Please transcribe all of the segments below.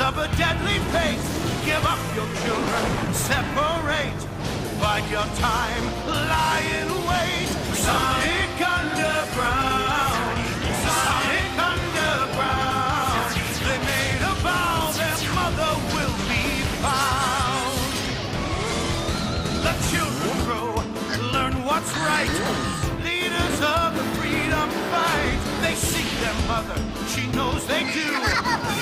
of a deadly pace. Give up your children, separate. Bide your time, lie in wait. Sonic Underground, Sonic Underground. They made a vow their mother will be found. Let children grow, learn what's right. Leaders of the freedom fight. They seek their mother, she knows they do.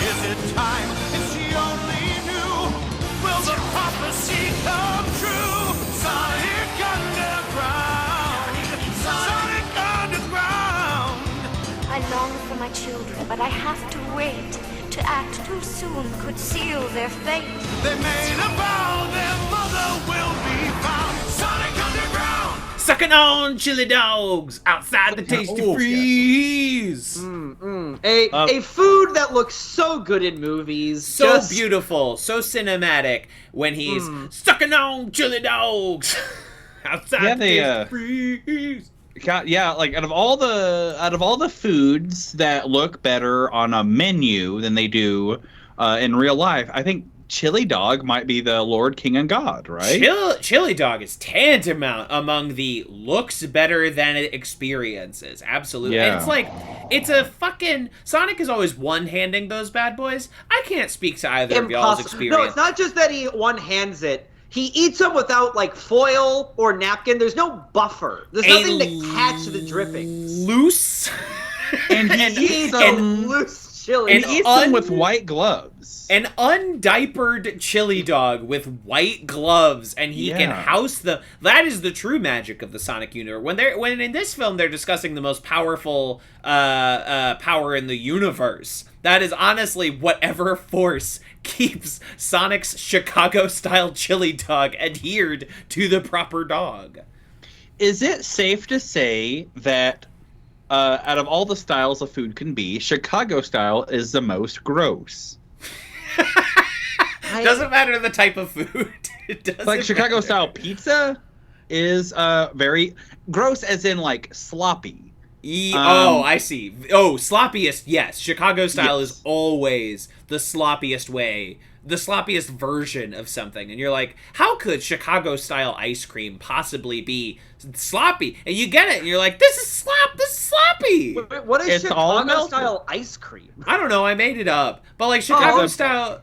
Is it time? If she only knew, will the prophecy come true? Sonic Underground, Sonic Underground. I long for my children, but I have to wait. To act too soon could seal their fate. They made a vow their mother will be found. Sonic Underground. Sucking on chili dogs outside the tasty freeze. A food that looks so good in movies. So beautiful, so cinematic when he's sucking on chili dogs outside the tasty freeze. Like out of all the foods that look better on a menu than they do in real life, I think chili dog might be the Lord, King, and God, right? Chili dog is tantamount among the looks better than it experiences. Absolutely. Yeah. And it's like, it's a fucking... Sonic is always one-handing those bad boys. I can't speak to either of y'all's experience. No, it's not just that he one-hands it. He eats them without, like, foil or napkin. There's no buffer. There's nothing to catch the drippings. Loose... And he eats them loose chili. And eats them with white gloves. An undiapered chili dog with white gloves, and he can house the... That is the true magic of the Sonic universe. When in this film they're discussing the most powerful power in the universe, that is honestly whatever force keeps Sonic's Chicago-style chili dog adhered to the proper dog. Is it safe to say that out of all the styles a food can be, Chicago style is the most gross? Doesn't matter the type of food. It doesn't like Chicago matter. style pizza is very gross, as in like sloppy. I see. Oh, sloppiest, yes. Chicago style is always the sloppiest way, the sloppiest version of something. And you're like, how could Chicago style ice cream possibly be sloppy? And you get it, and you're like, this is sloppy. Wait, what is Chicago style ice cream? I don't know, I made it up. But like Chicago style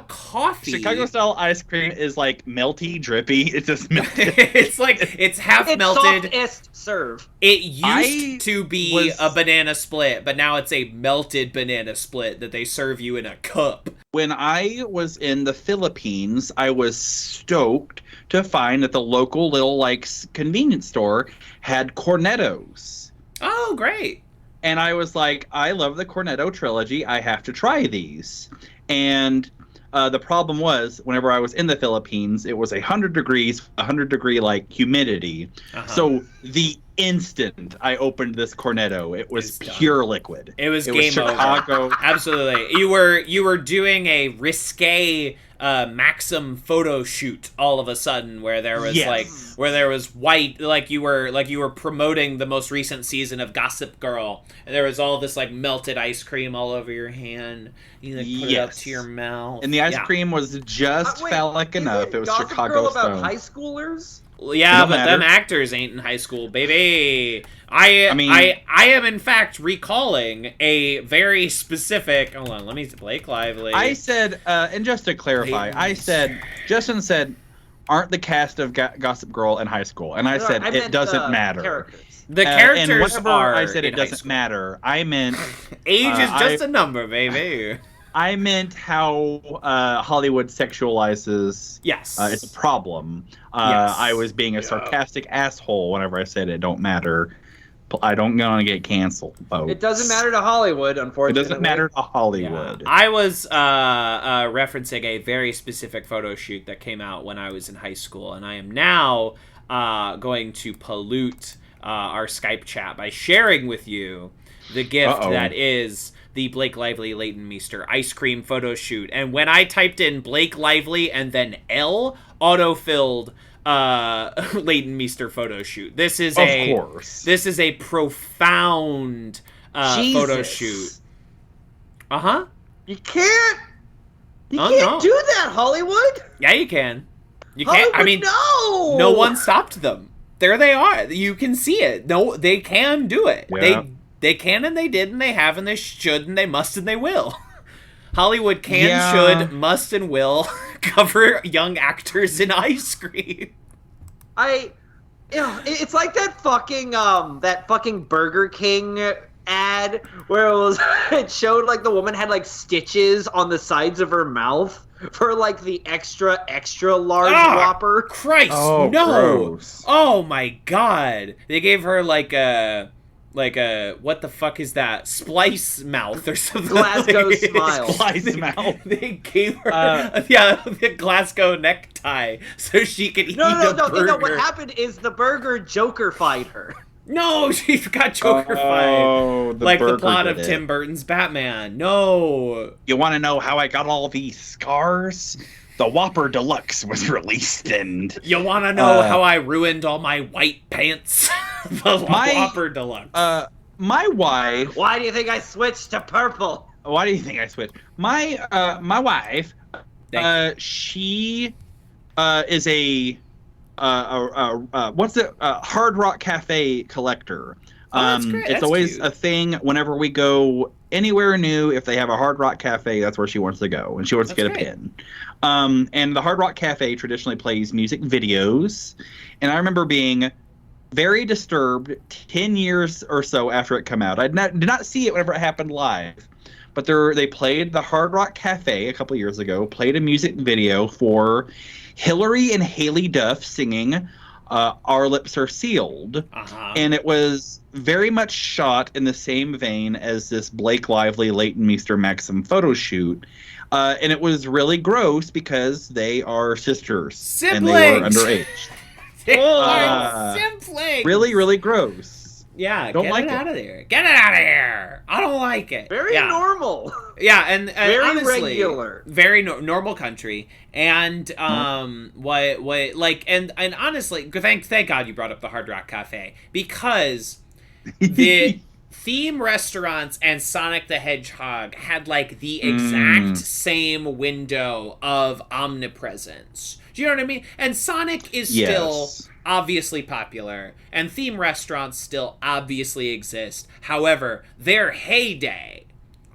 coffee. Chicago style ice cream is like melty, drippy. It's just melted. It's like it's half melted. Softest serve. It used to be a banana split, but now it's a melted banana split that they serve you in a cup. When I was in the Philippines, I was stoked to find that the local little like convenience store had cornettos. Oh, great. And I was like, I love the Cornetto trilogy. I have to try these. And the problem was, whenever I was in the Philippines, it was 100 degree like humidity. So the instant I opened this Cornetto, it was pure liquid. It was game Chicago. over. Absolutely. You were doing a risque Maxim photo shoot all of a sudden, where there was white, like you were promoting the most recent season of Gossip Girl, and there was all this like melted ice cream all over your hand. You like put it up to your mouth, and the ice cream was just phallic enough. It was Gossip Chicago Girl style. about high schoolers. Yeah, but them actors ain't in high school, baby. I am in fact recalling a very specific. Hold on, let me. Blake Lively. I said, and just to clarify, Justin said, aren't the cast of Gossip Girl in high school? And I said it doesn't matter. Characters. The characters and whenever are. I said it doesn't matter, I meant age is just a number, baby. I meant how Hollywood sexualizes. Yes, it's a problem. I was being a sarcastic asshole whenever I said it don't matter. I don't want to get canceled, folks. It doesn't matter to Hollywood, unfortunately. It doesn't matter to Hollywood. Yeah. I was referencing a very specific photo shoot that came out when I was in high school, and I am now going to pollute our Skype chat by sharing with you the gift that is the Blake Lively Leighton Meester ice cream photo shoot. And when I typed in Blake Lively and then L, autofilled Leighton Meester photo shoot. This is a profound photo shoot. You can't You Oh, can't no. do that, Hollywood. Yeah, you can. You can't. Hollywood, I mean, no. no one stopped them. There they are. You can see it. No, they can do it. Yeah. They can and they did and they have and they should and they must and they will. Hollywood can, Yeah. should, must, and will cover young actors in ice cream. It's like that fucking Burger King ad where it showed like the woman had like stitches on the sides of her mouth for like the extra large Whopper. Christ, Oh, no! gross. Oh my God! They gave her like a what the fuck is that? Splice mouth or something. Glasgow smile. Slice mouth. They gave her the Glasgow necktie so she could eat a burger. No. What happened is the burger Joker-fied her. No, she got Joker-fied. Oh, Like the burger plot did of it. Tim Burton's Batman. No. You want to know how I got all these scars? The Whopper Deluxe was released, and You want to know how I ruined all my white pants? The Whopper Deluxe. my wife. Why do you think I switched to purple? Why do you think I switched? My wife. Thank She is a Hard Rock Cafe collector. Oh, that's great. It's That's always cute. a thing whenever we go anywhere new. If they have a Hard Rock Cafe, that's where she wants to go, and she wants to That's get great. a pin. And the Hard Rock Cafe traditionally plays music videos, and I remember being very disturbed 10 years or so after it came out. Did not see it whenever it happened live, but they played the Hard Rock Cafe a couple years ago, played a music video for Hillary and Haley Duff singing Our Lips Are Sealed. Uh-huh. And it was very much shot in the same vein as this Blake Lively, Leighton Meester, Maxim photo shoot. And it was really gross because they are sisters. And they were Siblings! underage. Siblings! Really, really gross. Yeah, Don't get like it it. out of there. Get it out of here. I don't like it. Very yeah. normal. Yeah, and Very honestly, regular. very normal country, and what like and honestly, thank God you brought up the Hard Rock Cafe because the theme restaurants and Sonic the Hedgehog had like the exact same window of omnipresence. Do you know what I mean? And Sonic is still Yes. obviously popular, and theme restaurants still obviously exist. However, their heyday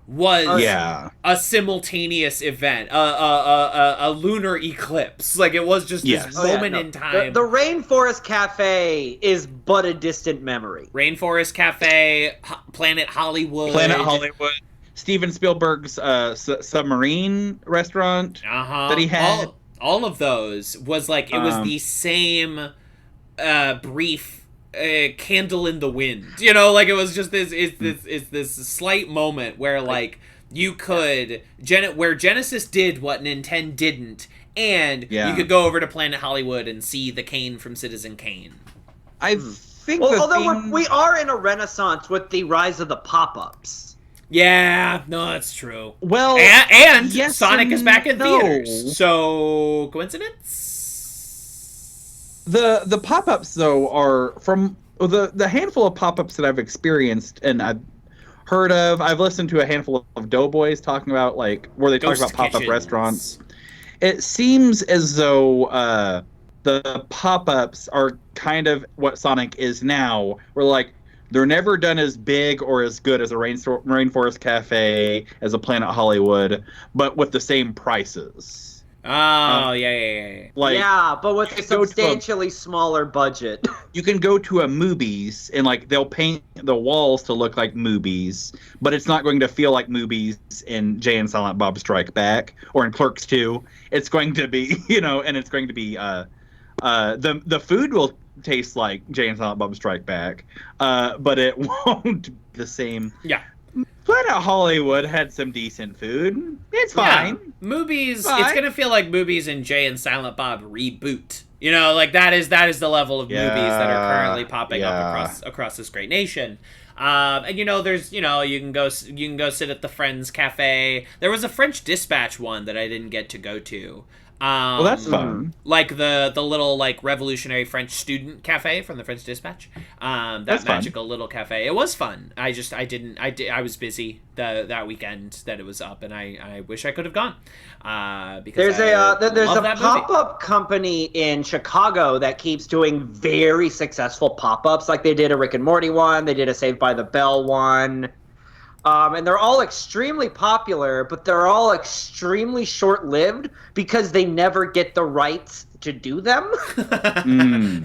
was Yeah. a simultaneous event, a lunar eclipse. Like it was just Yes. this Oh, moment in time. The Rainforest Cafe is but a distant memory. Rainforest Cafe, Planet Hollywood. Planet Hollywood. Steven Spielberg's submarine restaurant Uh-huh. that he had. All of those was like, it was the same brief candle in the wind. You know, like it was just this slight moment where like you could, where Genesis did what Nintendo didn't, and Yeah. you could go over to Planet Hollywood and see the Kane from Citizen Kane. I think Well, the although theme- we are in a renaissance with the rise of the pop-ups. Yeah, no, that's true. well, And yes Sonic and is back in no. theaters. So, coincidence? The pop-ups though are from the handful of pop-ups that I've experienced and I've heard of. I've listened to a handful of Doughboys talking about like where they talk Ghost about pop-up kitchens. restaurants. It seems as though the pop-ups are kind of what Sonic is now. Where like they're never done as big or as good as a Rainforest Cafe, as a Planet Hollywood, but with the same prices. Oh, yeah. Like Yeah, but with a go to a- substantially smaller budget. you can go to a Moviez and like they'll paint the walls to look like Moviez, but it's not going to feel like Moviez in Jay and Silent Bob Strike Back or in Clerks 2. It's going to be, and it's going to be the food will taste like Jay and Silent Bob Strike Back, but it won't be the same. Yeah. Planet Hollywood had some decent food. It's fine. Yeah. Movies, Fine. it's going to feel like movies and Jay and Silent Bob reboot. You know, like that is the level of movies that are currently popping up across this great nation. And there's you can go sit at the Friends Cafe. There was a French Dispatch one that I didn't get to go to. Well, that's fun. Like the little like revolutionary French student cafe from the French Dispatch. That That's magical little cafe. It was fun. I was busy that weekend that it was up, and I wish I could have gone. Because there's love a that movie. pop-up company in Chicago that keeps doing very successful pop-ups. Like they did a Rick and Morty one, they did a Saved by the Bell one. And they're all extremely popular, but they're all extremely short-lived because they never get the rights to do them.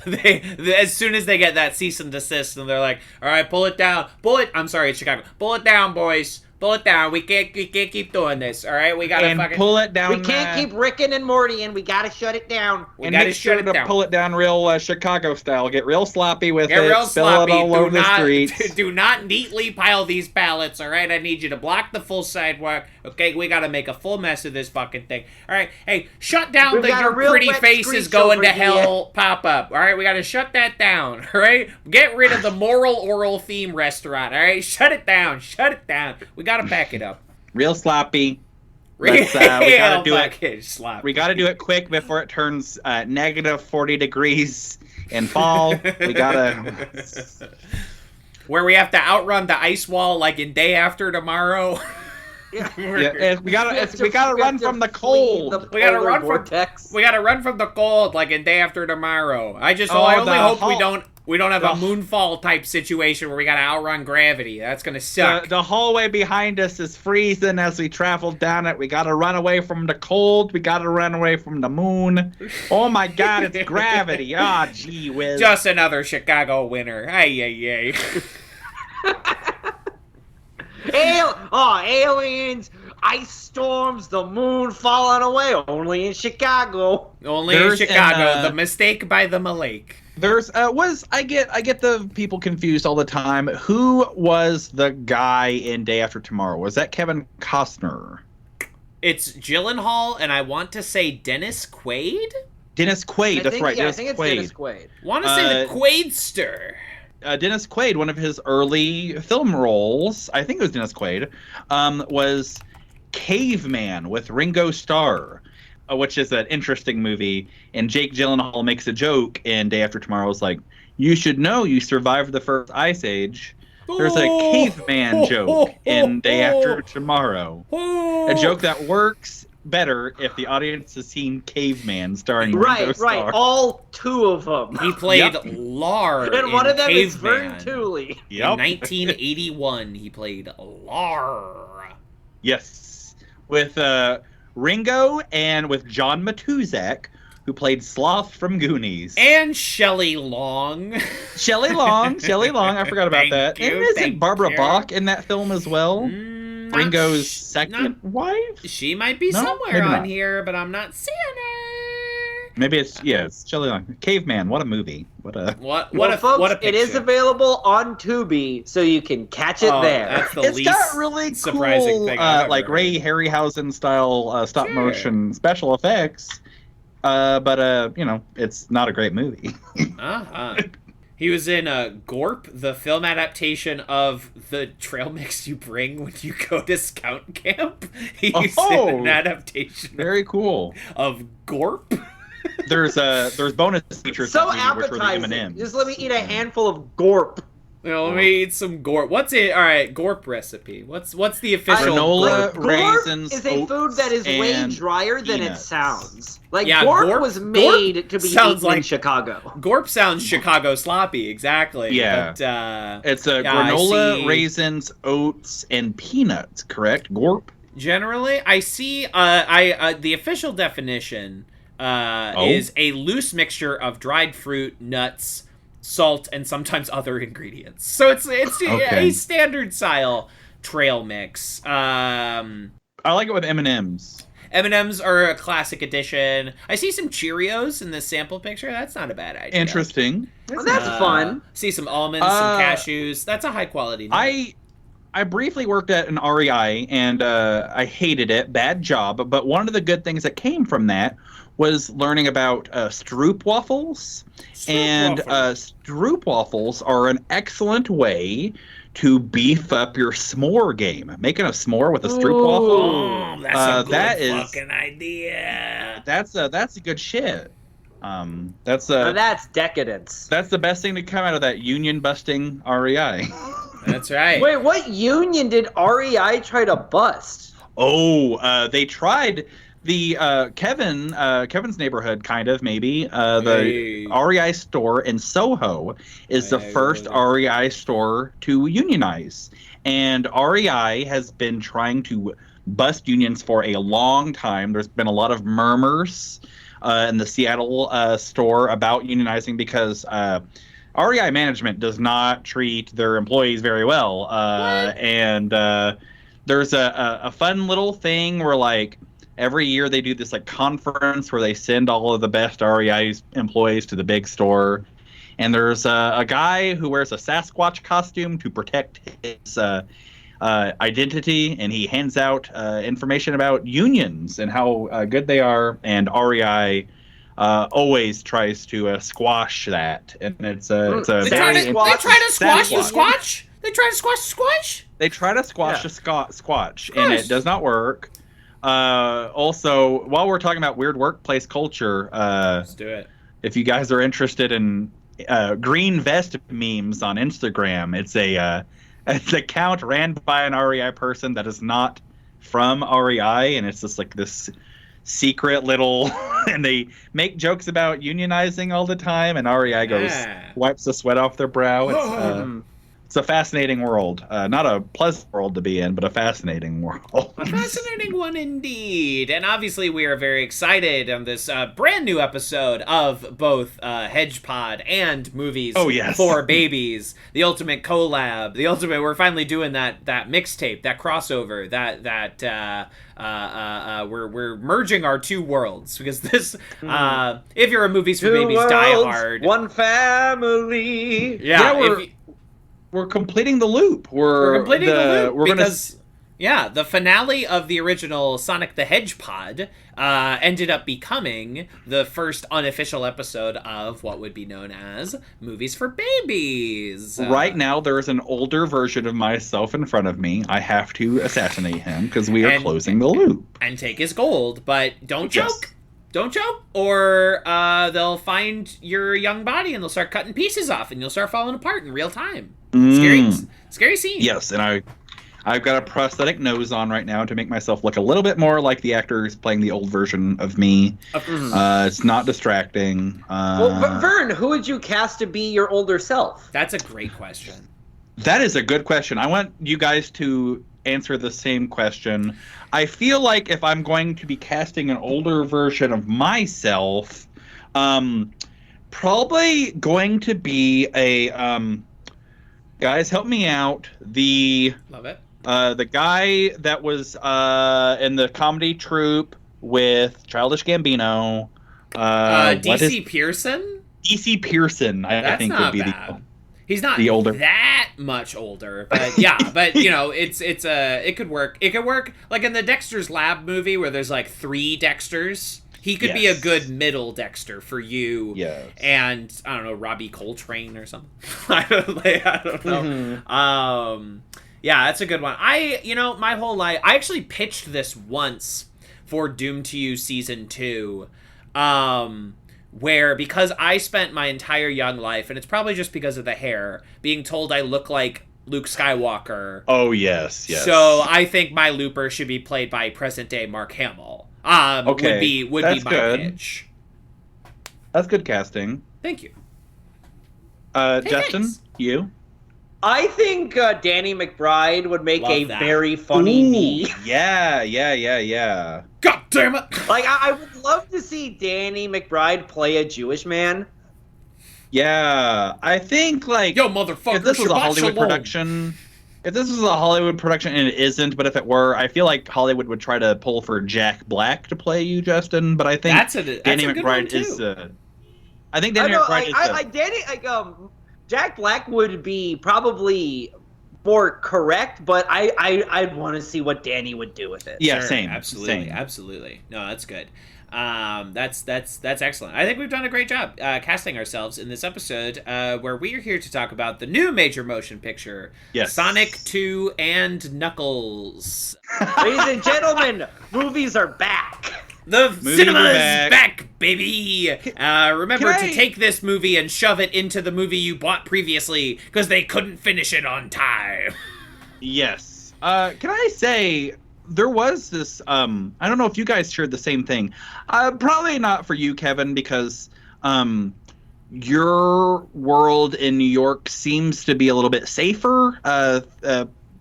They as soon as they get that cease and desist, and they're like, "All right, pull it down, I'm sorry, it's Chicago. Pull it down, boys. Pull it down. We can't keep doing this. All right, we gotta fucking pull it down. We can't keep Rickin' and Morty, and we gotta shut it down. And make sure to pull it down real Chicago style. Get real sloppy with it. Real spill sloppy. it all over the streets. Do not neatly pile these pallets. All right, I need you to block the full sidewalk. Okay, we gotta make a full mess of this fucking thing. All right, hey, shut down We've the got a your real pretty wet faces street going over to here. hell pop up. All right, we gotta shut that down. All right, get rid of the moral oral theme restaurant. All right, shut it down. Shut it down. We gotta back it up. Real sloppy. Real We gotta do it. fucking sloppy. We gotta do it quick before it turns negative 40 degrees in fall. We gotta. Where we have to outrun the ice wall like in Day After Tomorrow. Yeah, we gotta run from the cold. We gotta run vortex. We gotta run from the cold like in Day After Tomorrow. I only the hope hall- we don't have a the- moonfall type situation where we gotta outrun gravity. That's gonna suck. The hallway behind us is freezing as we travel down it. We gotta run away from the cold. We gotta run away from the moon. Oh my God, it's gravity. Ah, gee whiz. Just another Chicago winter. Ay, ay, ay. Aliens, ice storms, the moon falling away. Only in Chicago. Only in There's Chicago. The mistake by the Malake. There's I get the people confused all the time. Who was the guy in Day After Tomorrow? Was that Kevin Costner? It's Gyllenhaal, and I want to say Dennis Quaid? Dennis Quaid. That's right. Yeah, Dennis I think it's Quaid. Dennis Quaid. Want to say the Quaidster. Dennis Quaid, one of his early film roles, I think it was Dennis Quaid, was Caveman with Ringo Starr, which is an interesting movie. And Jake Gyllenhaal makes a joke in Day After Tomorrow. It's like, you should know you survived the first ice age. There's a caveman joke in Day After Tomorrow. A joke that works better if the audience has seen Caveman starring Ringo Starr. Right. All two of them. He played Lar And one of them is Caveman. Vern Tooley. In 1981, he played Lar. Yes. With Ringo and with John Matuzak, who played Sloth from Goonies. And Shelley Long. Shelley Long, I forgot about Thank that. you, And isn't thank Barbara you. Bach in that film as well? Not Ringo's sh- second wife? She might be No, somewhere maybe on not. here, but I'm not seeing her. Maybe it's Shelley Long. Caveman, what a movie. What Well, a folks, what a it is picture. available on Tubi, so you can catch it Oh, there. That's the It's least got really surprising cool, thing I've ever like heard. Ray Harryhausen style stop Sure. motion special effects. But it's not a great movie. Uh-huh. He was in Gorp, the film adaptation of the trail mix you bring when you go to scout camp. He's in an adaptation Very cool. of Gorp. There's bonus features. So in that movie, which were the appetizing. M&Ms. Just let me eat a handful of gorp. Let me eat some Gorp. What's it? All right, Gorp recipe. What's the official Granola, Gorp? raisins, Gorp is a food that is way and drier than it peanuts. sounds. Like Yeah, gorp Gorp- was made Gorp to be sounds eaten in like- Chicago. Gorp sounds Chicago sloppy, exactly. Yeah. But, It's I granola, see. raisins, oats, and peanuts. Correct? Gorp. Generally, I see. The official definition is a loose mixture of dried fruit, nuts, salt, and sometimes other ingredients. So it's Okay. a standard style trail mix. I like it with M&Ms. M&Ms are a classic addition. I see some Cheerios in this sample picture. That's not a bad idea. Interesting. Well, that's fun. See some almonds, some cashews. That's a high quality nut. I briefly worked at an REI and I hated it. Bad job. But one of the good things that came from that was learning about stroop waffles. And stroop waffles are an excellent way to beef up your s'more game. Making a s'more with a stroopwafel. Oh, that's a that good is- fucking idea. That's a good shit. That's decadence. That's the best thing to come out of that union busting REI. That's right. Wait, what union did REI try to bust? They tried the Kevin's neighborhood, kind of, maybe. The REI store in Soho is the first REI store to unionize. And REI has been trying to bust unions for a long time. There's been a lot of murmurs in the Seattle store about unionizing because REI management does not treat their employees very well. And there's a fun little thing where, like, every year they do this, like, conference where they send all of the best REI employees to the big store. And there's a guy who wears a Sasquatch costume to protect his identity, and he hands out information about unions and how good they are. And REI always tries to squash that, and it's a They try to squash the squatch. They try to squash the squatch. They try to squash the squatch, and it does not work. Also, while we're talking about weird workplace culture, Let's do it. If you guys are interested in green vest memes on Instagram, it's an account ran by an REI person that is not from REI, and it's just like this secret little and they make jokes about unionizing all the time, and REI goes wipes the sweat off their brow. It's a fascinating world. Not a pleasant world to be in, but a fascinating world. A fascinating one indeed. And obviously we are very excited on this brand new episode of both Hedgehog and Movies for Babies. The ultimate collab. We're finally doing that mixtape, that crossover, we're merging our two worlds, because this if you're a Movies for Babies diehard, one family. We're completing the loop. We're completing the loop because the finale of the original Sonic the Hedgehog ended up becoming the first unofficial episode of what would be known as Movies for Babies. Right now, there is an older version of myself in front of me. I have to assassinate him because we are closing the loop. And take his gold, but don't joke. Don't joke, or they'll find your young body and they'll start cutting pieces off and you'll start falling apart in real time. Scary scene. Yes, and I've got a prosthetic nose on right now to make myself look a little bit more like the actors playing the old version of me. It's not distracting. Well, Vern, who would you cast to be your older self? That's a great question. That is a good question. I want you guys to answer the same question. I feel like if I'm going to be casting an older version of myself, probably going to be a guys, help me out. Love it. The guy that was in the comedy troupe with Childish Gambino. DC Pearson? DC Pearson, I think would be bad. He's not the older. that much older, but yeah, but you know, it could work. It could work like in the Dexter's Lab movie where there's like 3 Dexters. He could be a good middle Dexter for you. Yes. And I don't know, Robbie Coltrane or something. I don't know. Yeah, that's a good one. My whole life, I actually pitched this once for Doom to You Season 2. Where, because I spent my entire young life, and it's probably just because of the hair, being told I look like Luke Skywalker. Oh, yes. So I think my Looper should be played by present-day Mark Hamill. Would be my pitch. That's good casting. Thank you. Justin, thanks. you? I think Danny McBride would make very funny me. Yeah. God damn it! Like, I would love to see Danny McBride play a Jewish man. Yeah, I think, like... Yo, motherfucker, if this was a Shabbat Hollywood Shalom. production... If this was a Hollywood production, and it isn't, but if it were, I feel like Hollywood would try to pull for Jack Black to play you, Justin, but I think Danny McBride is... I think Danny McBride is... Jack Black would be probably more correct, but I'd want to see what Danny would do with it. Yeah, Sure, same. Absolutely, same. absolutely. No, that's good. That's excellent. I think we've done a great job casting ourselves in this episode, where we are here to talk about the new major motion picture, Sonic 2 and Knuckles. Ladies and gentlemen, movies are back. The cinema is back, baby! Remember to take this movie and shove it into the movie you bought previously, because they couldn't finish it on time. Yes. Can I say, there was this, I don't know if you guys shared the same thing. Probably not for you, Kevin, because your world in New York seems to be a little bit safer.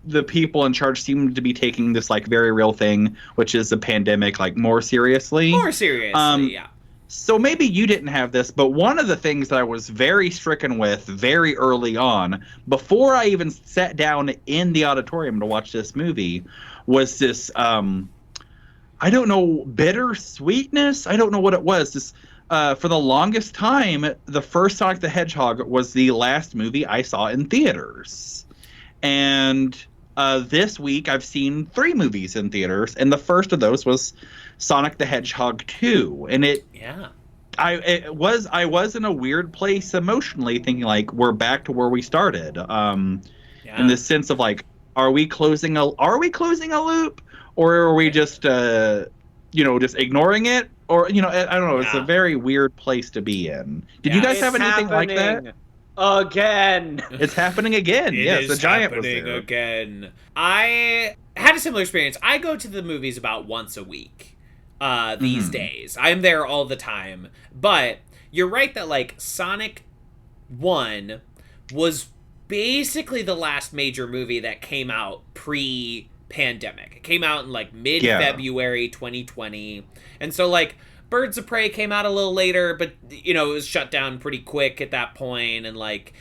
The people in charge seem to be taking this like very real thing, which is the pandemic, like more seriously. Yeah. So maybe you didn't have this, but one of the things that I was very stricken with very early on, before I even sat down in the auditorium to watch this movie, was this, I don't know, bittersweetness? I don't know what it was. This, for the longest time, the first Sonic the Hedgehog was the last movie I saw in theaters. And this week I've seen 3 movies in theaters, and the first of those was Sonic the Hedgehog 2. And I was in a weird place emotionally, thinking like we're back to where we started. In the sense of like, are we closing a loop, or are we just just ignoring it, or I don't know. It's a very weird place to be in. Did you guys have anything like that? Again. It's happening again. Yes, the giant was there. Again. I had a similar experience. I go to the movies about once a week these days. I'm there all the time. But you're right that like Sonic 1 was basically the last major movie that came out pre-pandemic. It came out in like mid-February 2020. And so like Birds of Prey came out a little later, but, it was shut down pretty quick at that point, and, like,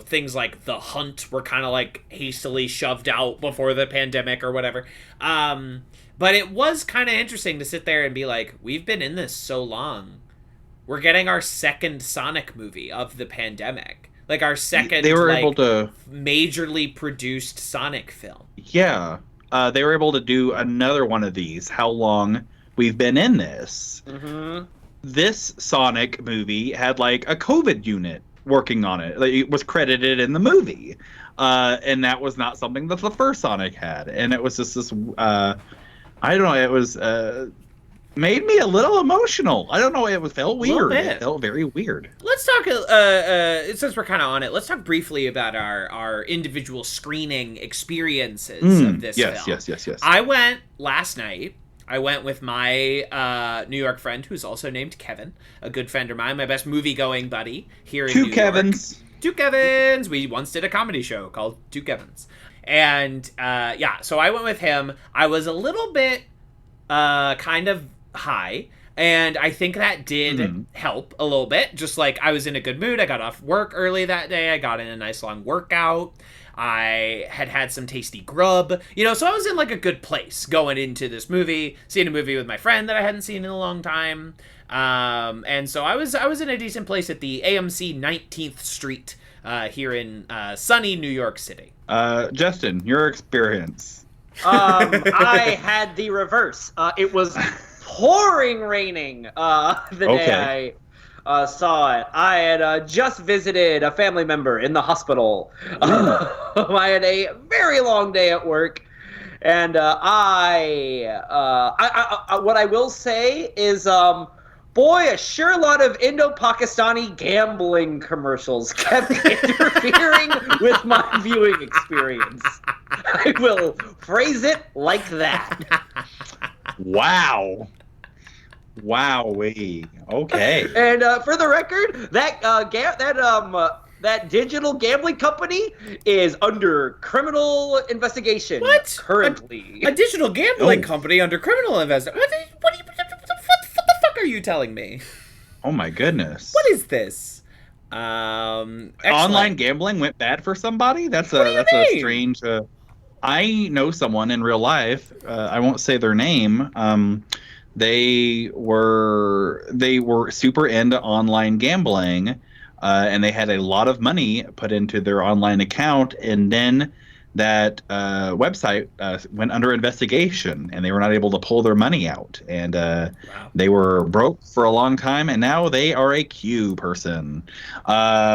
things like The Hunt were kind of, like, hastily shoved out before the pandemic or whatever. But it was kind of interesting to sit there and be like, we've been in this so long. We're getting our second Sonic movie of the pandemic. Like, our second, able to majorly produced Sonic film. Yeah. They were able to do another one of these. How long we've been in this. Mm-hmm. This Sonic movie had like a COVID unit working on it. Like, it was credited in the movie. And that was not something that the first Sonic had. And it was just this, I don't know, it was, made me a little emotional. I don't know, it felt weird. It felt very weird. Let's talk, since we're kind of on it, let's talk briefly about our individual screening experiences of this film. Yes. I went last night. I went with my New York friend, who's also named Kevin, a good friend of mine, my best movie-going buddy here in New York. Two Kevins! We once did a comedy show called Two Kevins. And, so I went with him. I was a little bit kind of high, and I think that did help a little bit. Just like, I was in a good mood. I got off work early that day. I got in a nice long workout. I had some tasty grub, so I was in like a good place going into this movie, seeing a movie with my friend that I hadn't seen in a long time. And so I was in a decent place at the AMC 19th Street here in sunny New York City. Justin, your experience. I had the reverse. It was pouring raining the day I saw it. I had just visited a family member in the hospital. I had a very long day at work, and I what I will say is, boy, a sure lot of Indo-Pakistani gambling commercials kept interfering with my viewing experience. I will phrase it like that. Wow. Wowee. Okay. And for the record, that digital gambling company is under criminal investigation. What? Currently. A digital gambling company under criminal investigation? What the fuck are you telling me? Oh my goodness. What is this? Online gambling went bad for somebody? That's a strange. I know someone in real life. I won't say their name. They were super into online gambling, and they had a lot of money put into their online account, and then that website went under investigation, and they were not able to pull their money out, and they were broke for a long time, and now they are a Q person,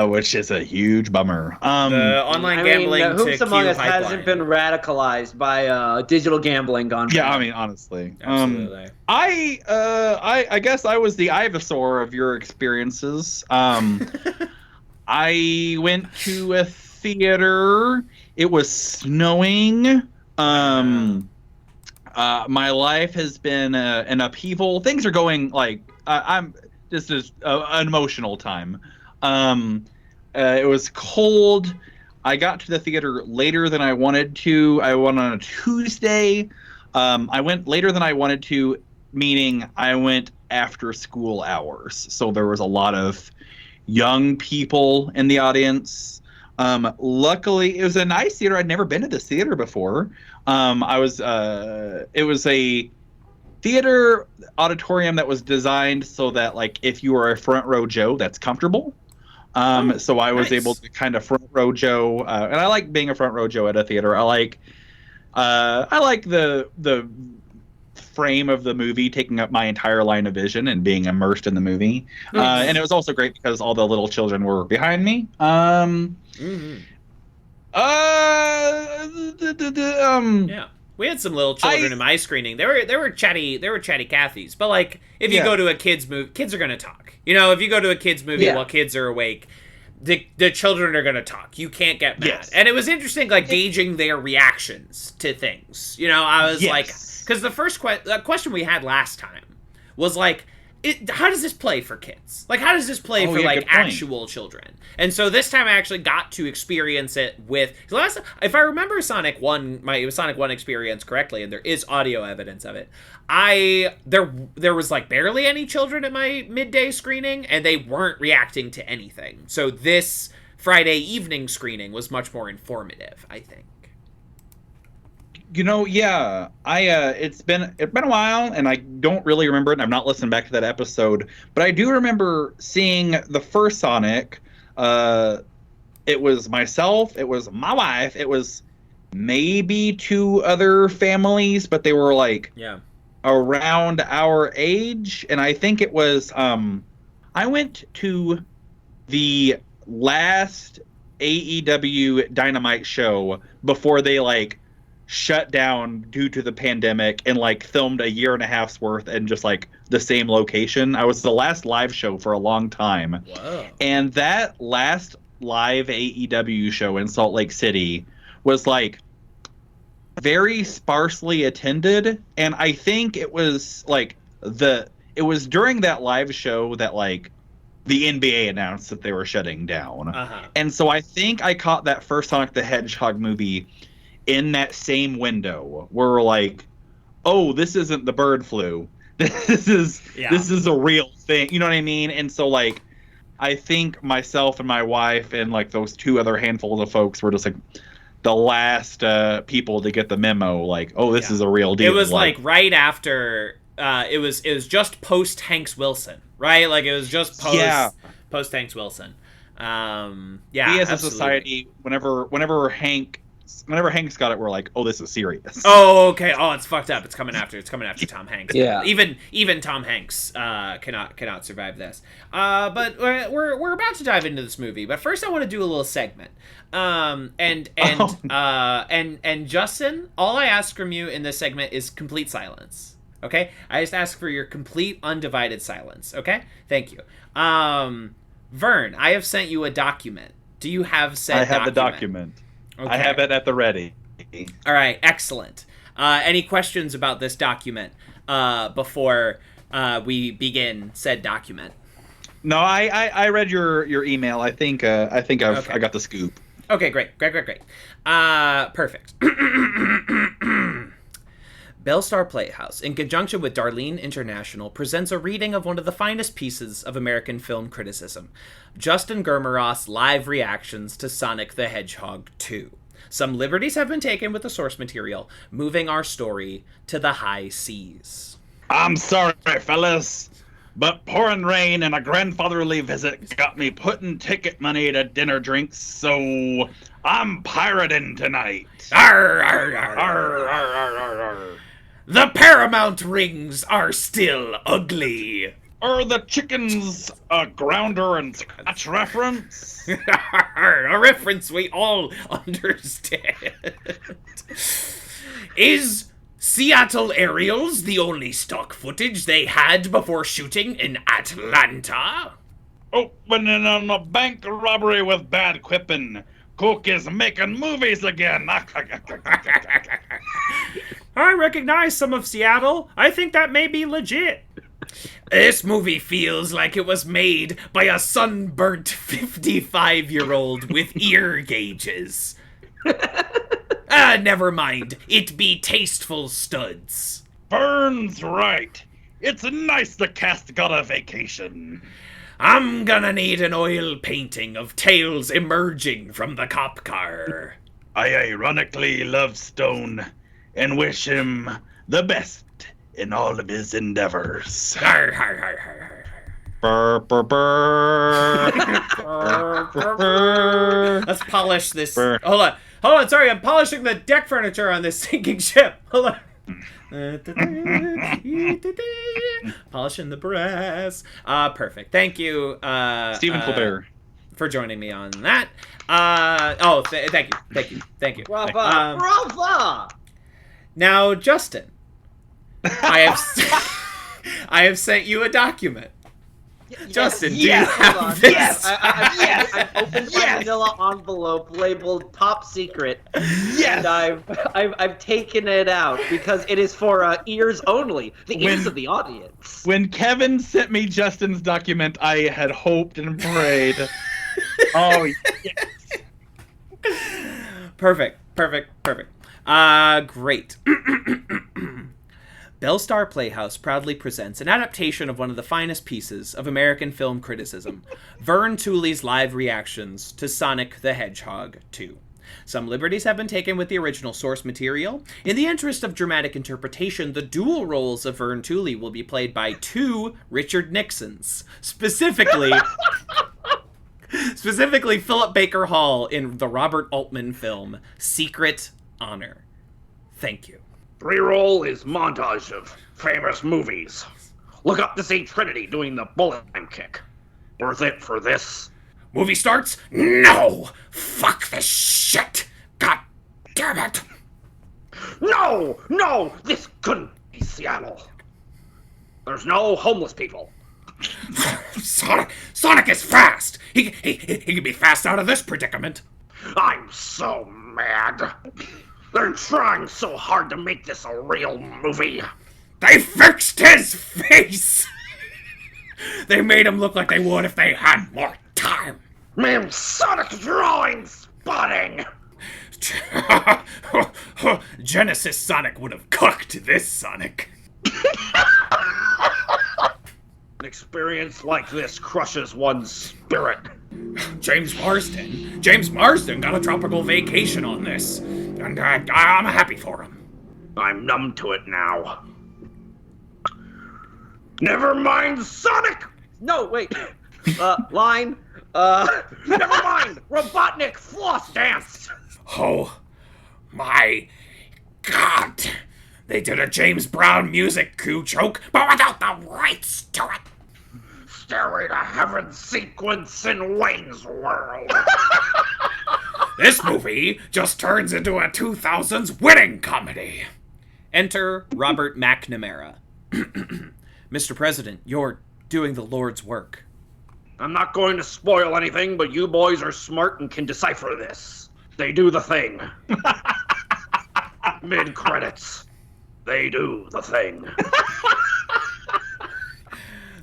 which is a huge bummer. The online gambling to Hoops Among Q Us hasn't pipeline. been radicalized by digital gambling gone. Yeah, I mean, honestly, Absolutely. I guess I was the Ivysaur of your experiences. I went to a theater. It was snowing. My life has been an upheaval. Things are going like I'm just an emotional time. It was cold. I got to the theater later than I wanted to. I went on a Tuesday. I went later than I wanted to, meaning I went after school hours. So there was a lot of young people in the audience. Luckily, it was a nice theater. I'd never been to this theater before. It was a theater auditorium that was designed so that, like, if you were a front row Joe, that's comfortable. So I was able to kind of front row Joe, and I like being a front row Joe at a theater. I like the frame of the movie taking up my entire line of vision and being immersed in the movie. And it was also great because all the little children were behind me. Yeah. We had some little children in my screening. They were chatty Cathys. But like, if you go to a kids movie, kids are gonna talk. You know, if you go to a kids movie while kids are awake, the children are gonna talk. You can't get mad. Yes. And it was interesting, like gauging their reactions to things. You know, I was like, because the first question we had last time was like, how does this play for kids? Like, how does this play for like actual children? And so this time I actually got to experience it with. Last, if I remember Sonic 1, my Sonic 1 experience correctly, and there is audio evidence of it. There was like barely any children at my midday screening, and they weren't reacting to anything. So this Friday evening screening was much more informative, I think. You know, yeah, it's been a while, and I don't really remember it. And I've not listened back to that episode, but I do remember seeing the first Sonic. It was myself, it was my wife, it was maybe 2 other families, but they were like around our age, and I think it was I went to the last AEW Dynamite show before they like shut down due to the pandemic and like filmed a year and a half's worth in just like the same location. I was the last live show for a long time. Whoa. And that last live AEW show in Salt Lake City was like very sparsely attended, and I think it was like it was during that live show that like the NBA announced that they were shutting down. And so I think I caught that first Sonic the Hedgehog movie in that same window where we're like, oh, this isn't the bird flu. This is a real thing. You know what I mean? And so like, I think myself and my wife and like those 2 other handfuls of folks were just like the last people to get the memo. Like, oh, this is a real deal. It was like right after. It was just post Hanks Wilson, right? Like it was just post Hanks Wilson. We as a society, whenever Hanks got it, we're like, oh, this is serious. Oh, okay. Oh, it's fucked up. It's coming after Tom Hanks. Yeah. Even Tom Hanks cannot survive this. But we're about to dive into this movie. But first, I want to do a little segment. And Justin, all I ask from you in this segment is complete silence. Okay? I just ask for your complete undivided silence. Okay? Thank you. Vern, I have sent you a document. Do you have said document? I have the document. Okay. I have it at the ready. All right, excellent. Any questions about this document before we begin said document? No, I read your email. I think I got the scoop. Okay, great. Perfect. Bellstar Playhouse, in conjunction with Darlene International, presents a reading of one of the finest pieces of American film criticism, Justin Germeroth's live reactions to Sonic the Hedgehog 2. Some liberties have been taken with the source material, moving our story to the high seas. I'm sorry, fellas. But pouring rain and a grandfatherly visit got me putting ticket money to dinner drinks, so I'm pirating tonight. Arr, arr, arr, arr, arr, arr, arr, arr. The Paramount rings are still ugly. Are the chickens a grounder and scratch reference? A reference we all understand. Is Seattle aerials the only stock footage they had before shooting in Atlanta? Opening on a bank robbery with bad quipping. Cook is making movies again. I recognize some of Seattle. I think that may be legit. This movie feels like it was made by a sunburnt 55-year-old with ear gauges. Never mind. It be tasteful studs. Vern's right. It's nice the cast got a vacation. I'm gonna need an oil painting of tails emerging from the cop car. I ironically love Stone and wish him the best in all of his endeavors. Har, har, har, har, Burr, burr, burr. har. Let's polish this. Burr. Hold on, sorry, I'm polishing the deck furniture on this sinking ship. Hold on. Polishing the brass. Perfect. Thank you, Stephen Colbert, for joining me on that. Thank you. Brava! Brava! Now, Justin, I have sent you a document. Justin, do you have this? Yes! I've opened my manila envelope labeled top secret. Yes! And I've taken it out because it is for ears only. The ears of the audience. When Kevin sent me Justin's document, I had hoped and prayed. Oh, yes. Perfect. Great. Bellstar Playhouse proudly presents an adaptation of one of the finest pieces of American film criticism, Vern Tooley's live reactions to Sonic the Hedgehog 2. Some liberties have been taken with the original source material. In the interest of dramatic interpretation, the dual roles of Vern Tooley will be played by two Richard Nixons, specifically Philip Baker Hall in the Robert Altman film Secret Honor. Thank you. Pre-roll is montage of famous movies. Look up to see Trinity doing the bullet time kick. Worth it for this? Movie starts? No! Fuck this shit! God damn it! No! This couldn't be Seattle. There's no homeless people. Sonic is fast! He can be fast out of this predicament. I'm so mad. They're trying so hard to make this a real movie. They fixed his face! They made him look like they would if they had more time. Man, Sonic drawing spotting! Genesis Sonic would have cooked this Sonic. An experience like this crushes one's spirit. James Marsden got a tropical vacation on this. And I'm happy for him. I'm numb to it now. Never mind, Sonic! No, wait. Line. Never mind! Robotnik floss dance! Oh, my God. They did a James Brown music coup joke, but without the rights to it. Stairway to Heaven sequence in Wayne's World. This movie just turns into a 2000s winning comedy. Enter Robert McNamara. Mr. President, you're doing the Lord's work. I'm not going to spoil anything, but you boys are smart and can decipher this. They do the thing. Mid-credits. They do the thing.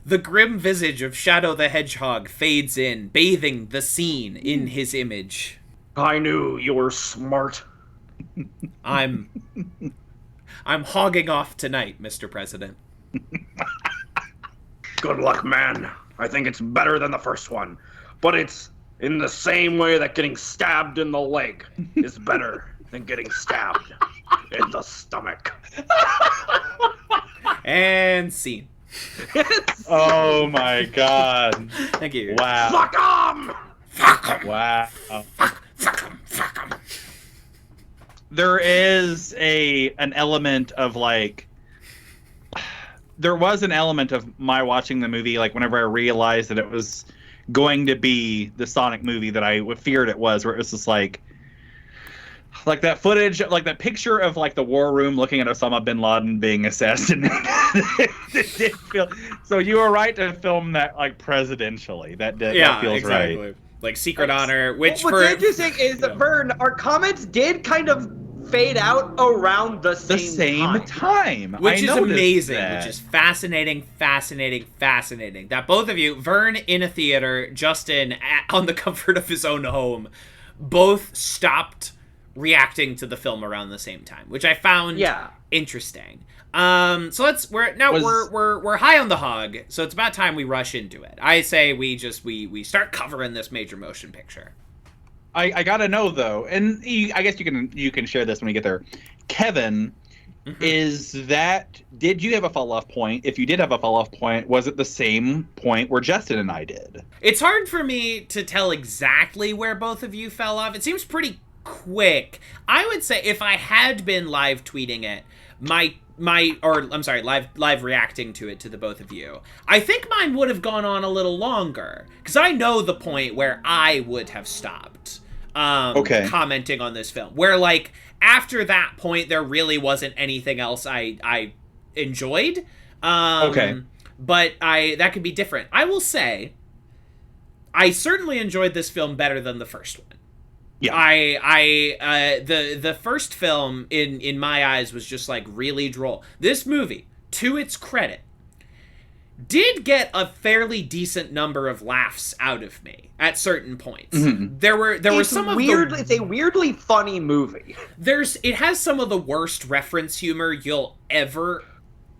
The grim visage of Shadow the Hedgehog fades in, bathing the scene in his image. I knew you were smart. I'm hogging off tonight, Mr. President. Good luck, man. I think it's better than the first one. But it's in the same way that getting stabbed in the leg is better than getting stabbed in the stomach. And scene. Oh my god. Thank you. Wow. Fuck 'em! Wow. There is an element of like, there was an element of my watching the movie, like whenever I realized that it was going to be the Sonic movie that I feared it was, where it was just like that footage, like that picture of like the war room looking at Osama bin Laden being assassinated. It did feel, so you were right to film that like presidentially. That feels exactly. right. Like Secret Honor, which what's interesting is that Vern, our comments did kind of fade out around the same time. Which is amazing, that. which is fascinating. That both of you, Vern in a theater, Justin on the comfort of his own home, both stopped reacting to the film around the same time, which I found interesting. So we're high on the hog, so it's about time we rush into it. I say we we start covering this major motion picture. I gotta know though, and I guess you can share this when we get there. Kevin, did you have a fall off point? If you did have a fall off point, was it the same point where Justin and I did? It's hard for me to tell exactly where both of you fell off. It seems pretty quick. I would say if I had been live tweeting it, live reacting to it to the both of you, I think mine would have gone on a little longer, because I know the point where I would have stopped commenting on this film, where like after that point there really wasn't anything else I enjoyed. But that could be different. I will say I certainly enjoyed this film better than the first one. Yeah. The first film in my eyes was just like really droll. This movie, to its credit, did get a fairly decent number of laughs out of me at certain points. Mm-hmm. There were some weird. It's a weirdly funny movie. It has some of the worst reference humor you'll ever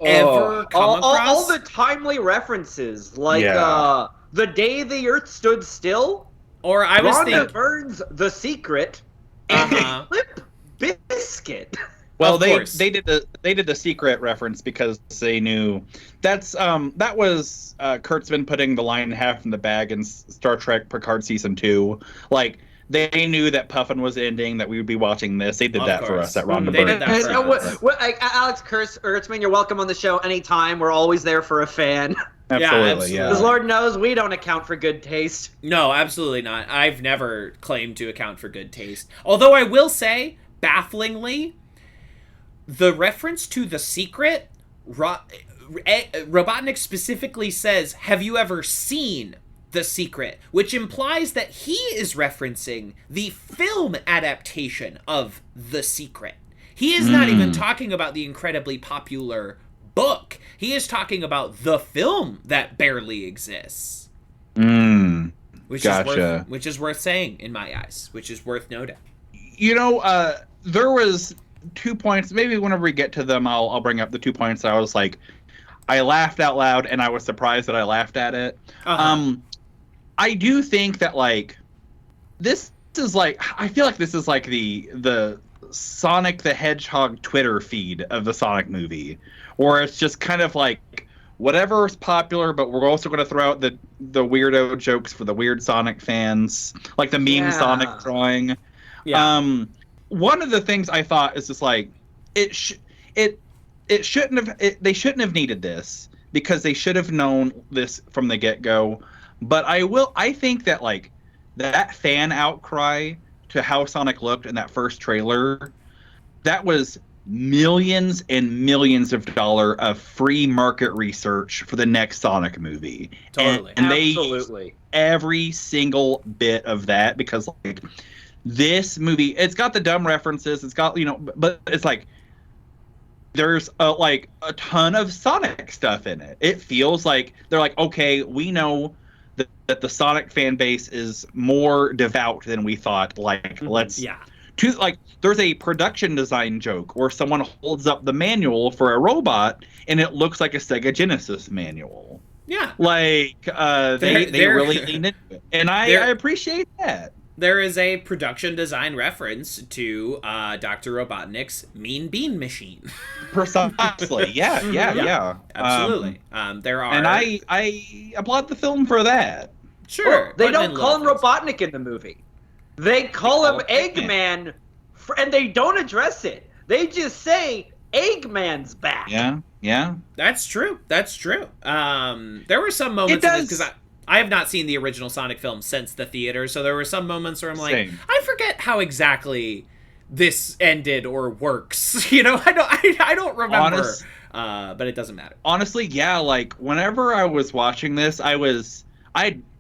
come across. All the timely references, like The Day the Earth Stood Still. Or I was thinking Burns The Secret and Flip Biscuit. Well, they did the Secret reference because they knew that was Kurtzman putting the lion half in the bag in Star Trek Picard season 2. Like they knew that Puffin was ending, that we would be watching this. They did that for us at Rhonda Burns. Alex Kurtzman, you're welcome on the show anytime. We're always there for a fan. Absolutely, yeah. Because Lord knows we don't account for good taste. No, absolutely not. I've never claimed to account for good taste. Although I will say, bafflingly, the reference to The Secret, Robotnik specifically says, "Have you ever seen The Secret?" Which implies that he is referencing the film adaptation of The Secret. He is not even talking about the incredibly popular book. He is talking about the film that barely exists. Which is worth saying in my eyes, which is worth noting. You know, there was 2 points. Maybe whenever we get to them, I'll bring up the 2 points. I was like, I laughed out loud, and I was surprised that I laughed at it. I do think that like this is like, I feel like this is like the Sonic the Hedgehog Twitter feed of the Sonic movie, where it's just kind of like whatever is popular, but we're also going to throw out the weirdo jokes for the weird Sonic fans, like the meme Sonic drawing. Yeah. One of the things I thought is just like they shouldn't have needed this, because they should have known this from the get-go. But I think that like that fan outcry to how Sonic looked in that first trailer, that was millions and millions of dollars of free market research for the next Sonic movie. Totally. And they used every single bit of that, because like this movie, it's got the dumb references, it's got, but it's like there's a ton of Sonic stuff in it. It feels like they're like, okay, we know that the Sonic fan base is more devout than we thought. Like, there's a production design joke where someone holds up the manual for a robot and it looks like a Sega Genesis manual. Yeah. Like, they really leaned into it. And I appreciate that. there is a production design reference to Dr. Robotnik's Mean Bean Machine. Precisely. Yeah. Absolutely. There are, and I applaud the film for that. Sure. Well, they putting don't in call him little things. Robotnik in the movie. They call him Eggman, and they don't address it. They just say Eggman's back. Yeah. That's true. There were some moments in this, because I have not seen the original Sonic film since the theater, so there were some moments where I'm like, Same. I forget how exactly this ended or works. You know, I don't remember. But it doesn't matter. Honestly, yeah, like whenever I was watching this, I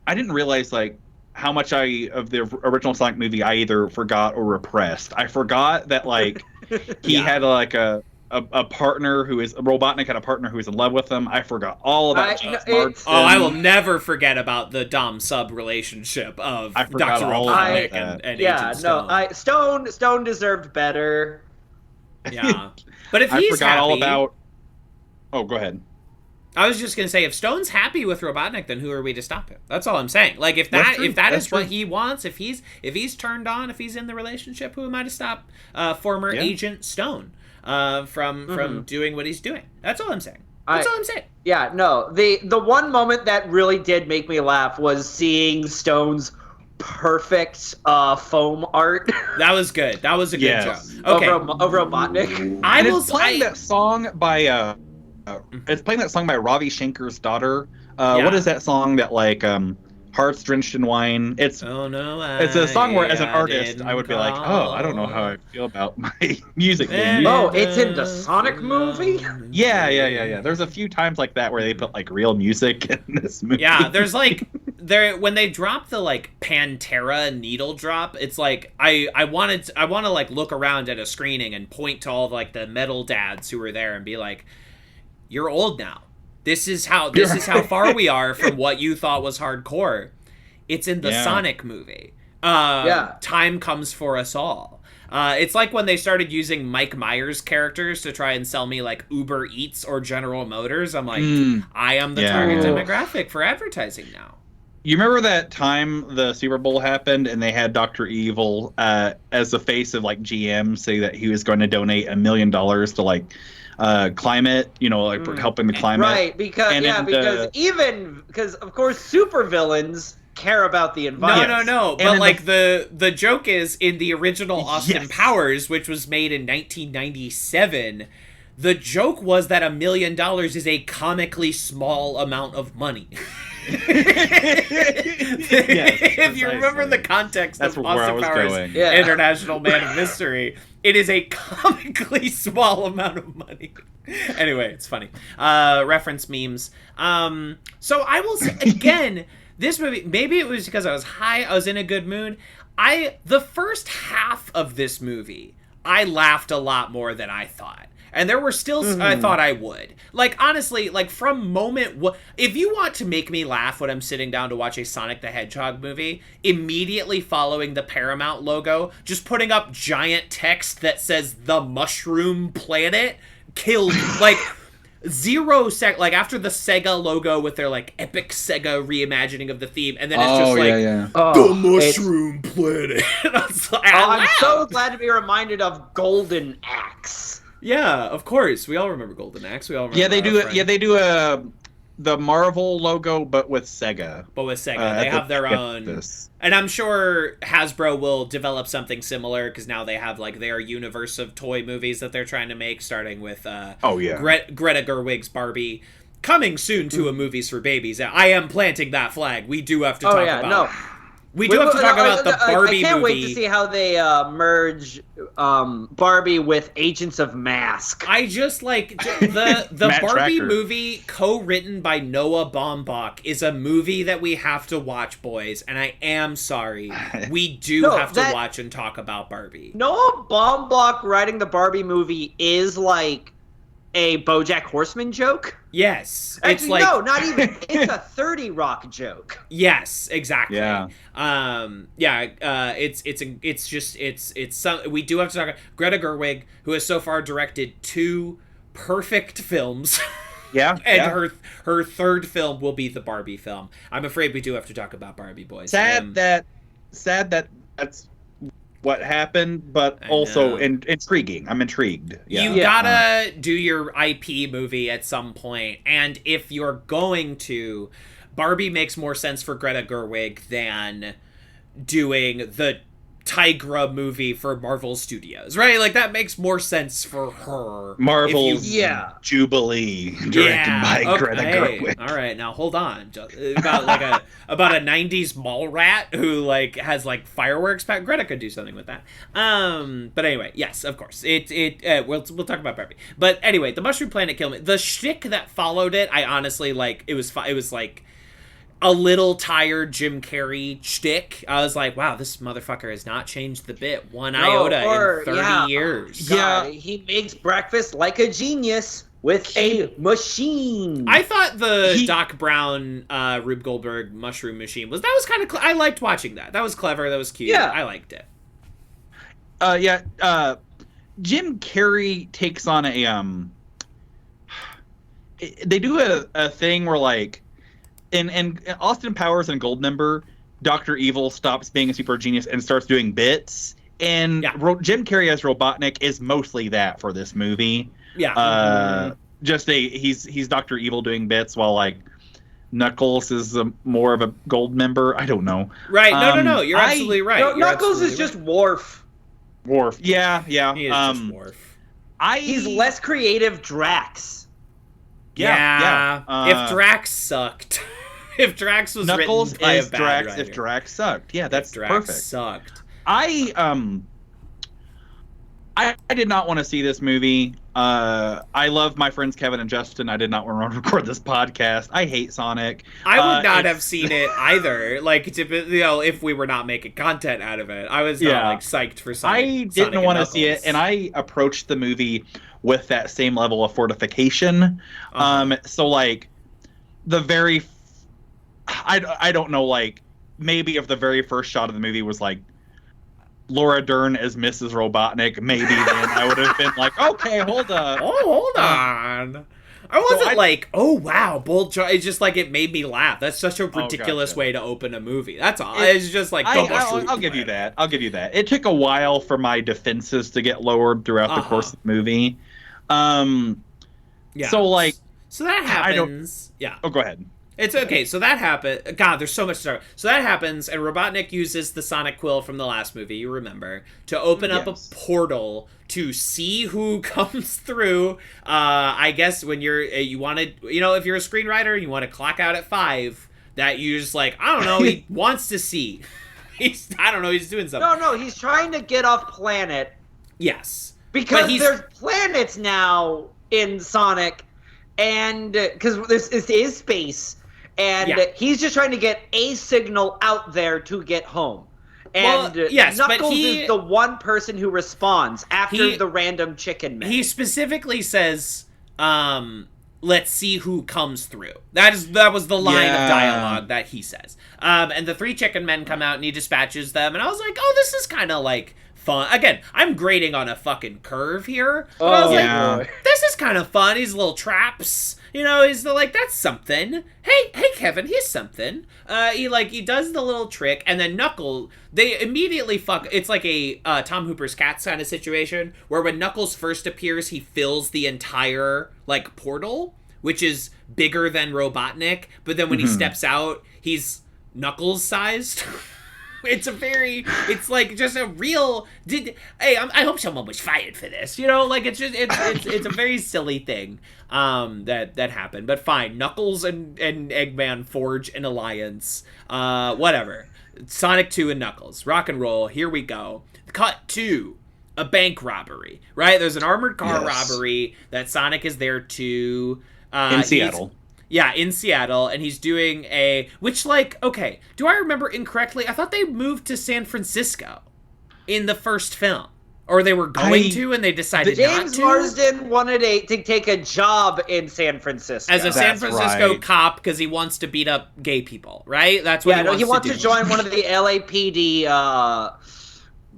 didn't realize like how much of the original Sonic movie I either forgot or repressed. I forgot that like he had like a partner Robotnik had a partner who was in love with him. I forgot all about James Marsden. Oh, I will never forget about the Dom-Sub relationship of Dr. Robotnik and Agent Stone. Stone deserved better. Yeah. But if he's forgot happy... all about... Oh, go ahead. I was just going to say, if Stone's happy with Robotnik, then who are we to stop him? That's all I'm saying. Like, if that is what he wants, if he's turned on, if he's in the relationship, who am I to stop former Agent Stone from doing what he's doing? That's all I'm saying. That's all I'm saying. Yeah, no. The one moment that really did make me laugh was seeing Stone's perfect foam art. That was good. That was a good job. Okay. Over Robotnik. It's playing that song by Ravi Shankar's daughter. What is that song that like Hearts Drenched in Wine? It's a song where as an artist I would be like, oh, I don't know how I feel about my music being used. Oh, it's in the Sonic movie? Yeah. There's a few times like that where they put like real music in this movie. Yeah, there's like when they drop the like Pantera needle drop, it's like I want to like look around at a screening and point to all of, like the metal dads who were there and be like, you're old now. This is how far we are from what you thought was hardcore. It's in the Sonic movie. Time comes for us all. It's like when they started using Mike Myers characters to try and sell me like Uber Eats or General Motors. I'm like, I am the target demographic for advertising now. You remember that time the Super Bowl happened and they had Dr. Evil as the face of like GM say that he was going to donate $1 million to like climate, like for helping the climate. Right, because of course supervillains care about the environment. No. But like the joke is in the original Austin Powers, which was made in 1997, the joke was that $1 million is a comically small amount of money. If you remember the context of Austin Powers International Man of Mystery, it is a comically small amount of money. Anyway, it's funny. Reference memes. So I will say, again, this movie, maybe it was because I was high, I was in a good mood. The first half of this movie, I laughed a lot more than I thought. And there were still, I thought I would. Like, honestly, like, from if you want to make me laugh when I'm sitting down to watch a Sonic the Hedgehog movie, immediately following the Paramount logo, just putting up giant text that says, the Mushroom Planet, killed, like, like, after the Sega logo with their, like, epic Sega reimagining of the theme, and then it's just the Mushroom Planet. I'm so glad to be reminded of Golden Axe. Yeah, of course. We all remember Golden Axe. We all remember. They do the Marvel logo, but with Sega. They have their own. And I'm sure Hasbro will develop something similar because now they have like their universe of toy movies that they're trying to make, starting with Greta Gerwig's Barbie. Coming soon to a Movies for Babies. I am planting that flag. We do have to talk about. We do have to talk about the Barbie movie. I can't wait to see how they merge Barbie with Agents of Mask. I just like the Barbie movie, co-written by Noah Baumbach, is a movie that we have to watch, boys. And I am sorry, we do have to watch and talk about Barbie. Noah Baumbach writing the Barbie movie is like a BoJack Horseman joke. Yes, actually, it's like not even. It's a 30 Rock joke. Yes, exactly. Yeah. It's some. We do have to talk about Greta Gerwig, who has so far directed 2 perfect films. And her third film will be the Barbie film. I'm afraid we do have to talk about Barbie, boys. Sad that that's what happened, but I also know. intriguing. I'm intrigued. Yeah. You gotta do your IP movie at some point, and if you're going to, Barbie makes more sense for Greta Gerwig than doing the Tigra movie for Marvel Studios, right? Like, that makes more sense for her. Marvel's Yeah. Jubilee, directed by Greta Gerwig. All right, now hold on. About like about a '90s mall rat who like has like fireworks. Greta could do something with that. But anyway, yes, of course. We'll talk about Barbie. But anyway, the Mushroom Planet killed me. The shtick that followed it, I honestly like. It was like a little tired Jim Carrey shtick. I was like, wow, this motherfucker has not changed the bit one iota in 30 years. God, he makes breakfast like a genius with a machine. I thought the Doc Brown, Rube Goldberg mushroom machine was kind of. I liked watching that. That was clever. That was cute. Yeah. I liked it. Jim Carrey takes on a They do a thing where like. In Austin Powers and Goldmember, Dr. Evil stops being a super genius and starts doing bits. And Jim Carrey as Robotnik is mostly that for this movie. Yeah. He's Dr. Evil doing bits while like Knuckles is more of a Goldmember. I don't know. Right. No. You're absolutely right. No, Knuckles is just Worf. Worf. Yeah. He is just Worf. He's less creative Drax. Yeah. If Drax sucked. If Drax was Knuckles written by is a bad Drax writer. if Drax sucked. Yeah, that's Drax perfect. Sucked. I did not want to see this movie. I love my friends Kevin and Justin. I did not want to record this podcast. I hate Sonic. I would not have seen it either. Like, if we were not making content out of it, I was not like psyched for Sonic. I didn't want to see it, and I approached the movie with that same level of fortification. So like the very, I don't know, like maybe if the very first shot of the movie was like Laura Dern as Mrs. Robotnik, maybe then I would have been like, okay, hold up. Oh, hold on. I wasn't like, oh wow, bold choice. It's just like it made me laugh. That's such a ridiculous way to open a movie. That's all. It's just like I'll give you that. I'll give you that. It took a while for my defenses to get lowered throughout the course of the movie. So like, so that happens. Yeah. Oh, go ahead. It's okay. So that happened. God, there's so much to start. So that happens, and Robotnik uses the Sonic Quill from the last movie, you remember, to open up a portal to see who comes through. I guess when you wanted, if you're a screenwriter and you want to clock out at 5, that you just like, I don't know, he wants to see. He's doing something. No, he's trying to get off planet. Yes. Because there's planets now in Sonic, and because this is space. And he's just trying to get a signal out there to get home. And Knuckles is the one person who responds after the random chicken man. He specifically says, let's see who comes through. That was the line of dialogue that he says. And the 3 chicken men come out and he dispatches them. And I was like, oh, this is kind of like fun. Again, I'm grading on a fucking curve here. But I was like, this is kind of fun. These little traps. He's like, that's something. Hey, Kevin, here's something. He does the little trick, and then Knuckles, they immediately fuck. It's like a Tom Hooper's Cats kind of situation, where when Knuckles first appears, he fills the entire, like, portal, which is bigger than Robotnik, but then when he steps out, he's Knuckles-sized. It's like just a real. I hope someone was fired for this. It's a very silly thing that happened. But fine, Knuckles and Eggman forge an alliance. Whatever. Sonic 2 and Knuckles, rock and roll. Here we go. Cut to a bank robbery. Right, there's an armored car robbery that Sonic is there to in Seattle. Yeah, in Seattle, and he's doing okay, do I remember incorrectly? I thought they moved to San Francisco in the first film. Or they were going to, and they decided not to. James Marsden wanted to take a job in San Francisco. As a San Francisco cop, because he wants to beat up gay people, right? That's what he wants to do. To join one of the LAPD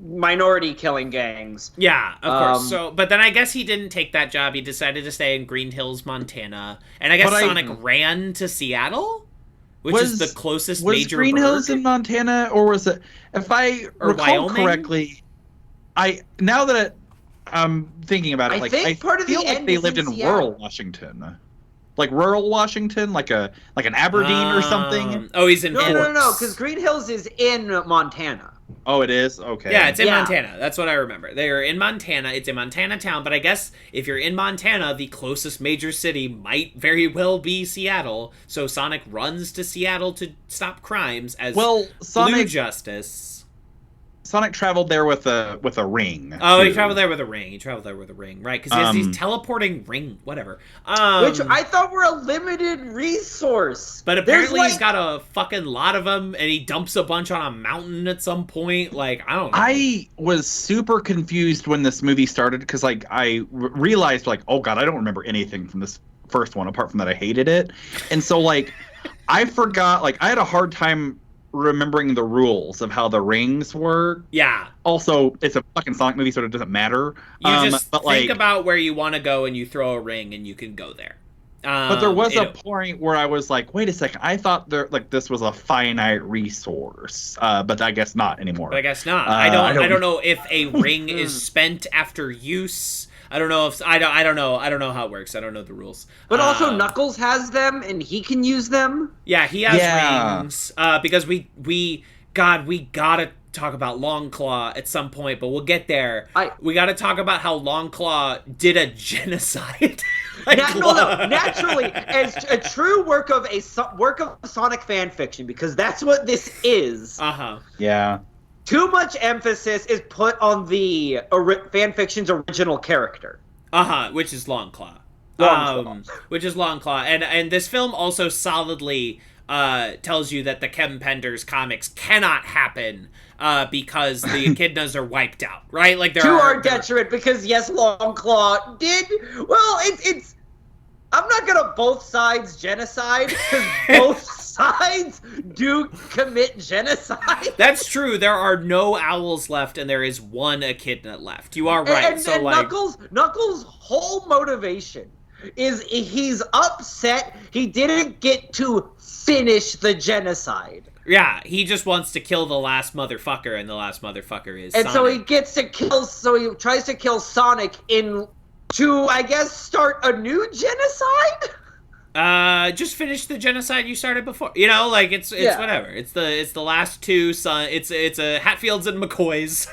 minority killing gangs. Yeah, of course. So, but then I guess he didn't take that job. He decided to stay in Green Hills, Montana. And I guess Sonic ran to Seattle? which is the closest major Green burg. Hills in Montana, or was it? If I recall Wyoming? correctly, I'm thinking about it. I think part of the feel like end they is lived in in Seattle. rural Washington, like rural Washington, like an Aberdeen or something. Oh, he's in No, Forks. because Green Hills is in Montana. Oh, it is? Okay. Yeah, it's in Yeah. Montana. That's what I remember. They're in Montana. It's a Montana town, but I guess if you're in Montana, the closest major city might very well be Seattle. So Sonic runs to Seattle to stop crimes as Blue Justice. Sonic traveled there with a ring. Oh, too. he traveled there with a ring. Right, because he has these teleporting ring, whatever. Which I thought were a limited resource. But apparently he's got a fucking lot of them, and he dumps a bunch on a mountain at some point. Like, I don't know. I was super confused when this movie started, because I realized, like, oh god, I don't remember anything from this first one, apart from that I hated it. And so, like, I forgot, like, I had a hard time remembering the rules of how the rings work. Yeah. Also, it's a fucking Sonic movie, so it doesn't matter. You just think about where you want to go, and you throw a ring, and you can go there. But there was a point where I was like, wait a second, I thought this was a finite resource, but I guess not anymore. But I guess not. I don't know if a ring is spent after use. I don't know if I don't know how it works. I don't know the rules. But also Knuckles has them and he can use them. Yeah, he has rings. Because we gotta talk about Longclaw at some point, but we'll get there. We gotta talk about how Longclaw did a genocide. Naturally, as a true work of Sonic fan fiction, because that's what this is. Yeah. Too much emphasis is put on the fanfiction's original character. Which is Longclaw. Which is Longclaw. And this film also solidly tells you that the Kevin Penders comics cannot happen because the echidnas are wiped out, right? Like to our detriment, because yes, Longclaw did. Well, it's. I'm not gonna both sides genocide, because both sides do commit genocide. That's true. There are no owls left, and there is one echidna left. You are right. And Knuckles' whole motivation is he's upset he didn't get to finish the genocide. Yeah, he just wants to kill the last motherfucker, and the last motherfucker is Sonic. So he gets to kill. So he tries to kill Sonic to, I guess, start a new genocide? Just finish the genocide you started before. You know, like it's whatever. It's the last two it's Hatfields and McCoys.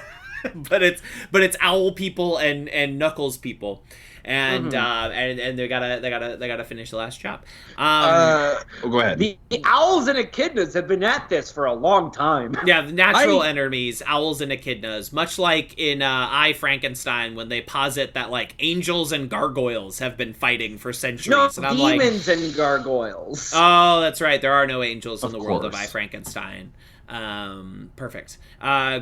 but it's owl people and Knuckles people. And and they gotta finish the last job. Go ahead. The owls and echidnas have been at this for a long time. Yeah, the natural enemies, owls and echidnas, much like in I, Frankenstein, when they posit that like angels and gargoyles have been fighting for centuries. No, and I'm demons and gargoyles. Oh, that's right. There are no angels in the world of course. I, Frankenstein. Perfect.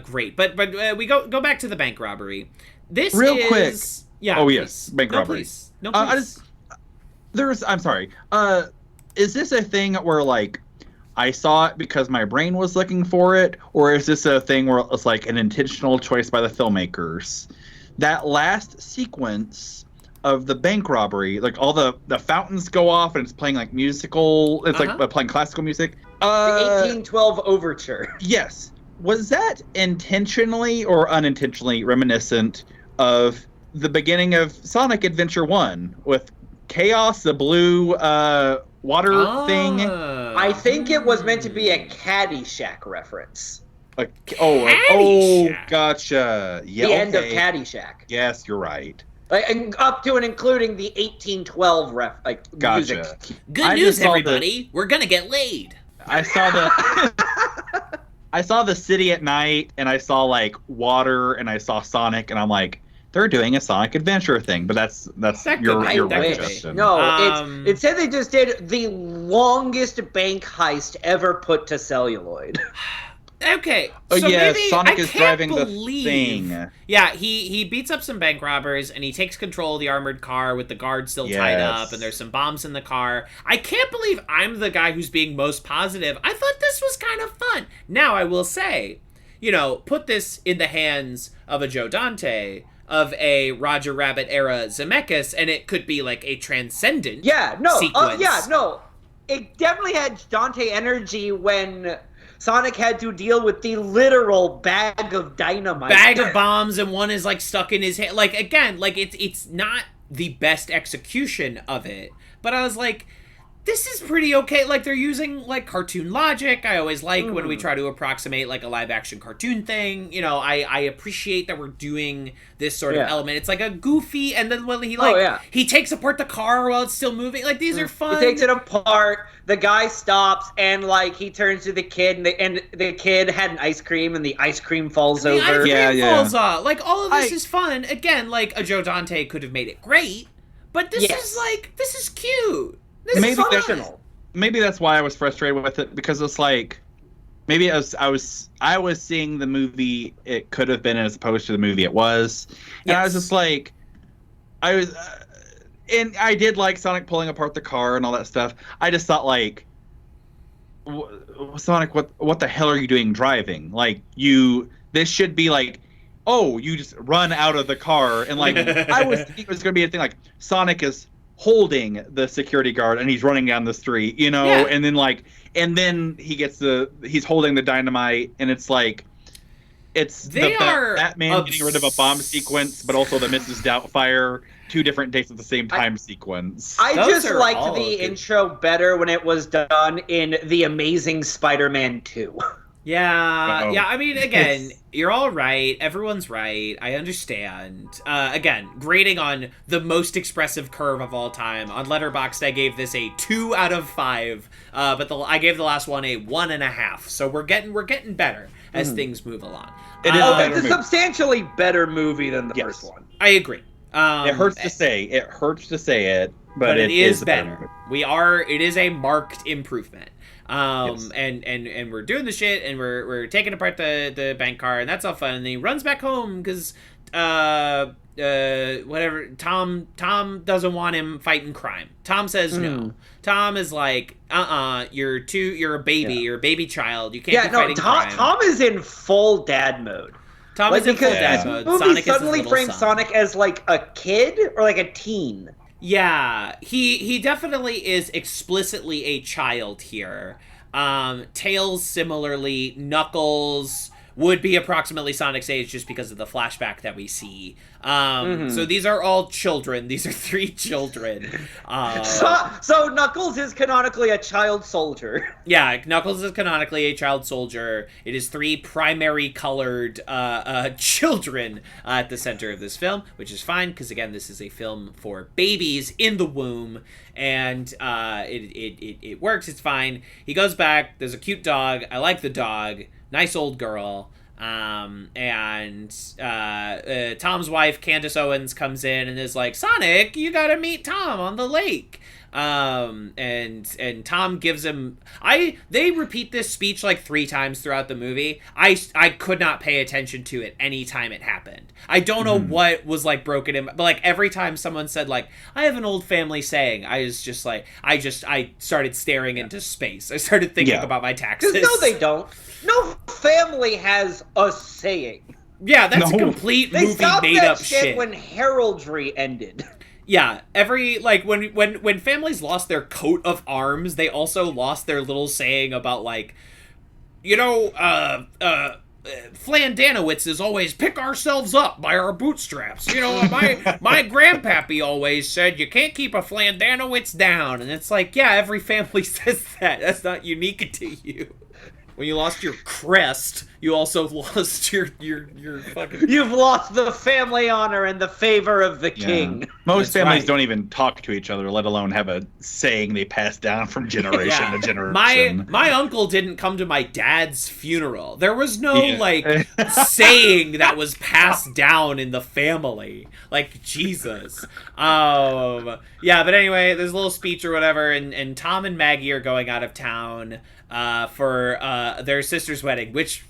Great. But we go back to the bank robbery. This Real is... quick. Yeah. Oh, please. yes. Bank robbery. Please. No, please. I'm sorry. Is this a thing where, like, I saw it because my brain was looking for it? Or is this a thing where it's, like, an intentional choice by the filmmakers? That last sequence of the bank robbery, like, all the fountains go off and it's playing, like, musical... It's, like, playing classical music. The 1812 Overture. Yes. Was that intentionally or unintentionally reminiscent of the beginning of Sonic Adventure 1 with Chaos, the blue water thing? I think it was meant to be a Caddyshack reference. Caddyshack. Gotcha. Yeah, the end of Caddyshack. Yes, you're right. And up to and including the 1812 Gotcha. music. Good news, everybody. We're gonna get laid. I saw the... I saw the city at night, and I saw, like, water, and I saw Sonic, and I'm like, they're doing a Sonic Adventure thing, but that's your right, Justin. No, it said they just did the longest bank heist ever put to celluloid. Okay, so maybe Sonic I is can't driving believe... the thing. Yeah, he beats up some bank robbers, and he takes control of the armored car with the guard still tied up, and there's some bombs in the car. I can't believe I'm the guy who's being most positive. I thought this was kind of fun. Now, I will say, put this in the hands of a Joe Dante, of a Roger Rabbit era Zemeckis, and it could be like a transcendent sequence. it definitely had Dante energy when Sonic had to deal with the literal bag of dynamite. Bag of bombs, and one is like stuck in his hand. Like, again, like it's not the best execution of it, but I was like, this is pretty okay. Like, they're using like cartoon logic. I always like when we try to approximate like a live action cartoon thing. You know, I appreciate that we're doing this sort of element. It's like a goofy, and then when he he takes apart the car while it's still moving. Like, these are fun. He takes it apart. The guy stops, and like he turns to the kid, and the kid had an ice cream, and the ice cream falls over. The ice cream falls off. Like, all of this is fun. Again, like a Joe Dante could have made it great, but this is cute. Maybe that's why I was frustrated with it, because it's like, maybe I was seeing the movie it could have been as opposed to the movie it was, and I was just like, and I did like Sonic pulling apart the car and all that stuff. I just thought, like, Sonic, what the hell are you doing driving? Like, this should be like, oh, you just run out of the car, and like I was thinking it was gonna be a thing like Sonic is holding the security guard and he's running down the street, you know, and then he's holding the dynamite, and it's like Batman getting rid of a bomb sequence, but also the Mrs. Doubtfire 2 different days at the same time sequence. I just liked the intro better when it was done in The Amazing Spider-Man 2. Yeah, I mean, again, you're all right. Everyone's right. I understand. Again, grading on the most expressive curve of all time. On Letterboxd, I gave this a 2 out of 5, but I gave the last one a 1.5. So we're getting better as things move along. It's a substantially better movie than the first one. I agree. It hurts to say it, but it is better. It is a marked improvement. And we're doing the shit, and we're taking apart the bank car, and that's all fun. And then he runs back home because whatever, Tom doesn't want him fighting crime. Tom says no. Tom is like, you're a baby, you're a baby child. You can't be fighting crime. Tom is in full dad mode. Tom is in full dad mode. Movie suddenly frames Sonic as like a kid or like a teen. Yeah, he definitely is explicitly a child here. Tails similarly, Knuckles would be approximately Sonic's age just because of the flashback that we see. So these are all children. These are 3 children. So Knuckles is canonically a child soldier. Yeah, Knuckles is canonically a child soldier. It is 3 primary colored children at the center of this film, which is fine because, again, this is a film for babies in the womb, and it works. It's fine. He goes back. There's a cute dog. I like the dog. Nice old girl. And Tom's wife, Candace Owens, comes in and is like, Sonic, you gotta meet Tom on the lake. And Tom gives him, they repeat this speech like 3 times throughout the movie. I could not pay attention to it any time it happened. I don't know what was like broken in, but like every time someone said like, I have an old family saying, I was just like, I started staring into space. I started thinking about my taxes. No, they don't. No family has a saying. Yeah, that's a complete movie made up shit. When heraldry ended. Yeah, every, like, when families lost their coat of arms, they also lost their little saying about, like, you know, Flandanowitzes always pick ourselves up by our bootstraps. You know, my grandpappy always said you can't keep a Flandanowitz down. And it's like, yeah, every family says that. That's not unique to you. When you lost your crest, you also lost your fucking... You've lost the family honor and the favor of the king. Most families don't even talk to each other, let alone have a saying they pass down from generation to generation. My uncle didn't come to my dad's funeral. There was no, like, saying that was passed down in the family. Like, Jesus. Yeah, but anyway, there's a little speech or whatever, and Tom and Maggie are going out of town for their sister's wedding, which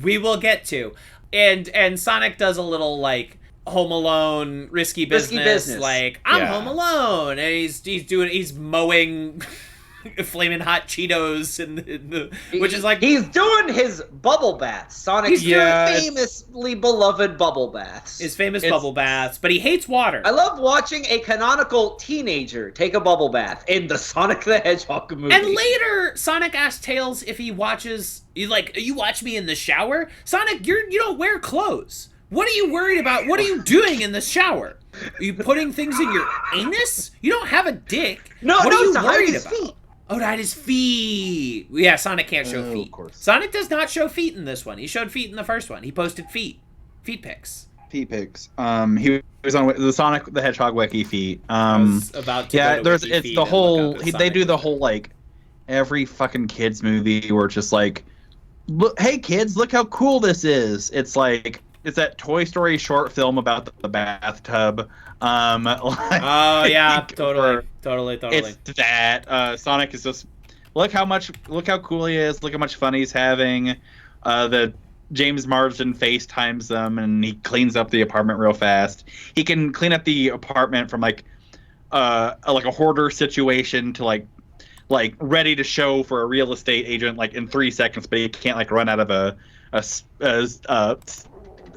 we will get to, and Sonic does a little like Home Alone risky business. Like, I'm home alone, and he's mowing flaming hot Cheetos which is like he's doing his bubble baths. Sonic's Yeah. famously beloved bubble baths. his famous bubble baths, but he hates water. I love watching a canonical teenager take a bubble bath in the Sonic the Hedgehog movie. And later, Sonic asks Tails if he watches. You watch me in the shower, Sonic. You don't wear clothes. What are you worried about? What are you doing in the shower? Are you putting things in your anus? You don't have a dick. No, what are you it's to hide worried his about? feet. Oh, to hide his feet. Yeah, Sonic can't show Oh, feet. of course. Sonic does not show feet in this one. He showed feet in the first one. He posted feet pics. Feet pics. He was on the Sonic the Hedgehog wiki feet. I was about to Yeah, go to there's Wiki it's feed the and whole. look up They Sonic. do the whole like every fucking kids movie where it's just like, look, hey kids, look how cool this is. It's like it's that Toy Story short film about the bathtub. Oh yeah, totally. It's that Sonic is just look how cool he is. Look how much fun he's having. The James Marsden FaceTimes them and he cleans up the apartment real fast. He can clean up the apartment from like a hoarder situation to like ready to show for a real estate agent like in 3 seconds, but he can't like run out of a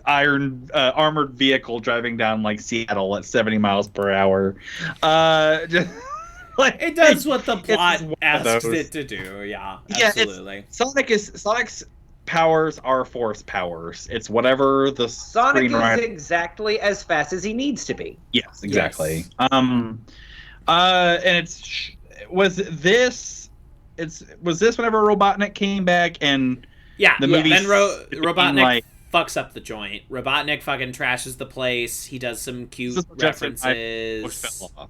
armored vehicle driving down like Seattle at 70 miles per hour. It does what the plot one of asks those. it to do. Yeah, Yeah, absolutely. Sonic's powers are force powers. It's whatever the Sonic is screenwriter. exactly as fast as he needs to be. Yes, exactly. Yes. And was this whenever Robotnik came back and Yeah, the movie then Robotnik like fucks up the joint. Robotnik fucking trashes the place. He does some cute This is Justin, references. fell off.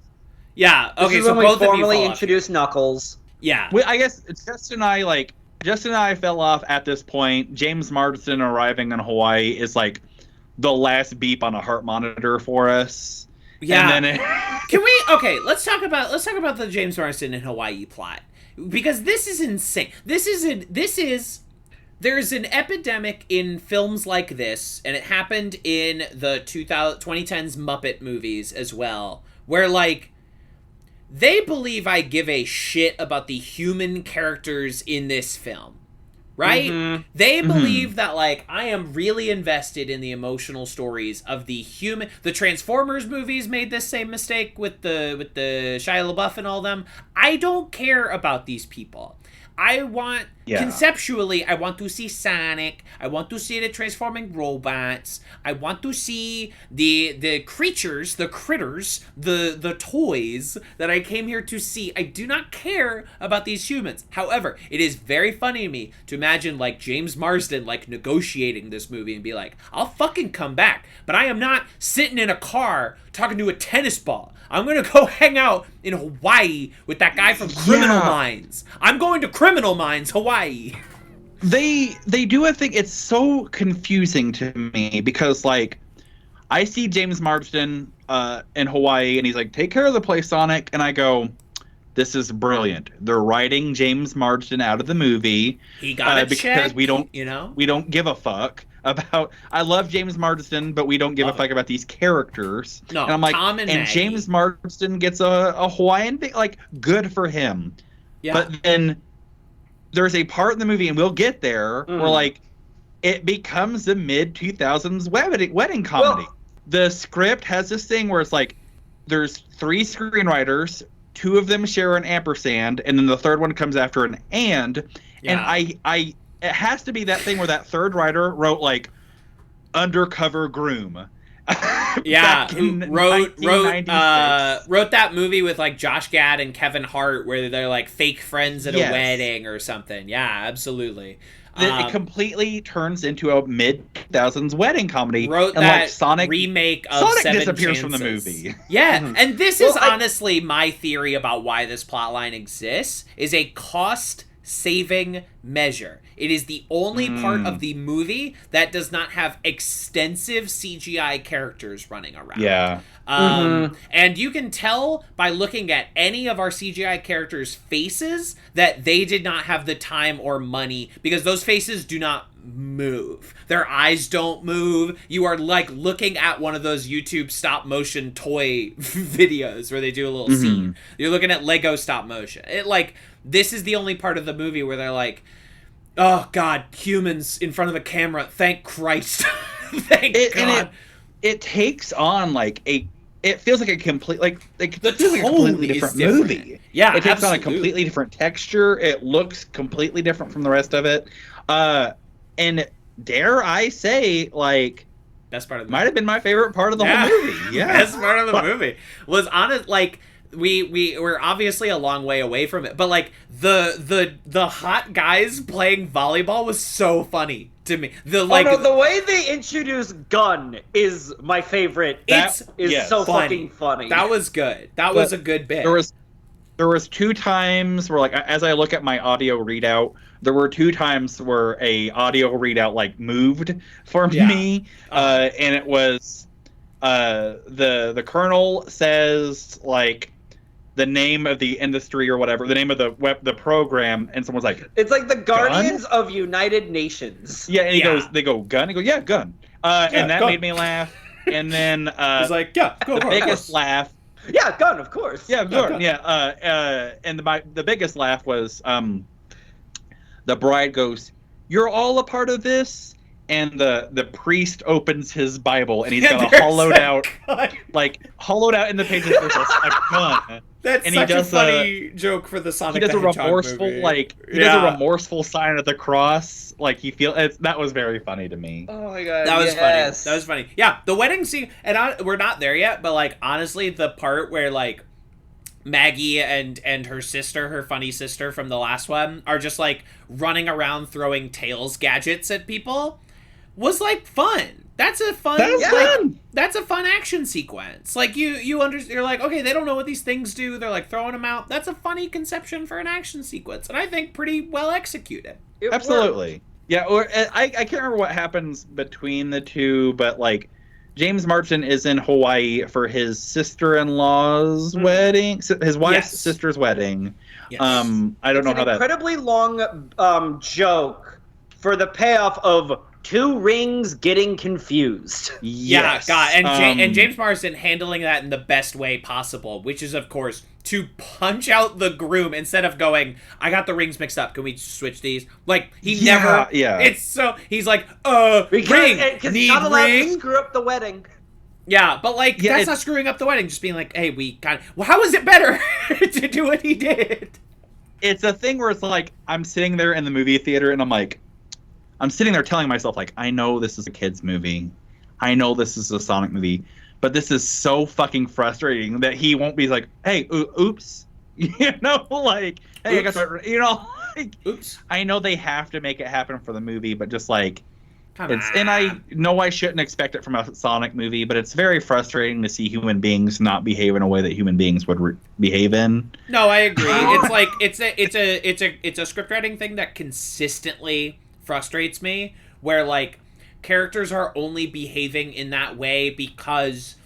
Yeah, This okay, is so when we both of you formally fall off. introduced Knuckles. Yeah. I guess Justin and I fell off at this point. James Marsden arriving in Hawaii is like the last beep on a heart monitor for us. Yeah. And then Let's talk about the James Marsden in Hawaii plot. Because this is insane. There's an epidemic in films like this, and it happened in the 2010s Muppet movies as well, where like they believe I give a shit about the human characters in this film. Right? Mhm. They believe that like I am really invested in the emotional stories of the human. The Transformers movies made this same mistake with the Shia LaBeouf and all them. I don't care about these people. Conceptually, I want to see Sonic. I want to see the transforming robots. I want to see the creatures, the critters, the toys that I came here to see. I do not care about these humans. However, it is very funny to me to imagine like James Marsden like negotiating this movie and be like, I'll fucking come back, but I am not sitting in a car talking to a tennis ball. I'm going to go hang out in Hawaii with that guy from Criminal Minds. I'm going to Criminal Minds, Hawaii. they do a thing. It's so confusing to me because like I see James Marsden in Hawaii and he's like, take care of the place, Sonic, and I go, this is brilliant. They're writing James Marsden out of the movie. He got a because check, we don't we don't give a fuck about. I love James Marsden, but we don't give a fuck about these characters. No, and I'm like, Tom and Maggie. James Marsden gets a Hawaiian thing. Like, good for him. Yeah. But then there's a part in the movie, and we'll get there, where like it becomes a mid 2000s wedding comedy. The script has this thing where it's like there's 3 screenwriters. 2 of them share an ampersand, and then the third one comes after an and. Yeah. And it has to be that thing where that third writer wrote like Undercover Groom. Yeah, back who in wrote 1996. that movie with like Josh Gad and Kevin Hart where they're like fake friends at Yes. a wedding or something. Yeah, absolutely. It completely turns into a mid 2000s wedding comedy. Wrote and that like Sonic remake of Sonic Seven disappears Chances. from the movie. Yeah, and this is Well, honestly my theory about why this plotline exists is a cost-saving measure. It is the only part of the movie that does not have extensive CGI characters running around. Yeah. And you can tell by looking at any of our CGI characters' faces that they did not have the time or money because those faces do not move. Their eyes don't move. You are like looking at one of those YouTube stop motion toy videos where they do a little scene. You're looking at Lego stop motion. This is the only part of the movie where they're like, oh God, humans in front of the camera. Thank Christ. Thank God. And it takes on it feels like a complete the feels like a completely different movie. Yeah, it takes on a absolutely. completely different texture. It looks completely different from the rest of it. And dare I say, best part of the might have been my favorite part of the whole movie. Yeah, best part of the movie was honest. We're obviously a long way away from it, but the hot guys playing volleyball was so funny to me. The way they introduce Gunn is my favorite. It's so funny. fucking funny. That was good. That was a good bit. There was 2 times where as I look at my audio readout, there were 2 times where a audio readout moved for me, and it was the Colonel says the name of the industry or whatever, the name of the program, and someone's like, it's like the Guardians Gun? of United Nations. Yeah, and they go, gun? He goes, yeah, gun. And that gun. made me laugh. And then He's like, yeah, go, the biggest laugh. Yeah, Gun, of course. Yeah, gun. Yeah. And the biggest laugh was the bride goes, "You're all a part of this." And the priest opens his Bible and he's got a hollowed out in the pages there's a gun. That's and such he does a funny joke for the Sonic. He does the a Hedgehog remorseful movie. does a remorseful sign at the cross. That was very funny to me. Oh my God, that was yes. funny. That was funny. Yeah, the wedding scene, and we're not there yet, but honestly, the part where Maggie and her sister, her funny sister from the last one, are just running around throwing Tails gadgets at people was fun. That's a fun. That's a fun action sequence. You're like, okay, they don't know what these things do. They're throwing them out. That's a funny conception for an action sequence, and I think pretty well executed. Absolutely. Yeah. Or I can't remember what happens between the two, but James Marsden is in Hawaii for his sister-in-law's wedding, his wife's sister's wedding. Yes. I don't know how that. Incredibly long joke for the payoff of 2 rings getting confused. Yes. Yeah, God, and James Marsden handling that in the best way possible, which is, of course, to punch out the groom instead of going, I got the rings mixed up. Can we switch these? Yeah. It's so, he's like, Because ring, he's need not allowed ring? to screw up the wedding. Yeah, but that's not screwing up the wedding. Just being hey, we kind of, well, how is it better to do what he did? It's a thing where it's I'm sitting there in the movie theater and I'm sitting there telling myself, I know this is a kid's movie. I know this is a Sonic movie. But this is so fucking frustrating that he won't be hey, oops. Hey, oops. I guess, Oops. I know they have to make it happen for the movie, but just Come on. and I know I shouldn't expect it from a Sonic movie, but it's very frustrating to see human beings not behave in a way that human beings would behave in. No, I agree. It's a script writing thing that consistently frustrates me, where characters are only behaving in that way because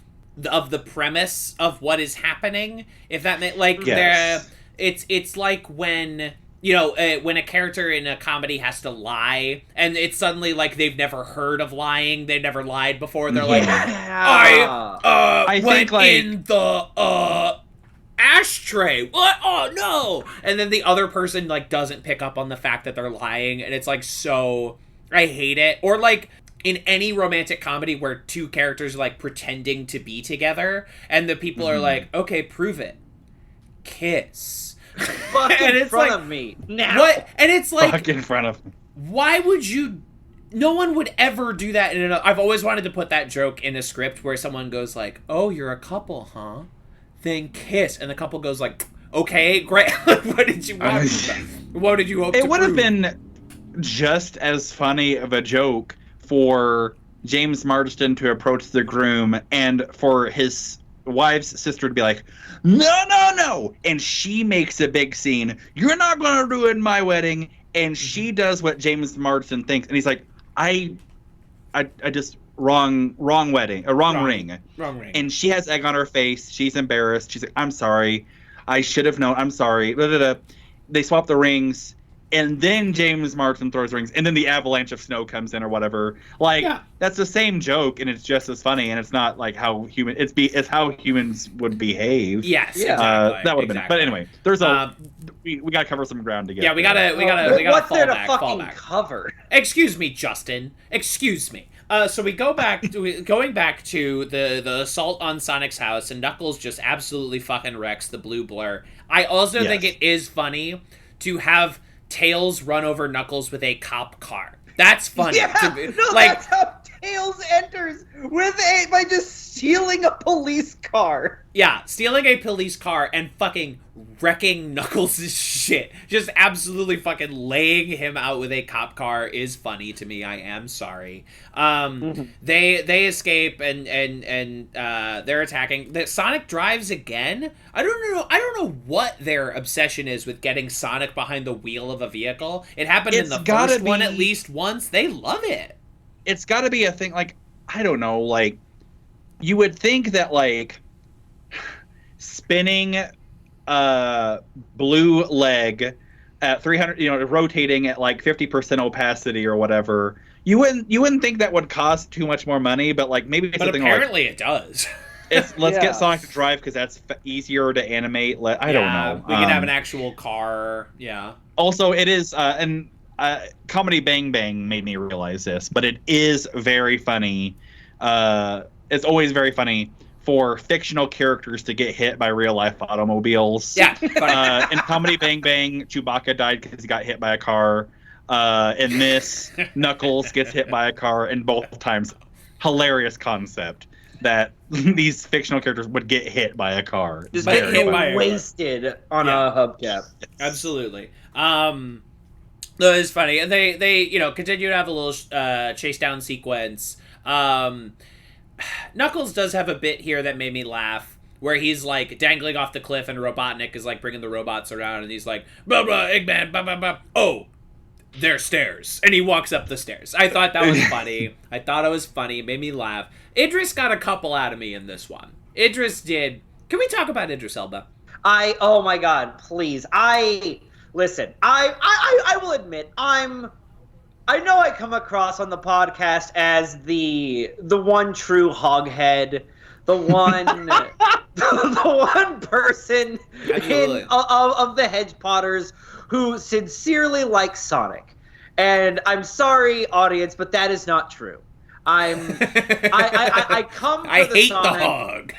of the premise of what is happening. If that Yes. it's like when when a character in a comedy has to lie, and it's suddenly they've never heard of lying, they've never lied before. They're I went in the ashtray. What? Oh no! And then the other person doesn't pick up on the fact that they're lying, and it's so I hate it. Or in any romantic comedy where 2 characters are pretending to be together, and the people are okay, prove it. Kiss. Fuck in front of me now. What? And it's Fuck in front of me. Why would you? No one would ever do that. I've always wanted to put that joke in a script where someone goes "Oh, you're a couple, huh? Then kiss," and the couple goes "Okay, great." What did you want? What did you hope? It would have been just as funny of a joke for James Marsden to approach the groom and for his wife's sister to be no, and she makes a big scene. You're not going to ruin my wedding, and she does what James Marsden thinks, and he's I just wrong wedding, a wrong ring, and she has egg on her face. She's embarrassed. She's I'm sorry, I should have known. I'm sorry. Blah, blah, blah. They swap the rings, and then James Marsden throws rings, and then the avalanche of snow comes in or whatever. Like that's the same joke, and it's just as funny, and it's not like how it's how humans would behave. Yes, exactly. That would have been. But anyway, there's we got to cover some ground together. Yeah, we gotta what's fall there to back. fucking cover? Excuse me, Justin. Excuse me. So we go back to going back to the assault on Sonic's house, and Knuckles just absolutely fucking wrecks the blue blur. I also think it is funny to have Tails run over Knuckles with a cop car. That's funny. That's how Tails enters by just stealing a police car. Yeah, stealing a police car and fucking wrecking Knuckles' shit. Just absolutely fucking laying him out with a cop car is funny to me. I am sorry. They escape and they're attacking. Sonic drives again. I don't know what their obsession is with getting Sonic behind the wheel of a vehicle. It happened in the first one at least once. They love it. It's got to be a thing. Like, I don't know. Like, you would think that like spinning blue leg at 300, rotating at like 50% opacity or whatever, you wouldn't think that would cost too much more money, but like maybe it's something apparently it does. Let's get Sonic to drive because that's easier to animate. I don't know. We could have an actual car. Yeah. Also, it is Comedy Bang Bang made me realize this, but it is very funny. It's always very funny for fictional characters to get hit by real life automobiles. Yeah. In Comedy Bang Bang, Chewbacca died because he got hit by a car. In this, Knuckles gets hit by a car, and both times, hilarious concept that these fictional characters would get hit by a car. Just get hit wasted on a hubcap. Absolutely. No, it's funny. And they continue to have a little chase down sequence. Knuckles does have a bit here that made me laugh, where he's like dangling off the cliff and Robotnik is like bringing the robots around, and he's like, blah, blah, Eggman, blah, blah, blah. Oh, there's stairs. And he walks up the stairs. I thought that was funny. It made me laugh. Idris got a couple out of me in this one. Idris did. Can we talk about Idris Elba? Oh my God, please. Listen, I will admit, I know I come across on the podcast as the one true hoghead, the one the one person of the Hedge Potters who sincerely likes Sonic. And I'm sorry, audience, but that is not true. I come for the hate Sonic. the hog.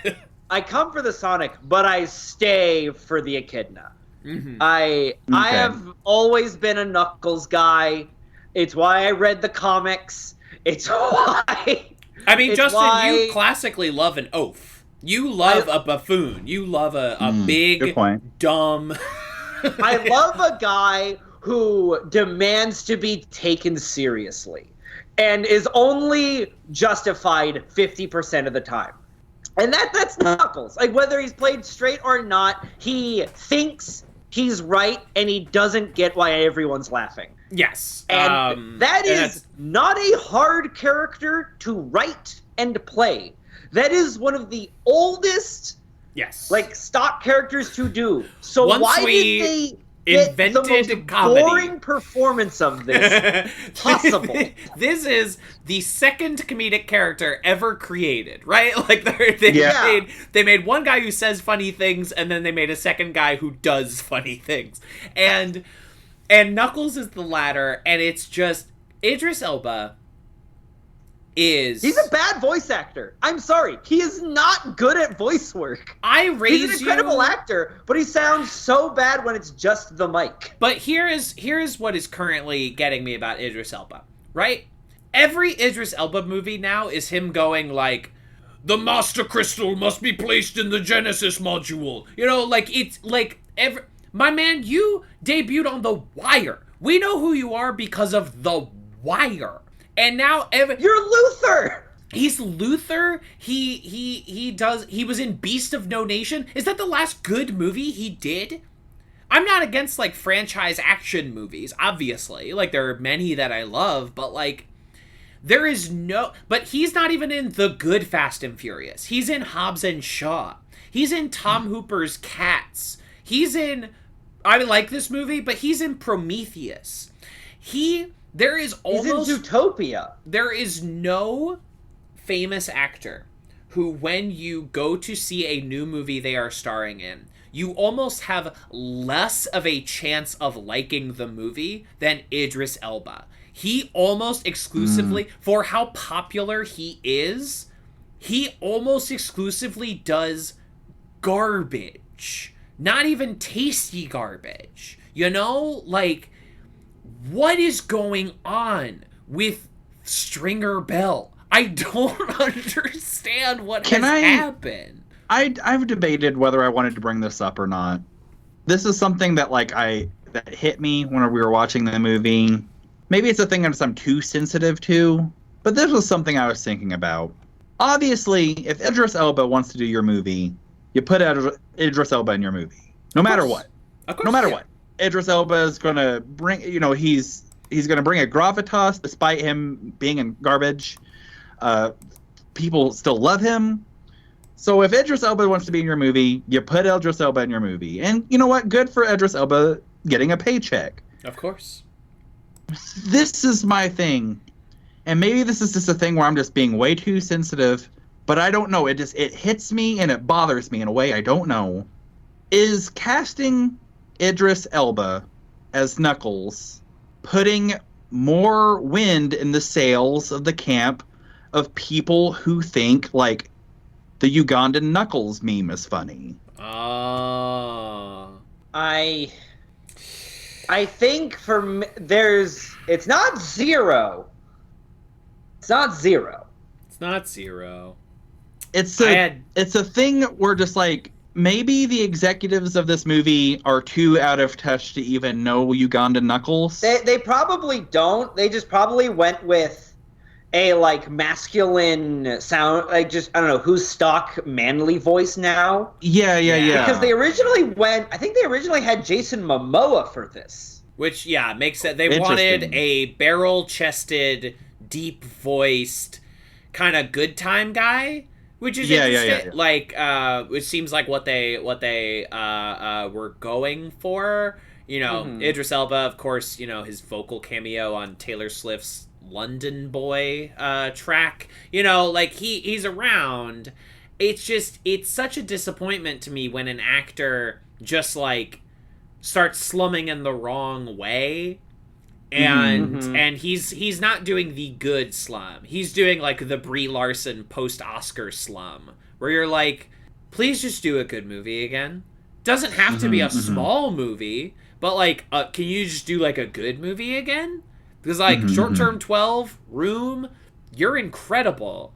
I come for the Sonic, but I stay for the Echidna. Mm-hmm. I have always been a Knuckles guy. It's why I read the comics. It's why. I mean, Justin, you classically love an oaf. You love a buffoon. You love a big, dumb. I love a guy who demands to be taken seriously and is only justified 50% of the time. And that's Knuckles. Like, whether he's played straight or not, he thinks he's right, and he doesn't get why everyone's laughing. Yes. And that is not a hard character to write and play. That is one of the oldest stock characters to do. So why did they get the most boring performance of this possible? This is the second comedic character ever created, right? Like they made one guy who says funny things, and then they made a second guy who does funny things. And Knuckles is the latter, and it's just Idris Elba is... He's a bad voice actor. I'm sorry. He is not good at voice work. He's an incredible actor, but he sounds so bad when it's just the mic. But here is what is currently getting me about Idris Elba, right? Every Idris Elba movie now is him going like, the Master Crystal must be placed in the Genesis module. It's like my man, you debuted on The Wire. We know who you are because of The Wire. And now you're Luther. He's Luther. He was in Beast of No Nation. Is that the last good movie he did? I'm not against like franchise action movies, obviously. Like there are many that I love, but like but he's not even in the good Fast and Furious. He's in Hobbs and Shaw. He's in Tom Hooper's Cats. He's in I like this movie, but he's in Prometheus. There is almost... He's in Zootopia. There is no famous actor who, when you go to see a new movie they are starring in, you almost have less of a chance of liking the movie than Idris Elba. He almost exclusively, for how popular he is, he almost exclusively does garbage. Not even tasty garbage. You know? Like, what is going on with Stringer Bell? I don't understand what has happened. I've debated whether I wanted to bring this up or not. This is something that that hit me when we were watching the movie. Maybe it's a thing I'm too sensitive to, but this was something I was thinking about. Obviously, if Idris Elba wants to do your movie, you put Idris Elba in your movie, no matter what. Of course, no matter what. Idris Elba is gonna bring, he's gonna bring a gravitas despite him being in garbage. People still love him. So if Idris Elba wants to be in your movie, you put Idris Elba in your movie. And you know what? Good for Idris Elba getting a paycheck. Of course. This is my thing. And maybe this is just a thing where I'm just being way too sensitive, but I don't know. It hits me and it bothers me in a way I don't know. Is casting Idris Elba as Knuckles putting more wind in the sails of the camp of people who think like the Ugandan Knuckles meme is funny? I think for me, it's not zero. It's not zero. It's not zero. It's a thing where just like maybe the executives of this movie are too out of touch to even know Ugandan Knuckles. They probably don't. They just probably went with a like masculine sound, like just I don't know who's stock manly voice now. Yeah. Because they originally had Jason Momoa for this, which makes it. They wanted a barrel-chested, deep-voiced, kind of good time guy, which is interesting. Like, it seems like what they were going for. Idris Elba, of course. His vocal cameo on Taylor Swift's London Boy track, he's around. It's such a disappointment to me when an actor just like starts slumming in the wrong way, and he's not doing the good slum. He's doing like the Brie Larson post-Oscar slum, where you're like, please just do a good movie again. Doesn't have to be a small movie, but like can you just do like a good movie again? Because, like, Short-Term 12, Room, you're incredible.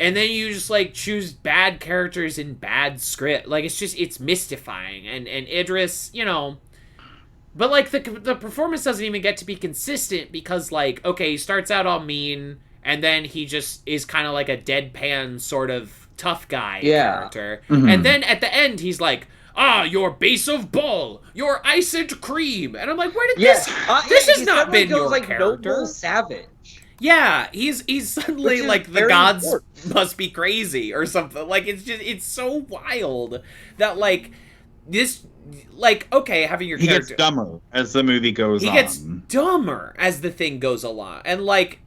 And then you just, like, choose bad characters in bad script. Like, it's mystifying. And Idris, But, like, the performance doesn't even get to be consistent because, like, okay, he starts out all mean, and then he just is kind of like a deadpan sort of tough guy character. And then at the end, he's like, your base of bull, your iced cream. And I'm like, where did this has not been your like character. Noble savage. Yeah, he's suddenly like the gods must be crazy or something. Like it's so wild that like this, like, okay, having your character... He gets dumber as the movie goes on. He gets dumber as the thing goes along. And like,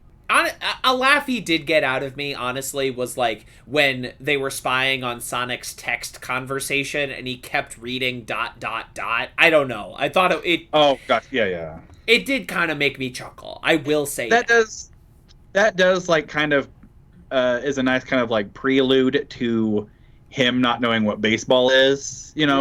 a laugh he did get out of me, honestly, was like when they were spying on Sonic's text conversation and he kept reading ... I don't know. I thought it oh, gosh, yeah. It did kind of make me chuckle. I will say that. That does like kind of is a nice kind of like prelude to him not knowing what baseball is, and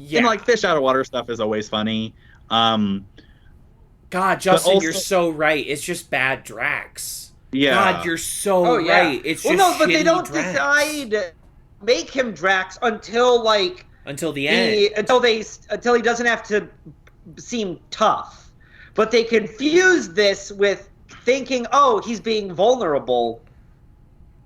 like fish out of water stuff is always funny. God, Justin, also, you're so right. It's just bad Drax. Yeah. God, you're so right. It's just but they don't Drax. decide make him Drax until the end. Until he doesn't have to seem tough. But they confuse this with thinking, he's being vulnerable,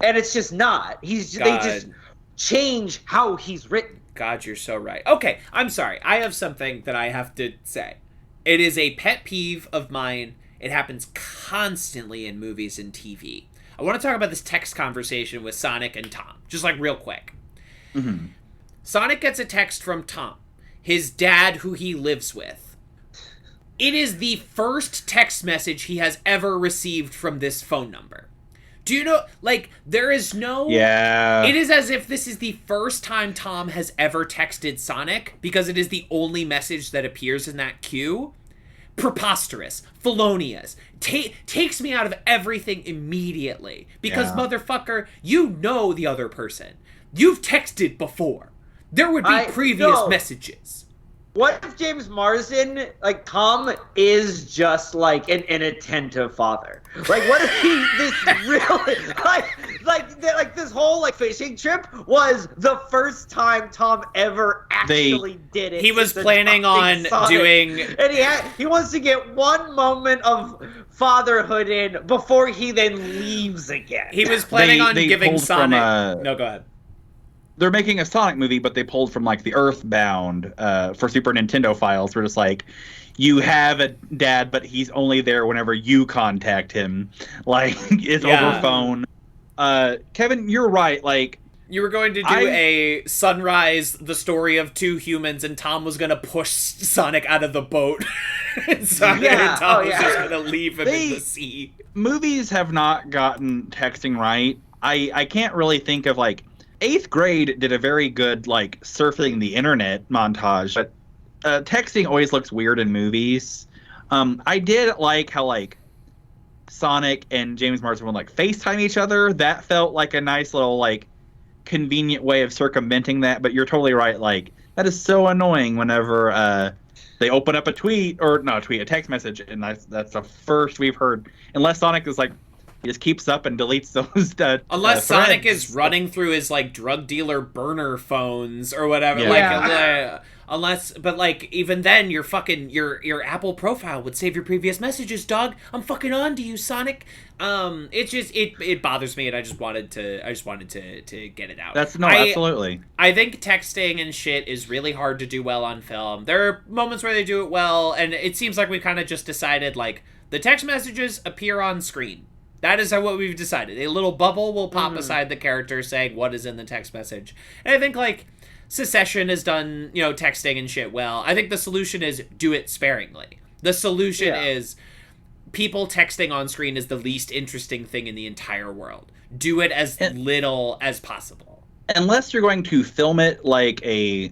and it's just not. They just change how he's written. God, you're so right. Okay, I'm sorry. I have something that I have to say. It is a pet peeve of mine. It happens constantly in movies and TV. I want to talk about this text conversation with Sonic and Tom, just like real quick. Sonic gets a text from Tom. his dad who he lives with. It is the first text message he has ever received from this phone number. Do you know, like, there is no... Yeah. It is as if this is the first time Tom has ever texted Sonic, because it is the only message that appears in that queue. Preposterous. Felonious. Takes me out of everything immediately. Because, motherfucker, you know the other person. You've texted before. There would be previous messages. What if James Marsden, like, Tom is just, like, an attentive father? Like, what if this really, like, this whole, like, fishing trip was the first time Tom ever actually did it? He was planning on doing... And he wants to get one moment of fatherhood in before he then leaves again. He was planning on giving Sonic... From, no, go ahead. They're making a Sonic movie, but they pulled from, like, the Earthbound for Super Nintendo files. Where it's like, you have a dad, but he's only there whenever you contact him. Like, it's over phone. Kevin, you're right. Like, you were going to do a Sunrise, the story of two humans, and Tom was going to push Sonic out of the boat. and Tom was just going to leave him in the sea. Movies have not gotten texting right. I can't really think of, like... 8th grade did a very good, like, surfing the internet montage, but texting always looks weird in movies. I did like how, like, Sonic and James Marsden would, like, FaceTime each other. That felt like a nice little, like, convenient way of circumventing that, but you're totally right. Like, that is so annoying whenever they open up a text message, and that's the first we've heard. Unless Sonic is, like, he just keeps up and deletes those. Unless Sonic is running through his, like, drug dealer burner phones or whatever. Yeah. But like, even then, your Apple profile would save your previous messages, dog. I'm fucking on to you, Sonic. It bothers me, and I just wanted to get it out. Absolutely. I think texting and shit is really hard to do well on film. There are moments where they do it well, and it seems like we kind of just decided, like, the text messages appear on screen. That is what we've decided. A little bubble will pop beside the character saying what is in the text message. And I think, like, Secession has done, texting and shit well. I think the solution is do it sparingly. The solution is people texting on screen is the least interesting thing in the entire world. Do it as little as possible. Unless you're going to film it like a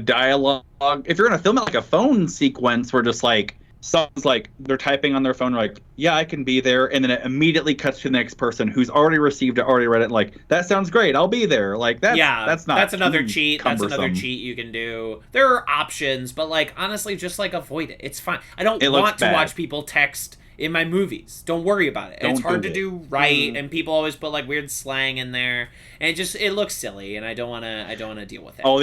dialogue. If you're going to film it like a phone sequence where just, like, someone's like, they're typing on their phone, like, yeah, I can be there, and then it immediately cuts to the next person who's already received it, already read it, like, that sounds great, I'll be there. Like, that's another cheat. That's another cheat you can do. There are options, but, like, honestly, just, like, avoid it. It's fine. I don't want to watch people text in my movies. Don't worry about it. It's hard to do right, and people always put, like, weird slang in there, and it looks silly, and I don't want to deal with it. Oh,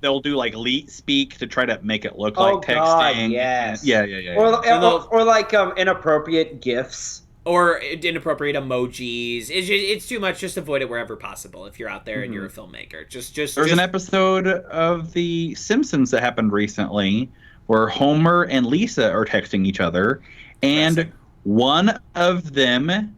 they'll do, like, leet speak to try to make it look like texting. God, yes. Yeah. Or like inappropriate GIFs. Or inappropriate emojis. It's too much. Just avoid it wherever possible if you're out there and you're a filmmaker. There's an episode of The Simpsons that happened recently where Homer and Lisa are texting each other. And one of them,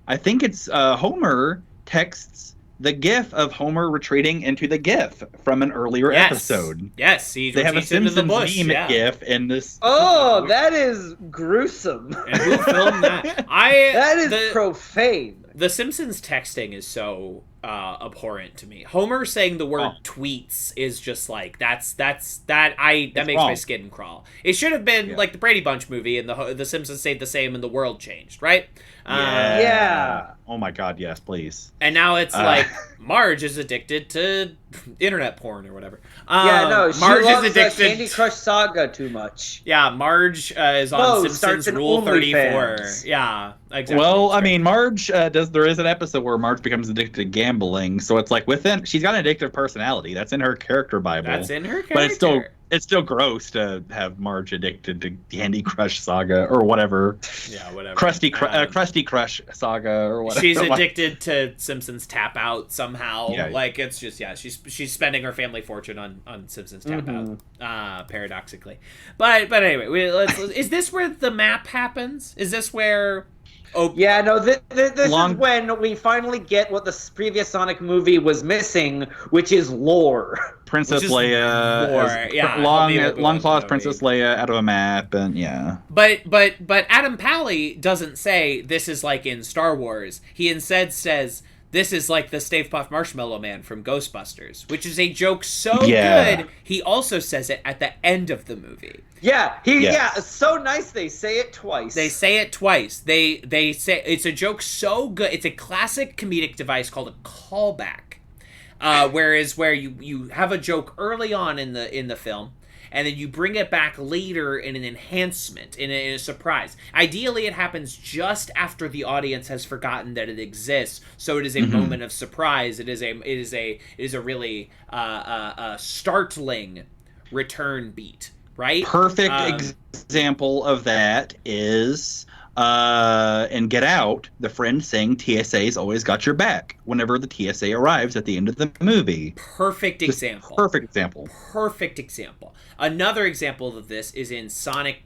I think it's Homer, texts the GIF of Homer retreating into the GIF from an earlier episode. Yes, they have a Simpsons meme GIF in this. Oh, that is gruesome. And who filmed that? That is profane. The Simpsons texting is so abhorrent to me. Homer saying the word tweets is just like that makes my skin crawl. It should have been like the Brady Bunch movie, and the Simpsons stayed the same and the world changed, right? Yeah. Oh my God, yes, please. And now it's like Marge is addicted to internet porn or whatever. Marge loves is addicted. Candy Crush Saga too much. Yeah, Marge is on Simpsons Rule 34. Yeah, exactly. Well, I mean, Marge there is an episode where Marge becomes addicted to gambling, so it's like she's got an addictive personality. That's in her character Bible. That's in her character. But it's still gross to have Marge addicted to Candy Crush Saga or whatever. Yeah, whatever. Krusty Crush Saga or whatever. She's addicted to Simpsons Tap Out somehow. Yeah. Like, it's just, she's spending her family fortune on Simpsons Tap Out, paradoxically. But anyway, is this where the map happens? Is this where Oh, Yeah, no, this Long- is when we finally get what the previous Sonic movie was missing, which is lore. Princess Which is Leia, more- as yeah, help me with long the claws movie. Princess Leia out of a map, and yeah. But Adam Pally doesn't say this is like in Star Wars. He instead says this is like the Stave Puft Marshmallow Man from Ghostbusters, which is a joke so Yeah. good. He also says it at the end of the movie. Yeah, Yes. it's so nice they say it twice. They say it twice. They say it's a joke so good. It's a classic comedic device called a callback. Whereas where you have a joke early on in the film, and then you bring it back later in an enhancement, in a surprise. Ideally, it happens just after the audience has forgotten that it exists, so it is a moment of surprise. It is a really startling return beat, right? Perfect example of that is in Get Out, the friend saying TSA's always got your back whenever the TSA arrives at the end of the movie. Perfect example. Perfect example. Perfect example. Another example of this is in Sonic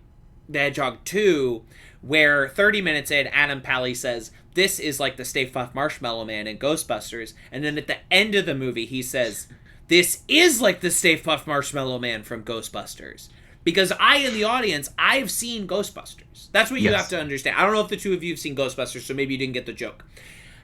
the Hedgehog 2, where 30 minutes in, Adam Pally says, this is like the Stay Puft Marshmallow Man in Ghostbusters. And then at the end of the movie, he says, this is like the Stay Puft Marshmallow Man from Ghostbusters. Because in the audience, I've seen Ghostbusters. That's what you have to understand. I don't know if the two of you have seen Ghostbusters, so maybe you didn't get the joke.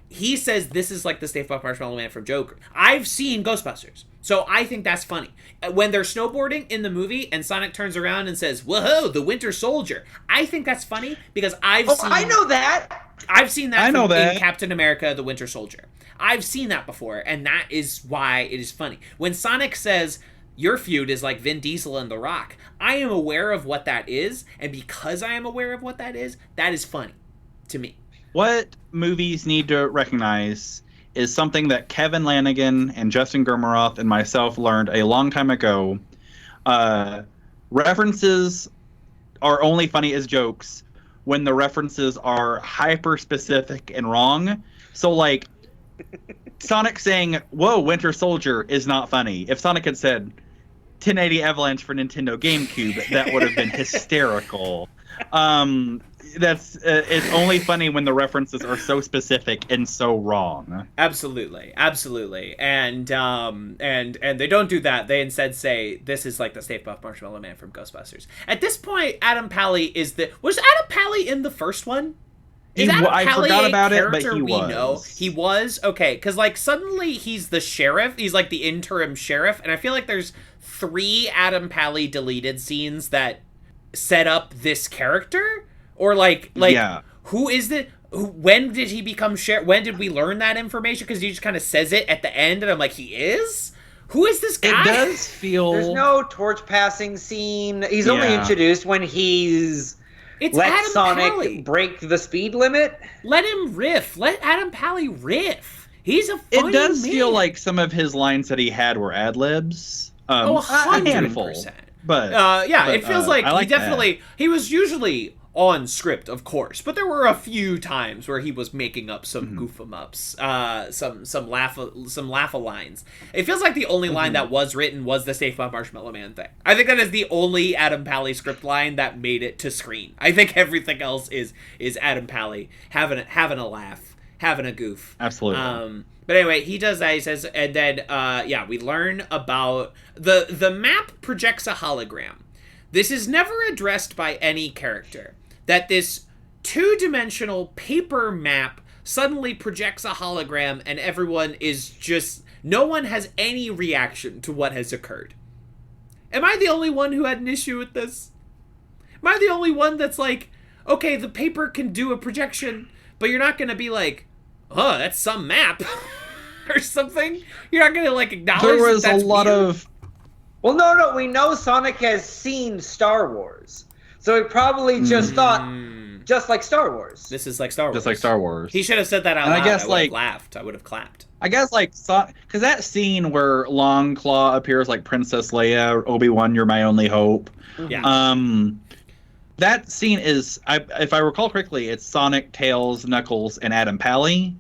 He says this is like the Stay Puft Marshmallow Man from Joker. I've seen Ghostbusters, so I think that's funny. When they're snowboarding in the movie and Sonic turns around and says, "Whoa, the Winter Soldier," I think that's funny because I've seen. I know that. I've seen that. that. In Captain America: The Winter Soldier. I've seen that before, and that is why it is funny. When Sonic says, your feud is like Vin Diesel and The Rock, I am aware of what that is, and because I am aware of what that is funny to me. What movies need to recognize is something that Kevin Lanigan and Justin Gurmaroth and myself learned a long time ago. References are only funny as jokes when the references are hyper-specific and wrong. So, like, Sonic saying, "Whoa, Winter Soldier" is not funny. If Sonic had said 1080 Avalanche for Nintendo GameCube, that would have been hysterical. It's only funny when the references are so specific and so wrong. Absolutely, and they don't do that. They instead say this is like the Stay Puft Marshmallow Man from Ghostbusters. At this point, Adam Pally was Adam Pally in the first one? I forgot about it, but he was. Know? He was? Okay, because like suddenly he's the sheriff. He's like the interim sheriff, and I feel like there's 3 Adam Pally deleted scenes that set up this character. Or like yeah. Who is the? When did he become sheriff? When did we learn that information? Because he just kind of says it at the end, and I'm like, he is? Who is this guy? It does feel. There's no torch passing scene. He's only introduced when he's. Let Adam Sonic Pally break the speed limit. Let him riff. Let Adam Pally riff. He's a funny It does man. feel like some of his lines that he had were ad libs. 100%. But it feels like I he definitely. He was usually on script, of course, but there were a few times where he was making up some goof 'em ups, some laugh lines. It feels like the only line that was written was the Stay Puft Marshmallow Man thing. I think that is the only Adam Pally script line that made it to screen. I think everything else is Adam Pally having a laugh, having a goof. Absolutely. But anyway, he does that. He says, and then we learn about the map projects a hologram. This is never addressed by any character. That this 2-dimensional paper map suddenly projects a hologram and everyone is just... No one has any reaction to what has occurred. Am I the only one who had an issue with this? Am I the only one that's like, okay, the paper can do a projection, but you're not going to be like, oh, that's some map or something? You're not going to like acknowledge there was that's a lot weird? of... Well, no, we know Sonic has seen Star Wars. So he probably just thought, just like Star Wars. This is like Star Wars. Just like Star Wars. He should have said that out And loud. I guess, I would have like- laughed. I would have clapped. I guess, like, because that scene where Long Claw appears like Princess Leia, Obi-Wan, you're my only hope. Yeah. That scene is, if I recall correctly, it's Sonic, Tails, Knuckles, and Adam Pally.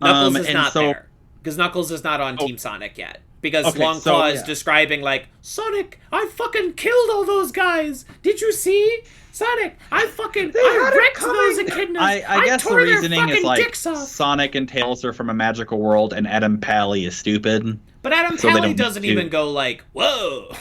Knuckles is and not so- there. Because Knuckles is not on Team Sonic yet. Because Okay, Long so, Claw is yeah. describing, like, Sonic, I fucking killed all those guys. Did you see? Sonic, had I it wrecked those coming. echidnas. I guess the tore their reasoning is fucking like dicks off. Sonic and Tails are from a magical world, and Adam Pally is stupid. But Adam so they Pally don't doesn't need to. even go like, whoa.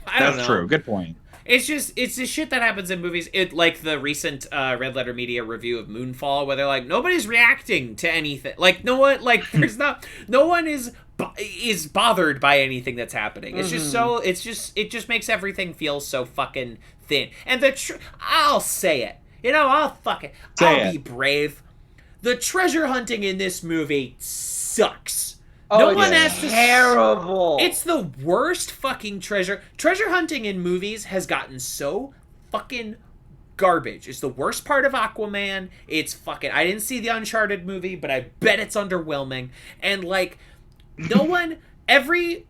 I don't know. That's true. Good point. It's the shit that happens in movies. It like the recent Red Letter Media review of Moonfall, where they're like, nobody's reacting to anything. Like no one, like there's no one is bothered by anything that's happening. It's just it just makes everything feel so fucking thin. And I'll say it. I'll be brave. The treasure hunting in this movie sucks. No one has to. Terrible. It's the worst fucking treasure hunting in movies has gotten so fucking garbage. It's the worst part of Aquaman. It's fucking. I didn't see the Uncharted movie, but I bet it's underwhelming. And like, no one. Every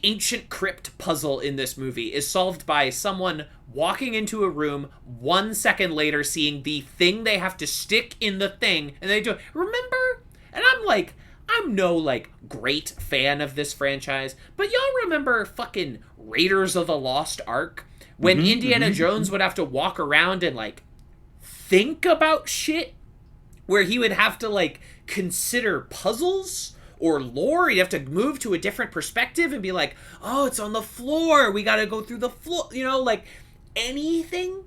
ancient crypt puzzle in this movie is solved by someone walking into a room 1 second later, seeing the thing they have to stick in the thing, and they do. Remember? And I'm no, like, great fan of this franchise, but y'all remember fucking Raiders of the Lost Ark? When Indiana Jones would have to walk around and, like, think about shit? Where he would have to, like, consider puzzles or lore? He'd have to move to a different perspective and be like, oh, it's on the floor. We gotta go through the floor. Like, anything?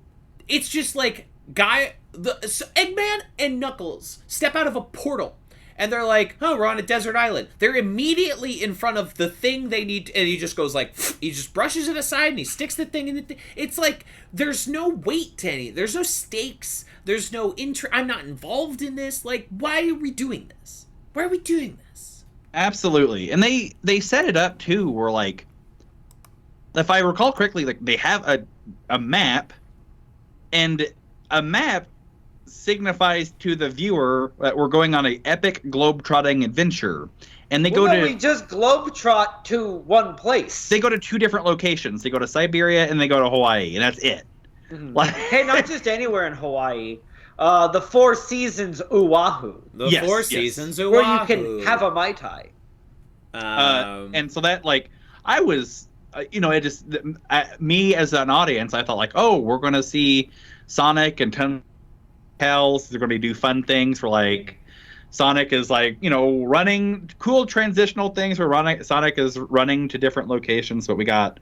It's just, like, Eggman and Knuckles step out of a portal. And they're like, oh, we're on a desert island. They're immediately in front of the thing they need. And he just goes like, he just brushes it aside and he sticks the thing in the thing. It's like, there's no weight to any. There's no stakes. There's no I'm not involved in this. Like, why are we doing this? Why are we doing this? Absolutely. And they set it up too, where like, if I recall correctly, like they have a map, and a map signifies to the viewer that we're going on an epic globe-trotting adventure. And they we just globetrot to one place. They go to two different locations. They go to Siberia and they go to Hawaii, and that's it. Mm-hmm. Hey, not just anywhere in Hawaii. The Four Seasons Oahu. The Four Seasons Oahu. Where you can have a Mai Tai. And so that, like, I was, it just, me as an audience, I thought, like, oh, we're going to see Sonic and Tails. They're going to do fun things for, like, Sonic is, like, running cool transitional things. Sonic is running to different locations, but we got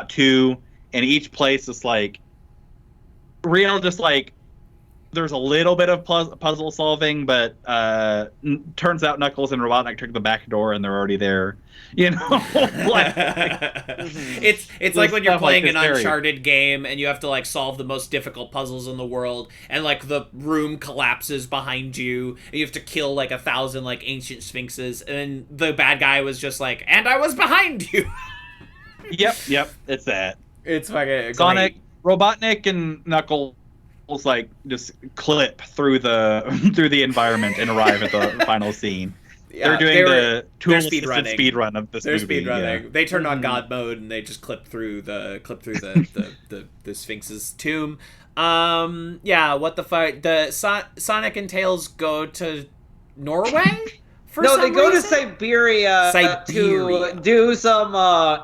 two, and each place is, like, real, just, like, there's a little bit of puzzle solving, but turns out Knuckles and Robotnik took the back door and they're already there. It's like when you're playing an Uncharted game and you have to like solve the most difficult puzzles in the world, and like the room collapses behind you and you have to kill like 1,000 like ancient sphinxes, and the bad guy was just like, and I was behind you. Yep, it's that. It's fucking Sonic, great. Robotnik, and Knuckles like just clip through the environment and arrive at the final scene. Yeah, they're doing the speed run of this movie. Speed running. Yeah. They turned on God mode and they just clip through the Sphinx's tomb. What the fuck? The Sonic and Tails go to Norway? They go to Siberia to do some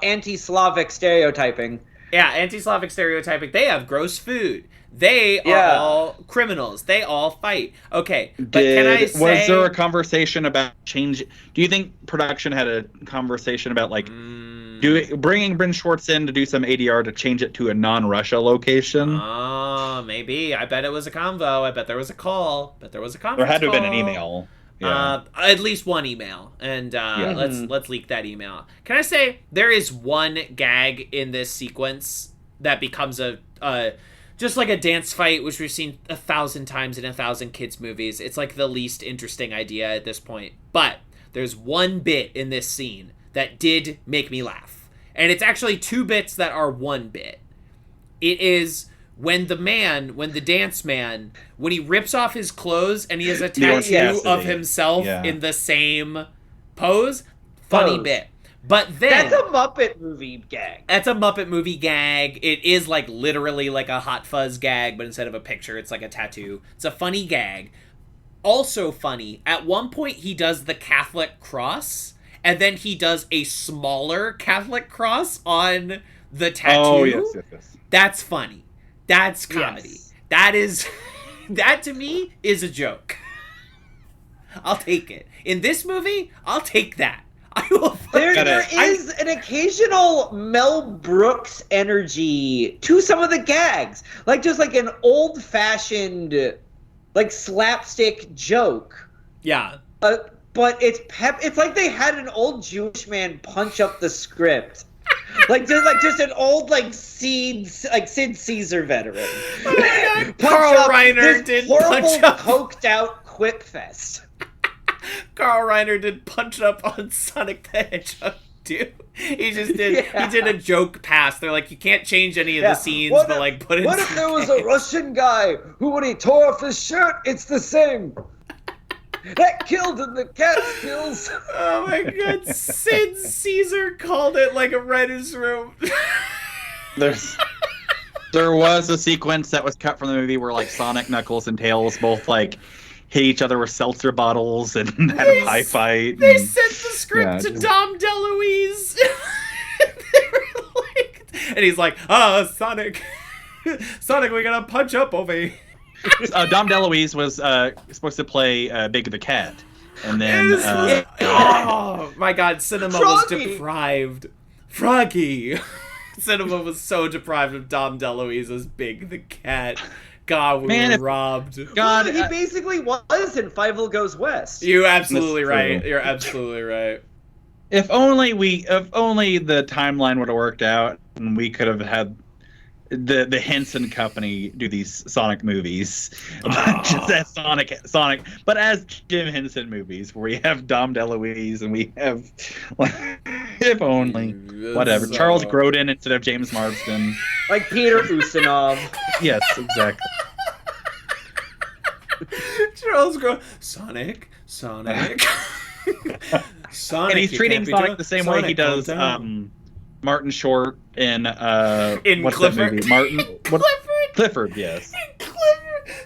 anti-Slavic stereotyping. Yeah, anti-Slavic stereotyping. They have gross food. They are all criminals. They all fight. Okay, but can I say... Was there a conversation about change? Do you think production had a conversation about, like, bringing Bryn Schwartz in to do some ADR to change it to a non-Russia location? Oh, maybe. I bet it was a convo. I bet there was a call. There had to have been an email. Yeah. At least one email, and let's leak that email. Can I say there is one gag in this sequence that becomes just like a dance fight, which we've seen 1,000 times in 1,000 kids movies. It's like the least interesting idea at this point, but there's one bit in this scene that did make me laugh, and it's actually two bits that are one bit. It is when the dance man, when he rips off his clothes and he has a tattoo of himself in the same pose. Funny bit. But then... That's a Muppet movie gag. It is like literally like a Hot Fuzz gag, but instead of a picture, it's like a tattoo. It's a funny gag. Also funny, at one point he does the Catholic cross, and then he does a smaller Catholic cross on the tattoo. Oh, yes. That's funny. That's comedy. Yes. That is, that to me is a joke. I'll take it. In this movie, I'll take that. I will. There is an occasional Mel Brooks energy to some of the gags, like just like an old-fashioned, like slapstick joke. Yeah. But it's like they had an old Jewish man punch up the script. Like just an old Sid Caesar veteran. Carl Reiner did punch up. Coked out quip fest. Carl Reiner did punch up on Sonic the Hedgehog too. He just did. Yeah. He did a joke pass. They're like, you can't change any of the scenes, but like put it. What if there was a Russian guy who, when he tore off his shirt, it's the same? That killed in the Catskills. Oh my god, Sid Caesar called it like a writer's room. There was a sequence that was cut from the movie where like Sonic, Knuckles, and Tails both like hit each other with seltzer bottles and had a pie fight. They sent the script to just... Dom Dom DeLuise. And he's like, Sonic, we gotta punch up over here. Dom DeLuise was supposed to play Big the Cat. And then... oh my god, cinema was Froggy! deprived. Froggy! Cinema was so deprived of Dom DeLuise as Big the Cat. God, we were robbed. God, he basically was in Fievel Goes West. You're absolutely That's right. true. You're absolutely right. If only the timeline would have worked out and we could have had the Henson Company do these Sonic movies, just as Sonic, but as Jim Henson movies, where we have Dom DeLuise and we have, if only, whatever, Charles Grodin instead of James Marsden, Like Peter Ustinov. Yes, exactly. Charles Grodin, Sonic. Sonic, And he's you treating can't be Sonic drunk. the same way he Sonic, calm does down. Martin Short in what's Clifford. that movie? Martin Clifford, yes.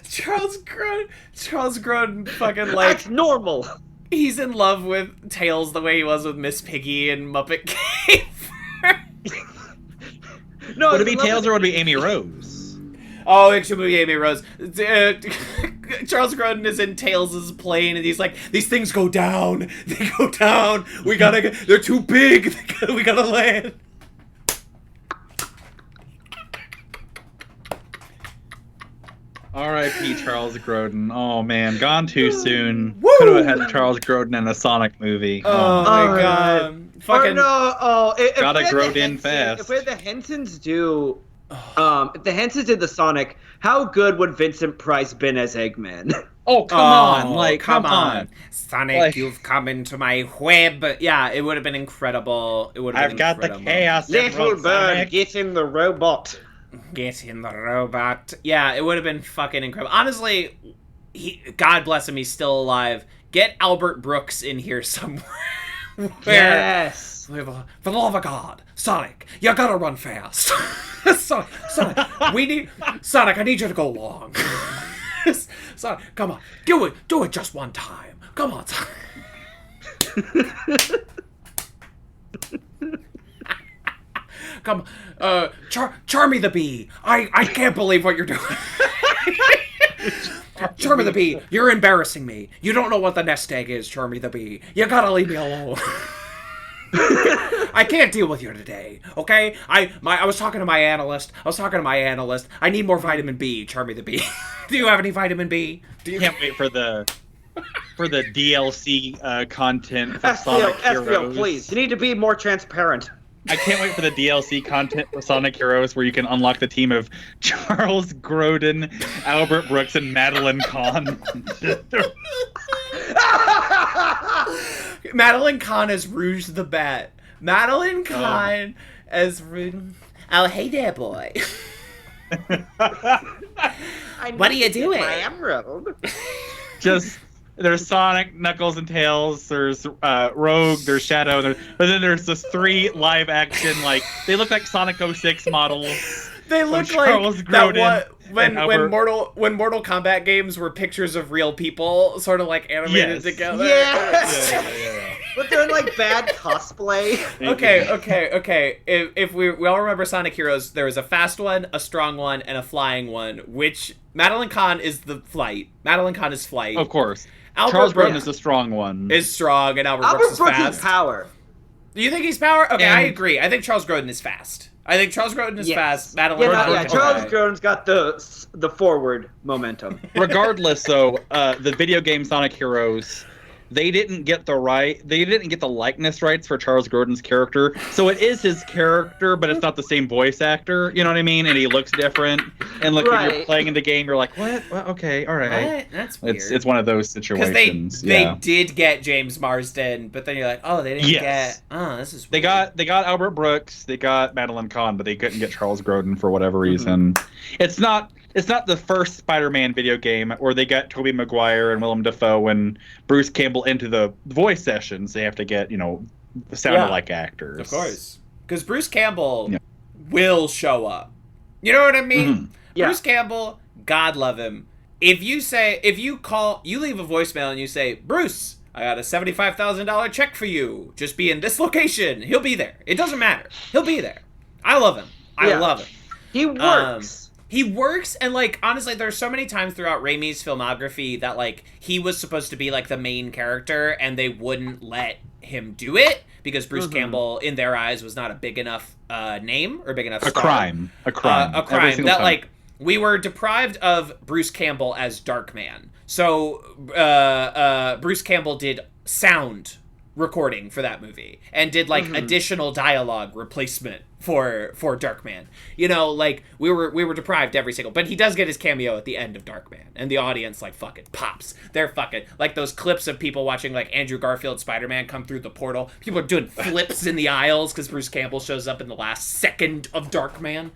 Charles Grodin fucking like That's normal. he's in love with Tails the way he was with Miss Piggy and Muppet Cave. No, Would it it's be love Tails with- or would it be Amy Rose? Oh, it should be Amy Rose. Charles Grodin is in Tails' plane, and he's like, "These things go down. They go down. We gotta. They're too big. We gotta land." R.I.P. Charles Grodin. Oh man, gone too soon. Woo! Could have had Charles Grodin in a Sonic movie. Oh my Oh, god! Fucking. Gotta we had grow the in fast. If we had the Hensons do, if the Hensons did the Sonic, how good would Vincent Price been as Eggman? Oh come on! Like come on! Sonic, Like- you've come into my web. Yeah, it would have been incredible. It would have I've been got the incredible. chaos. Little Emerald bird, Sonic. get in the robot. Get in the robot. Yeah, it would have been fucking incredible. Honestly, God bless him, he's still alive. Get Albert Brooks in here somewhere. Yes. For the love of God, Sonic, you gotta run fast. Sonic, Sonic, I need you to go long. Sonic, come on, do it just one time. Come on, Sonic. Come on, Charmy the Bee. I can't believe what you're doing. Charmy the Bee, you're embarrassing me. You don't know what the nest egg is, Charmy the Bee. You gotta leave me alone. I can't deal with you today, okay? I was talking to my analyst. I need more vitamin B, Charmy the Bee. Do you have any vitamin B? Can't wait for the DLC content for Sonic SPO, Heroes. please. You need to be more transparent. I can't wait for the DLC content for Sonic Heroes where you can unlock the team of Charles Grodin, Albert Brooks, and Madeline Kahn. Madeline Kahn as Rouge the Bat. Madeline Kahn as Rouge. Oh, hey there, boy. What are you doing? My emerald. Just there's Sonic, Knuckles, and Tails. There's Rogue. There's Shadow. But then there's this 3 live action they look like Sonic 06 models. They look Charles like that Grodin when and Albert. Mortal Kombat games were pictures of real people, sort of like animated Yes. together. Yes. Yeah. But they're in like bad cosplay. Okay. If we all remember Sonic Heroes, there was a fast one, a strong one, and a flying one. Which Madeline Kahn is the flight. Madeline Kahn is flight. Of course. Albert Charles Brooks Grodin is the strong one. is strong, and Albert Albert Brooks is fast. is power. Do you think he's power? Okay, I And- agree. I think Charles Grodin is fast. I think Charles Grodin is fast. Madeline Yeah, Kahn. yeah. Charles Grodin's got the forward momentum. Regardless, though, the video game Sonic Heroes, they didn't get the likeness rights for Charles Grodin's character. So it is his character, but it's not the same voice actor. You know what I mean? And he looks different. And look, when you're Right. playing in the game, you're like, what? Well, okay, all right. What? That's weird. It's one of those because situations. they did get James Marsden, but then you're like, oh, they didn't Yes. get. Oh, this is. They weird. got Albert Brooks, they got Madeline Kahn, but they couldn't get Charles Grodin for whatever reason. It's not the first Spider-Man video game where they got Tobey Maguire and Willem Dafoe and Bruce Campbell into the voice sessions. They have to get, sound-alike actors. Of course, because Bruce Campbell Yeah. will show up. You know what I mean? Mhm. Yeah. Bruce Campbell, God love him. If you leave a voicemail and you say, Bruce, I got a $75,000 check for you. Just be in this location. He'll be there. It doesn't matter. He'll be there. I love him. I Yeah. love him. He works. He works, and honestly, there's so many times throughout Raimi's filmography that he was supposed to be the main character, and they wouldn't let him do it because Bruce Campbell, in their eyes, was not a big enough name or big enough A star. crime. A crime. A Every crime single that time. we were deprived of Bruce Campbell as Darkman. So Bruce Campbell did sound recording for that movie and did additional dialogue replacement for Darkman. We were deprived every single, but he does get his cameo at the end of Darkman, and the audience fucking pops. They're fucking those clips of people watching Andrew Garfield Spider-Man come through the portal. People are doing flips in the aisles because Bruce Campbell shows up in the last second of Darkman.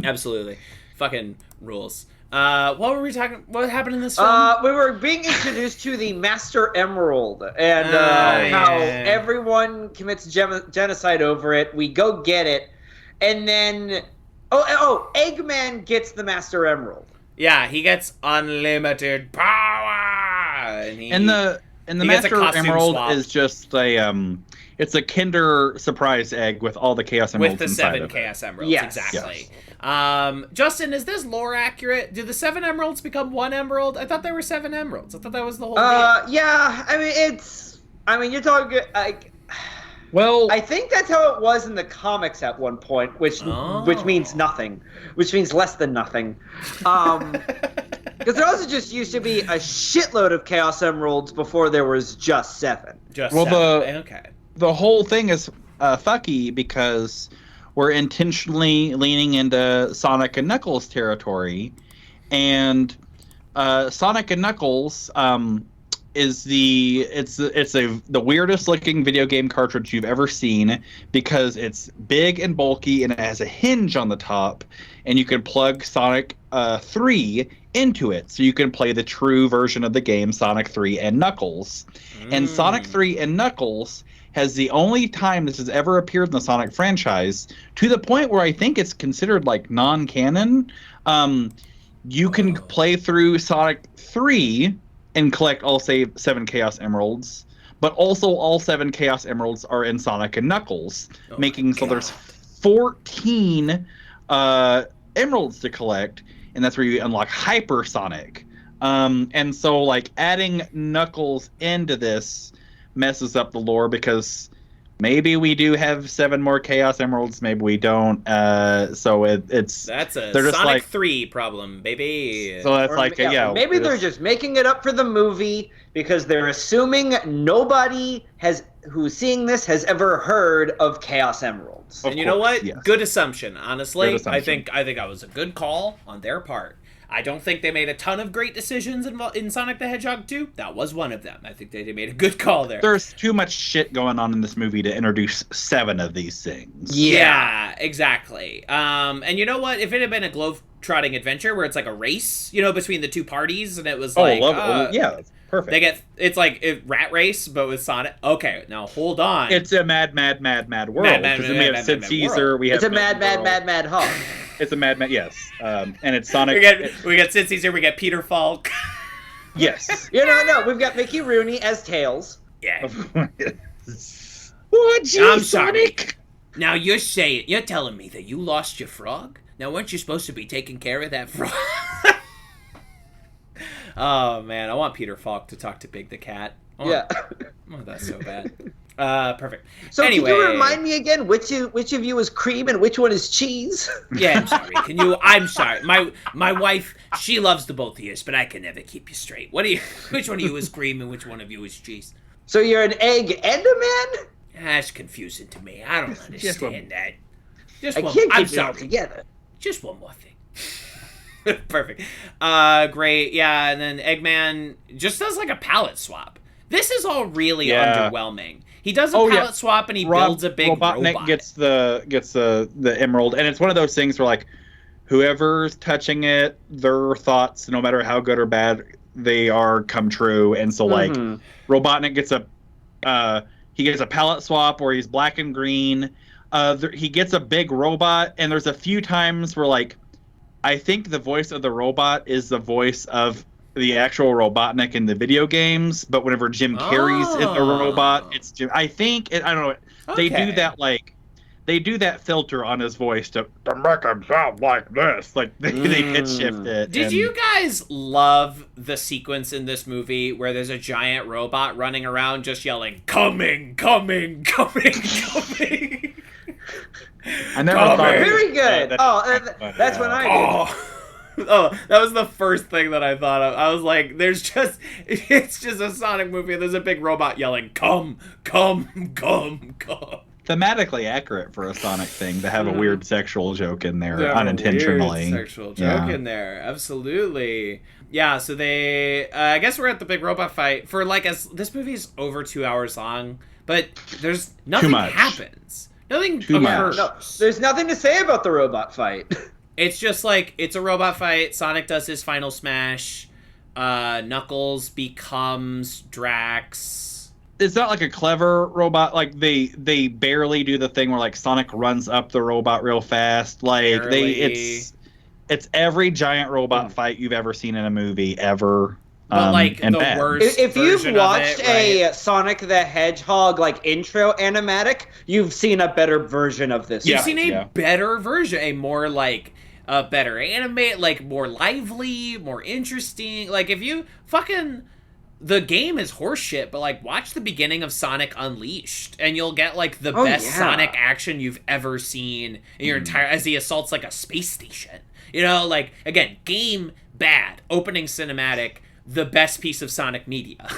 Absolutely, fucking rules. What were we talking? What happened in this film? We were being introduced to the Master Emerald and yeah. how everyone commits genocide over it. We go get it, and then Eggman gets the Master Emerald. Yeah, he gets unlimited power. And the he gets a Master costume Emerald swap. is just it's a Kinder surprise egg with all the Chaos Emeralds with the inside 7 of it. Chaos Emeralds. Yes. Exactly. Justin, is this lore accurate? Do the 7 emeralds become 1 emerald? I thought there were 7 emeralds. I thought that was the whole deal. Yeah. You're talking Well, I think that's how it was in the comics at one point, which means nothing, which means less than nothing. Because there also just used to be a shitload of Chaos Emeralds before there was just 7. Just well, 7. Okay. the whole thing is fucky because we're intentionally leaning into Sonic and Knuckles territory, and Sonic and Knuckles is the weirdest looking video game cartridge you've ever seen because it's big and bulky and it has a hinge on the top, and you can plug Sonic 3 into it, so you can play the true version of the game, Sonic 3 and Knuckles. And Sonic 3 and Knuckles has the only time this has ever appeared in the Sonic franchise, to the point where I think it's considered non-canon. You can play through Sonic 3 and collect all 7 Chaos Emeralds, but also all 7 Chaos Emeralds are in Sonic and Knuckles, making so there's 14 emeralds to collect, and that's where you unlock Hyper Sonic. And so adding Knuckles into this messes up the lore because maybe we do have 7 more Chaos Emeralds, maybe we don't. So it's that's a they're just Sonic 3 problem, baby. So that's maybe they're just making it up for the movie because they're assuming nobody who's seeing this has ever heard of Chaos Emeralds. And you know what? Yes. Good assumption. Honestly, Good assumption. I think that was a good call on their part. I don't think they made a ton of great decisions in Sonic the Hedgehog 2. That was one of them. I think they made a good call there. There's too much shit going on in this movie to introduce 7 of these things. Yeah, exactly. And you know what? If it had been a globe-trotting adventure where it's a race, between the two parties, and it was yeah, it's perfect. it's a rat race, but with Sonic. Okay, now hold on. It's a mad world. Because we have Sid Caesar. We have It's a mad hog. It's a mad, yes. And it's Sonic. we got Sid Caesar. We got Peter Falk. Yes. No. We've got Mickey Rooney as Tails. Yeah. What? Gee, I'm sorry. Sonic? Now you're telling me that you lost your frog? Now weren't you supposed to be taking care of that frog? Oh man, I want Peter Falk to talk to Big the Cat. Yeah. Oh, that's so bad. Perfect. So Anyway, can you remind me again which of you is cream and which one is cheese? Yeah, I'm sorry. I'm sorry. My wife, she loves the both of you, but I can never keep you straight. Which one of you is cream and which one of you is cheese? So you're an egg and a man? That's confusing to me. I don't understand that. I can't keep it all together. Just one more thing. Perfect. Great. Yeah, and then Eggman just does like a palette swap. This is all really underwhelming. He does a palette swap and he builds a big Robotnik robot. gets the emerald, and it's one of those things where like whoever's touching it, their thoughts, no matter how good or bad they are, come true. And so like Robotnik gets a palette swap where he's black and green. He gets a big robot, and there's a few times where like I think the voice of the robot is the voice of the actual Robotnik in the video games, but whenever Jim Carrey's in the robot, it's Jim. I think I don't know. They do that they do that filter on his voice to make him sound like this. Like they pitch shift it. Did you guys love the sequence in this movie where there's a giant robot running around just yelling, "Coming, coming, coming, coming"? I never thought Very good. That's what I did. Oh, that was the first thing that I thought of. I was like, it's just a Sonic movie and there's a big robot yelling, "Come, come, come, come." Thematically accurate for a Sonic thing to have a weird sexual joke in there unintentionally. Weird sexual joke in there, absolutely. Yeah, so they, I guess we're at the big robot fight for like this movie is over 2 hours long, but there's nothing happens. Nothing occurs. No, there's nothing to say about the robot fight. It's just like, it's a robot fight. Sonic does his final smash. Knuckles becomes Drax. It's not like a clever robot. Like they barely do the thing where like Sonic runs up the robot real fast. Like it's every giant robot fight you've ever seen in a movie ever. But like the bad. worst. If you've version watched of it, right? a Sonic the Hedgehog like intro animatic, you've seen a better version of this. You've seen a better version, a more like a better animate, like more lively, more interesting. Like if you fucking, the game is horseshit, but like watch the beginning of Sonic Unleashed and you'll get like the best Sonic action you've ever seen in your entire, as he assaults like a space station. You know, like again, game bad, opening cinematic, the best piece of Sonic media.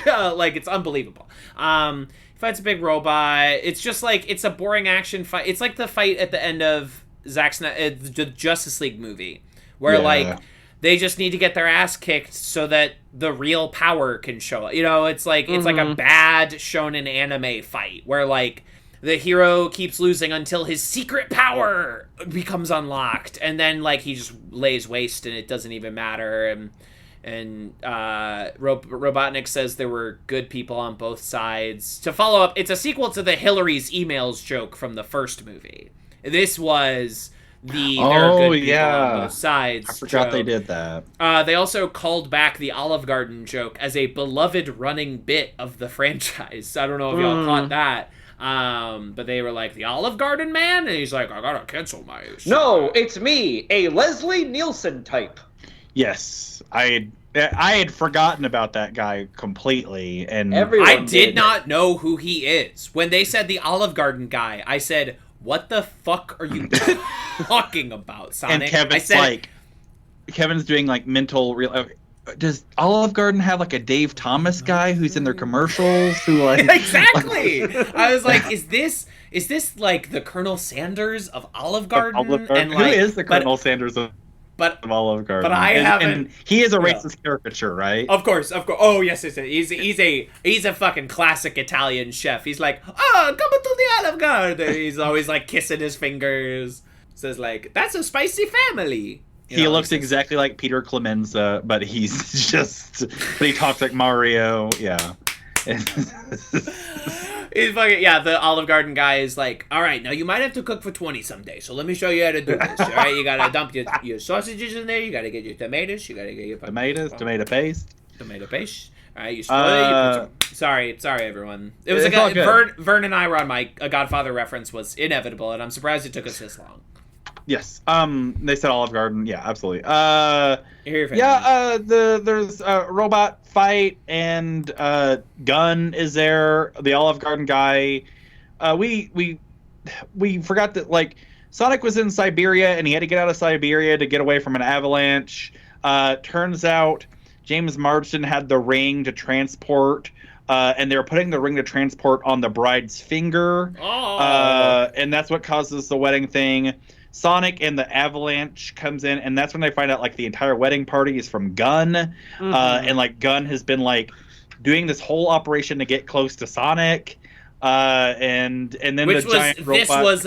Like it's unbelievable. Fights a big robot. It's just like, it's a boring action fight. It's like the fight at the end of the Justice League movie, where like they just need to get their ass kicked so that the real power can show up. You know, it's like it's like a bad shonen anime fight where like the hero keeps losing until his secret power becomes unlocked, and then like he just lays waste and it doesn't even matter. And Robotnik says there were good people on both sides. To follow up, it's a sequel to the Hillary's emails joke from the first movie. This was there are good people on both sides. I forgot joke. they did that. They also called back the Olive Garden joke as a beloved running bit of the franchise. I don't know if y'all caught that. But they were like, the Olive Garden man? And he's like, I gotta cancel my show. No, it's me, a Leslie Nielsen type. Yes, I had forgotten about that guy completely, and I did not know who he is. When they said the Olive Garden guy, I said, what the fuck are you talking about, Sonic? And Kevin's doing like mental real. Does Olive Garden have like a Dave Thomas guy who's in their commercials? Who like exactly? I was like, is this like the Colonel Sanders of Olive Garden? And like, who is the Colonel Sanders of Olive Garden? But I haven't. And he is a racist caricature, right? Of course. Oh yes. He's a fucking classic Italian chef. He's like, oh, come to the Olive Garden. He's always like kissing his fingers. Says like, that's a spicy family. He looks exactly like Peter Clemenza, but he's but he talks like Mario. Yeah. He's fucking, the Olive Garden guy is like, all right, now you might have to cook for 20 someday, so let me show you how to do this. All right, you gotta dump your sausages in there, you gotta get your tomatoes, you gotta get your tomato paste. Tomato paste. All right, you spoil it. Sorry, everyone. It was all good. Vern and I were on mic. A Godfather reference was inevitable, and I'm surprised it took us this long. Yes. They said Olive Garden. Yeah, absolutely. There's a robot fight, and Gunn is there. The Olive Garden guy. We forgot that, like, Sonic was in Siberia, and he had to get out of Siberia to get away from an avalanche. Turns out James Marsden had the ring to transport, and they were putting the ring to transport on the bride's finger. And that's what causes the wedding thing. Sonic and the avalanche comes in, and that's when they find out, like, the entire wedding party is from Gunn. And, like, Gunn has been, like, doing this whole operation to get close to Sonic. And then Which the giant robot this was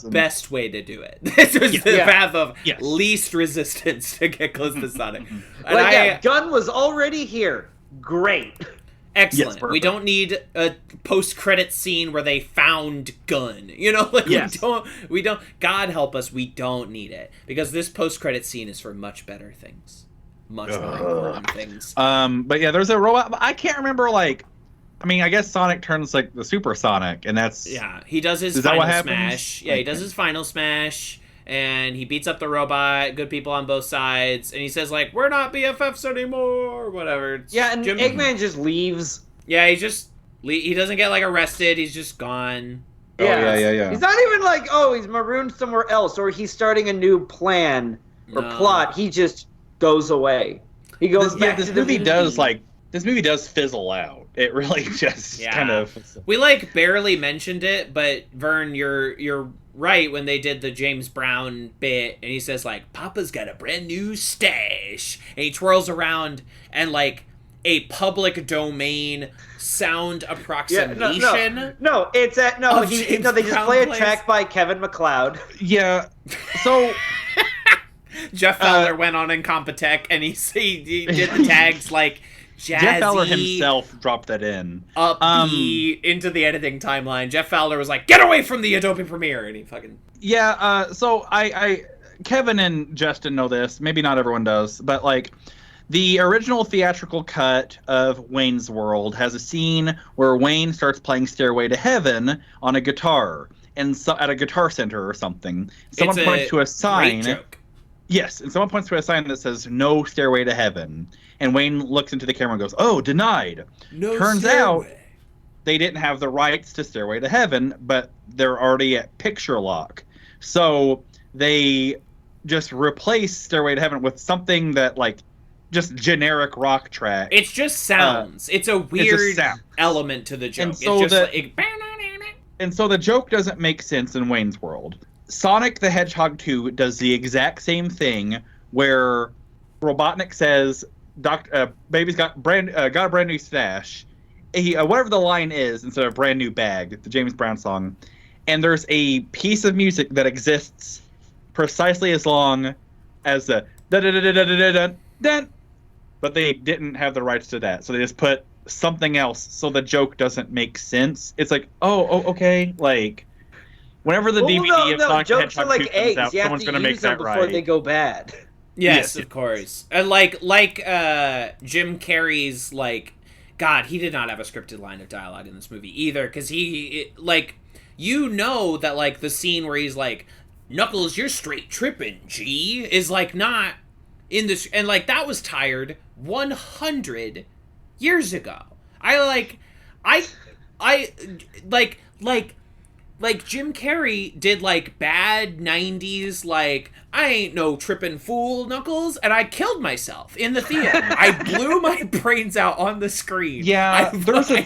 the best way to do it. This was the path of least resistance to get close to Sonic. And Gunn was already here. Great. Excellent. We don't need a post-credit scene where they found Gunn. You know, like, we don't. God help us, we don't need it, because this post-credit scene is for much better things, much more important things. But yeah, there's a robot. I can't remember, like. I mean, I guess Sonic turns, like, the Super Sonic, and that's... Yeah, he does his final smash. Yeah, he does his final smash, and he beats up the robot, good people on both sides, and he says, like, we're not BFFs anymore, whatever. And Eggman just leaves. Yeah, he doesn't get, like, arrested, he's just gone. Yeah. He's not even like, he's marooned somewhere else, or he's starting a new plan or plot. He just goes away. He goes back to the movie. This movie does fizzle out. It really just kind of... We, like, barely mentioned it, but Vern, you're right when they did the James Brown bit, and he says, like, Papa's got a brand new stash, and he twirls around, and, like, a public domain sound approximation. They just play a track by Kevin MacLeod. Yeah, so... Jeff Fowler went on Incompetech, and he did the tags, like... Jazzy, Jeff Fowler himself dropped that in. Into the editing timeline. Jeff Fowler was like, get away from the Adobe Premiere! And he fucking... Yeah, so Kevin and Justin know this. Maybe not everyone does. But, like, the original theatrical cut of Wayne's World has a scene where Wayne starts playing Stairway to Heaven on a guitar. And at a guitar center or something. Someone points to a sign. Great joke. Yes, and someone points to a sign that says, no Stairway to Heaven. And Wayne looks into the camera and goes, oh, denied. No Turns stairway. out they didn't have the rights to Stairway to Heaven, but they're already at Picture Lock. So they just replaced Stairway to Heaven with something that, like, just generic rock track. It's just sounds. It's a weird element to the joke. And so it's just and so the joke doesn't make sense in Wayne's World. Sonic the Hedgehog 2 does the exact same thing, where Robotnik says... Baby's got a brand new stash. Whatever the line is, instead of brand new bag, the James Brown song. And there's a piece of music that exists precisely as long as the da-da-da-da-da-da-da-da. But they didn't have the rights to that, so they just put something else, so the joke doesn't make sense. It's like, okay, like, whenever the DVD of Sonic the Hedgehog 2 comes out, someone's going to make that right. Before they go bad. Yes, of course. And like Jim Carrey's, like, God, he did not have a scripted line of dialogue in this movie either, because that, like, the scene where he's like, Knuckles, you're straight tripping, G, is, like, not in this, and, like, that was tired 100 years ago. Like, Jim Carrey did, like, bad 90s, like, I ain't no trippin' fool, Knuckles, and I killed myself in the theater. I blew my brains out on the screen. Yeah, there's a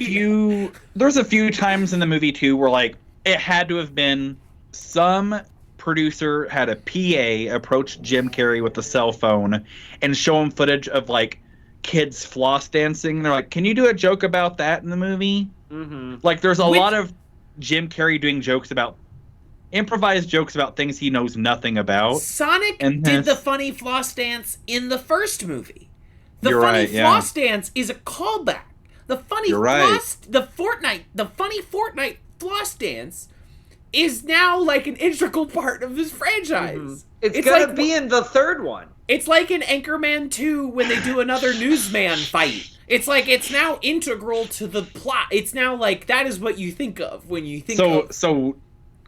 few times in the movie, too, where, like, it had to have been some producer had a PA approach Jim Carrey with a cell phone and show him footage of, like, kids floss dancing. They're like, can you do a joke about that in the movie? Mm-hmm. Like, there's a lot of Jim Carrey doing improvised jokes about things he knows nothing about. Sonic did the funny floss dance in the first movie. The floss dance is a callback. The funny Fortnite floss dance is now like an integral part of this franchise. It's gonna be in the third one. It's like in Anchorman 2 when they do another newsman fight. It's like it's now integral to the plot. It's now like that is what you think of when you think of... So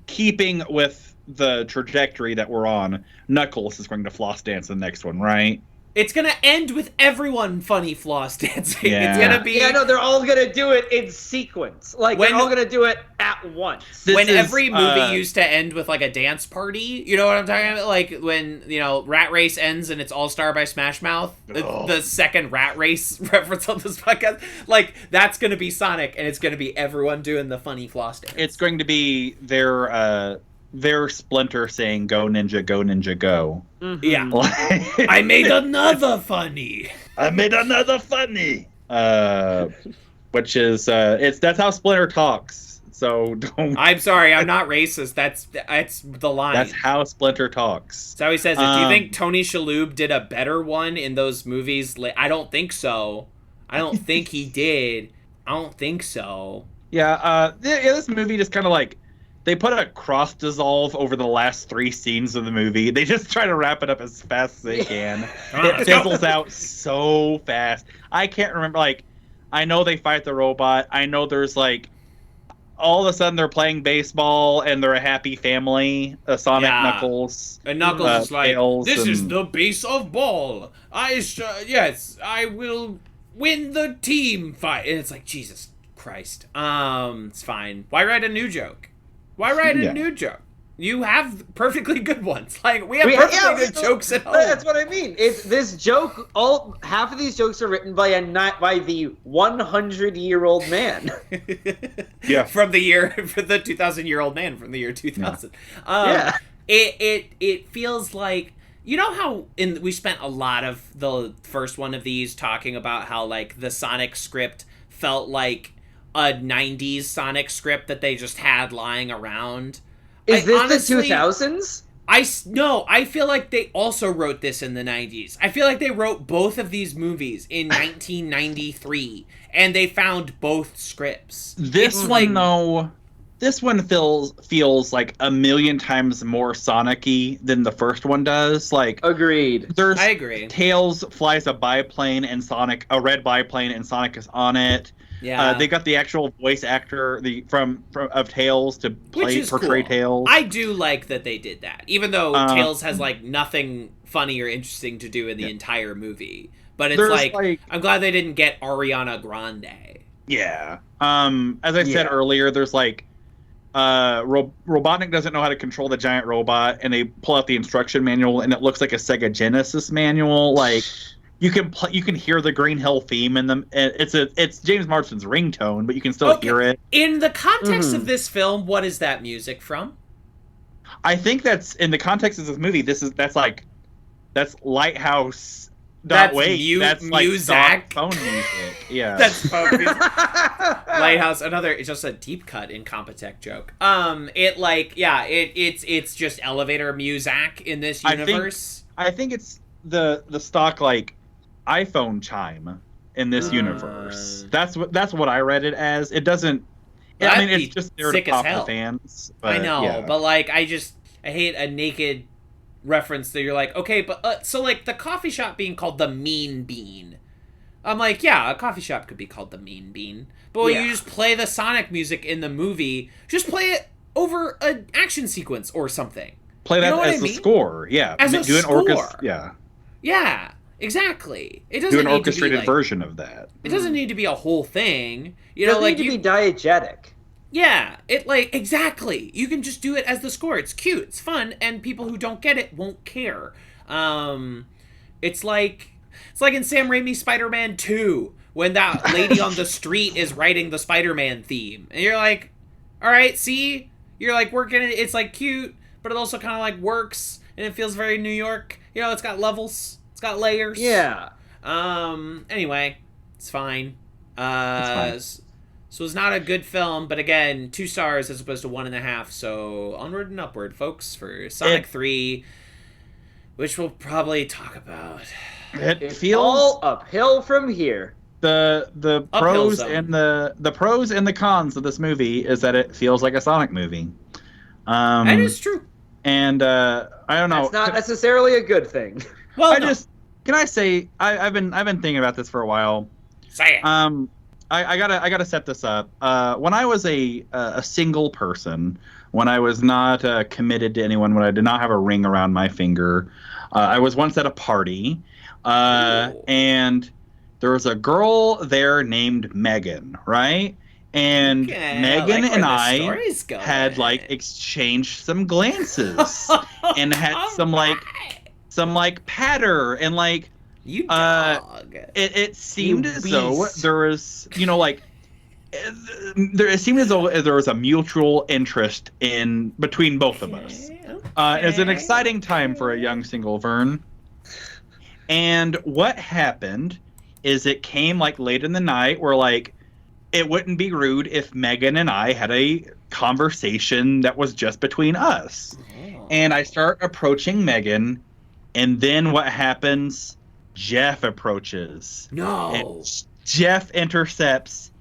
keeping with the trajectory that we're on, Knuckles is going to floss dance in the next one, right? It's gonna end with everyone funny floss dancing. Yeah. It's gonna be... Yeah, no, they're all gonna do it in sequence. Like, they're all gonna do it at once. When every movie used to end with, like, a dance party, you know what I'm talking about? Like, when, you know, Rat Race ends and it's All-Star by Smash Mouth, the second Rat Race reference on this podcast, like, that's gonna be Sonic, and it's gonna be everyone doing the funny floss dance. It's going to be their Splinter saying, "Go Ninja, go Ninja, go." Mm-hmm. Yeah. I made another funny. Which is that's how Splinter talks. So don't. I'm sorry, I'm not racist. That's the line. That's how Splinter talks. That's how he says it. Do you think Tony Shalhoub did a better one in those movies? I don't think so. I don't think he did. I don't think so. Yeah. This movie just kind of like. They put a cross dissolve over the last 3 scenes of the movie. They just try to wrap it up as fast as they can. It fizzles out so fast. I can't remember, like, I know they fight the robot. I know there's, like, all of a sudden they're playing baseball and they're a happy family. Sonic, Knuckles. And Knuckles is like, this is and... the base of ball. Yes, I will win the team fight. And it's like, Jesus Christ. It's fine. Why write a new joke? Why write a new joke? You have perfectly good ones. Like, we have perfectly good jokes at home. That's what I mean. It's this joke. Half of these jokes are written by the 100-year-old man. Yeah, for the 2,000-year-old man from the year 2000. Yeah. It feels like, you know how we spent a lot of the first one of these talking about how, like, the Sonic script felt like a 90s Sonic script that they just had lying around. Is this the 2000s? I feel like they also wrote this in the 90s. I feel like they wrote both of these movies in 1993, and they found both scripts. This one feels like a million times more Sonic-y than the first one does. Like, agreed. I agree. Tails flies a biplane and a red biplane, and Sonic is on it. Yeah, they got the actual voice actor of Tails to portray cool. Tails. I do like that they did that, even though Tails has like nothing funny or interesting to do in the entire movie. But it's like I'm glad they didn't get Ariana Grande. Yeah. As I said earlier, there's like Robotnik doesn't know how to control the giant robot, and they pull out the instruction manual, and it looks like a Sega Genesis manual. Like. You can hear the Green Hill theme in them. It's James Marsden's ringtone, but you can still hear it. In the context of this film, what is that music from? I think that's in the context of this movie. That's Lighthouse. That's that's Muzak. Phone music. Yeah. That's phone music. Lighthouse. It's just a deep cut Incompetech joke. It's just elevator Muzak in this universe. I think it's the stock like iPhone chime in this universe. That's what I read it as. It doesn't. I mean, it's just there to pop the fans. But, I know, but like, I hate a naked reference that you're like, okay, but so like the coffee shop being called the Mean Bean. I'm like, yeah, a coffee shop could be called the Mean Bean, but when you just play the Sonic music in the movie, just play it over an action sequence or something. Play that as a score, yeah. As a score, yeah. Yeah, exactly. It doesn't do an need orchestrated to be version of that. It doesn't need to be a whole thing. It doesn't need to be diegetic. Yeah, exactly. You can just do it as the score. It's cute, it's fun, and people who don't get it won't care. It's like in Sam Raimi's Spider-Man 2 when that lady on the street is writing the Spider-Man theme, and you're like, all right, see, you're like working it. It's like cute, but it also kind of like works, and it feels very New York. You know, it's got levels. It's got layers. Yeah. Anyway, it's fine. It's fine. So it's not a good film, but again, 2 stars as opposed to 1.5. So onward and upward, folks, for Sonic 3, which we'll probably talk about. It feels all uphill from here. The pros and the pros and the cons of this movie is that it feels like a Sonic movie. That is true. And I don't know. That's not necessarily a good thing. Well, can I say I've been thinking about this for a while. Say it. I gotta set this up. When I was a single person, when I was not committed to anyone, when I did not have a ring around my finger, I was once at a party, and there was a girl there named Megan, right? And Okay, Megan I like where and the I story's going. had like exchanged some glances and had some patter and like You dog. it seemed You as though beast. there was it seemed as though there was a mutual interest in between both of us. It was an exciting time for a young single Vern. And what happened is it came like late in the night where like it wouldn't be rude if Megan and I had a conversation that was just between us. Oh. And I start approaching Megan, and then what happens? Jeff approaches. No. And Jeff intercepts,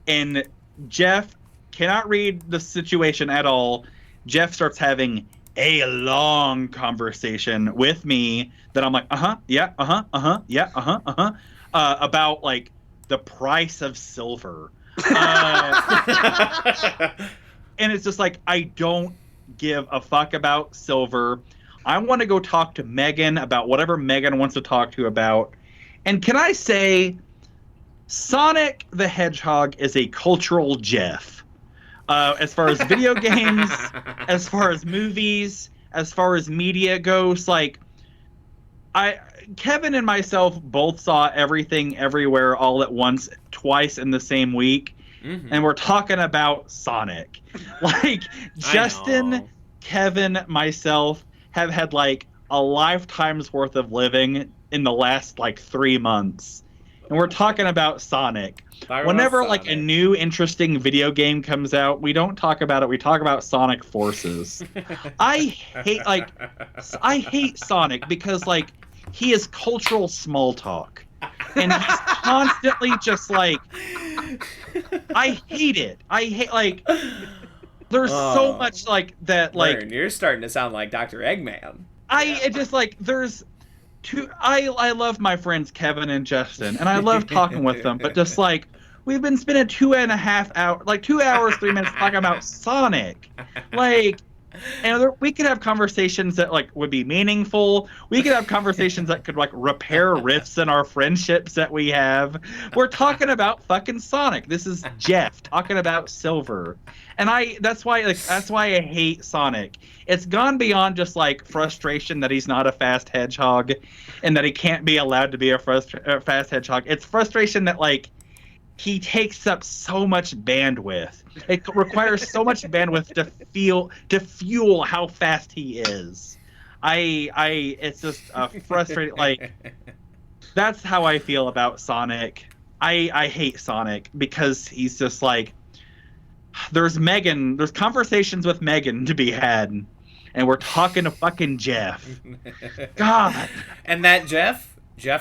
and Jeff cannot read the situation at all. Jeff starts having a long conversation with me that I'm like, about like the price of silver. And it's just like, I don't give a fuck about silver. I want to go talk to Megan about whatever Megan wants to talk to about. And can I say, Sonic the Hedgehog is a cultural Jeff. As far as video games, as far as movies, as far as media goes, like, Kevin and myself both saw Everything Everywhere All at Once twice in the same week. Mm-hmm. And we're talking about Sonic. Like, Justin, Kevin, myself have had like a lifetime's worth of living in the last like 3 months. And we're talking about Sonic. Whenever like a new interesting video game comes out, we don't talk about it. We talk about Sonic Forces. I hate Sonic because like he is cultural small talk. And he's constantly just like, I hate it. I hate like there's so much like that like Vern, you're starting to sound like Dr. Eggman. it just like there's two I love my friends Kevin and Justin and I love talking with them, but just like we've been spending 2.5 hours, like 2 hours, 3 minutes talking about Sonic. Like, and we could have conversations that like would be meaningful. We could have conversations that could like repair rifts in our friendships that we have. We're talking about fucking Sonic. This is Jeff talking about silver. And that's why I hate Sonic. It's gone beyond just like frustration that he's not a fast hedgehog and that he can't be allowed to be a fast hedgehog. It's frustration that like he takes up so much bandwidth. It requires so much bandwidth to fuel how fast he is. It's just frustrating. Like, that's how I feel about Sonic. I hate Sonic because he's just like, there's conversations with Megan to be had, and we're talking to fucking Jeff. God. And that Jeff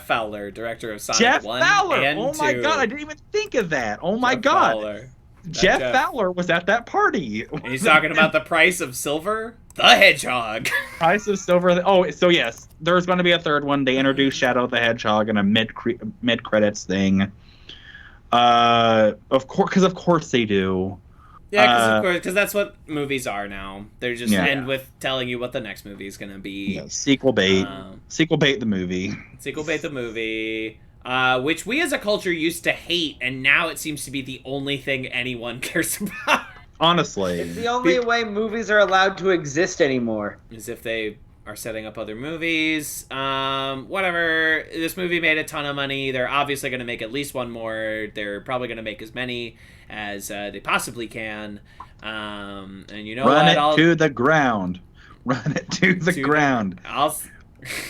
Fowler, director of Sonic Jeff 1 Fowler. and Oh my 2. God, I didn't even think of that. Oh my Jeff God. Fowler. Jeff Jeff. Fowler was at that party. He's talking about the price of silver? The Hedgehog. Price of silver. Oh, so yes, there's going to be a third one. They introduced Shadow the Hedgehog in a mid credits thing. Of course they do. Yeah, because that's what movies are now. They just end with telling you what the next movie is going to be. Yeah, sequel bait. Sequel bait the movie. Sequel bait the movie. Which we as a culture used to hate, and now it seems to be the only thing anyone cares about. Honestly. It's the only way movies are allowed to exist anymore. As if they are setting up other movies. Whatever. This movie made a ton of money. They're obviously going to make at least one more. They're probably going to make as many as they possibly can. And you know Run what? to the ground. Run it to the ground.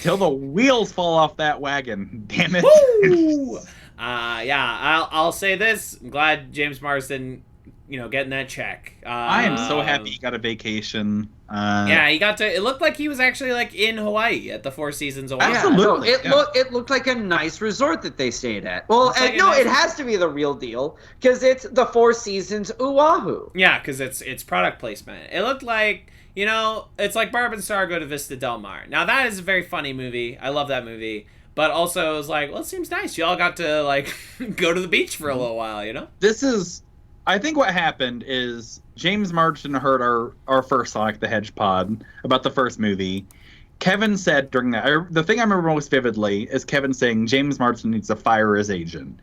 Till the wheels fall off that wagon. Damn it. Woo! I'll say this. I'm glad James Marsden, getting that check. I am so happy he got a vacation. Yeah, he got to. It looked like he was actually like in Hawaii at the Four Seasons Hawaii. Absolutely. It looked like a nice resort that they stayed at. Well, Like it has to be the real deal because it's the Four Seasons Oahu. Yeah, because it's product placement. It looked like you know, it's like Barb and Star go to Vista Del Mar. Now, that is a very funny movie. I love that movie. But also, it was like, well, it seems nice. You all got to, like, go to the beach for a little while, you know? I think what happened is James Marsden heard our first Sonic the Hedgehog about the first movie. Kevin said during that, the thing I remember most vividly is Kevin saying James Marsden needs to fire his agent.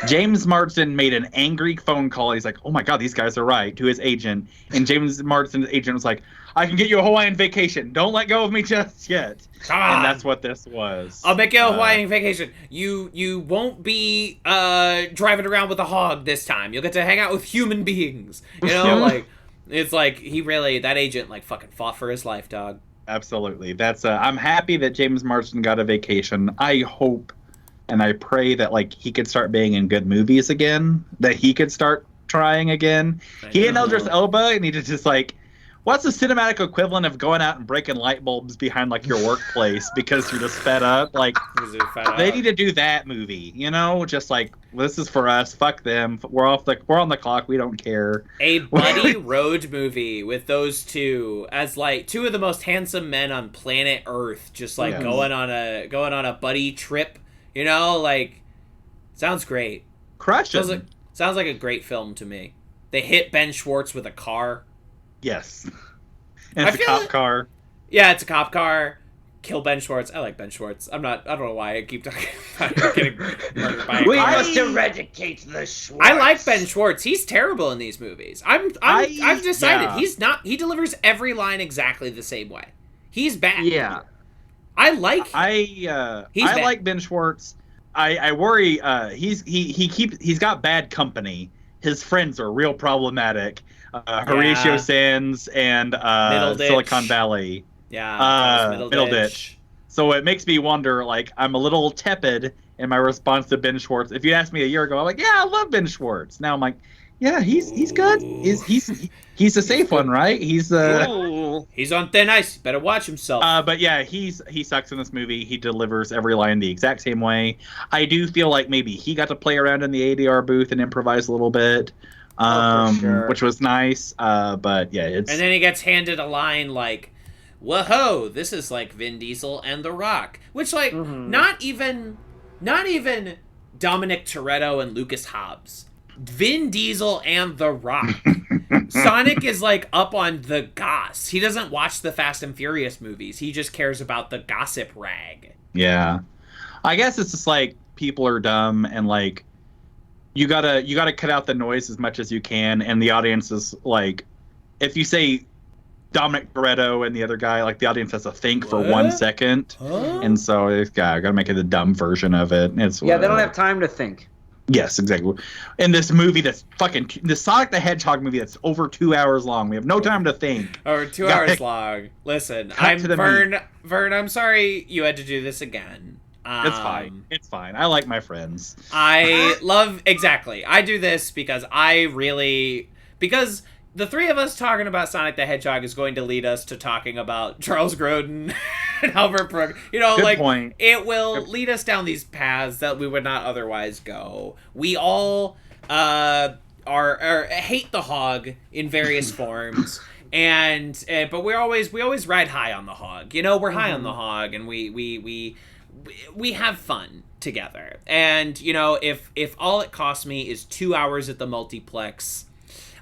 James Marsden made an angry phone call. He's like, oh my God, these guys are right, to his agent. And James Marsden's agent was like, I can get you a Hawaiian vacation. Don't let go of me just yet. Come on. And that's what this was. I'll make you a Hawaiian vacation. You won't be driving around with a hog this time. You'll get to hang out with human beings. You know, like, it's like, that agent, like, fucking fought for his life, dog. Absolutely. That's I'm happy that James Marsden got a vacation. I hope and I pray that like he could start being in good movies again, that he could start trying again. He and Idris Elba need to just like, what's the cinematic equivalent of going out and breaking light bulbs behind like your workplace because you're just fed up? Like they need to do that movie, you know, just like this is for us, fuck them. We're on the clock, we don't care. A buddy road movie with those two as like two of the most handsome men on planet Earth, just like going on a buddy trip, you know, like sounds great. Crushing. Sounds like a great film to me. They hit Ben Schwartz with a car. Yes. And it's a cop car. Yeah, it's a cop car. Kill Ben Schwartz. I like Ben Schwartz. I don't know why I keep talking about getting murdered by a We car. must eradicate the Schwartz. I like Ben Schwartz. He's terrible in these movies. I've decided he's not. He delivers every line exactly the same way. He's bad. Yeah. I like him. I like Ben Schwartz. I worry he's got bad company. His friends are real problematic. Horatio Sands and Silicon Valley. Yeah, Middleditch. So it makes me wonder, like, I'm a little tepid in my response to Ben Schwartz. If you asked me a year ago, I'm like, yeah, I love Ben Schwartz. Now I'm like, yeah, he's good. He's a safe one, right? He's on thin ice. Better watch himself. But yeah, he sucks in this movie. He delivers every line the exact same way. I do feel like maybe he got to play around in the ADR booth and improvise a little bit. Sure. Which was nice. But yeah, it's... And then he gets handed a line like, whoa, this is like Vin Diesel and The Rock. Which, like, not even Dominic Toretto and Lucas Hobbs. Vin Diesel and The Rock. Sonic is, like, up on the goss. He doesn't watch the Fast and Furious movies. He just cares about the gossip rag. Yeah. I guess it's just, like, people are dumb and, like, you gotta cut out the noise as much as you can, and the audience is like, if you say Dominic Toretto and the other guy, like the audience has to think for 1 second, and so it's gotta make it the dumb version of it. They don't have time to think. Yes, exactly. In this movie that's the Sonic the Hedgehog movie that's over 2 hours long, we have no time to think. Over 2 hours long. Listen, Vern, I'm sorry you had to do this again. It's fine. It's fine. I like my friends. I do this because because the three of us talking about Sonic the Hedgehog is going to lead us to talking about Charles Grodin and Albert Brooks. You know, Good point. It will lead us down these paths that we would not otherwise go. We all hate the hog in various forms. But we always ride high on the hog. You know, we're high on the hog, and we have fun together. And, you know, if all it costs me is 2 hours at the multiplex,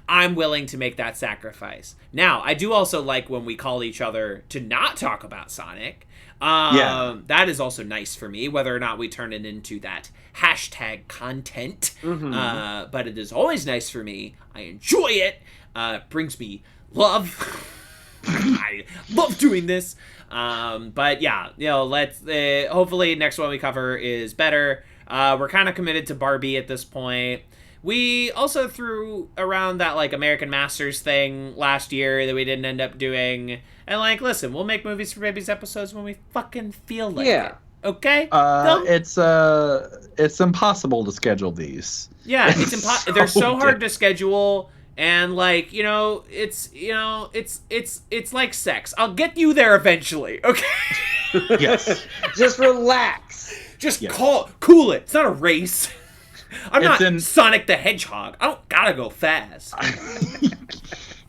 I'm willing to make that sacrifice. Now, I do also like when we call each other to not talk about Sonic. That is also nice for me, whether or not we turn it into that hashtag content. But it is always nice for me. I enjoy it. Brings me love. I love doing this. But yeah, you know, let's hopefully next one we cover is better. We're kind of committed to Barbie at this point. We also threw around that like American Masters thing last year that we didn't end up doing. And like, listen, we'll make Movies for Babies episodes when we fucking feel like it. Okay? It's impossible to schedule these. Yeah, it's impossible. They're so hard to schedule. And like, you know, it's like sex. I'll get you there eventually, okay? Yes. Just relax. Just cool it. It's not a race. I'm not Sonic the Hedgehog. I don't gotta go fast.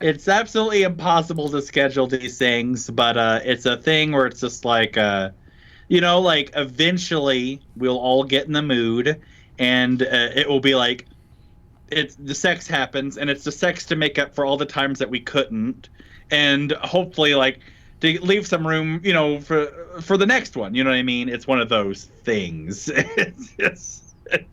It's absolutely impossible to schedule these things, but it's a thing where it's just like, like eventually we'll all get in the mood, and it will be like, the sex happens, and it's the sex to make up for all the times that we couldn't, and hopefully like to leave some room, for the next one. You know what I mean? It's one of those things. It's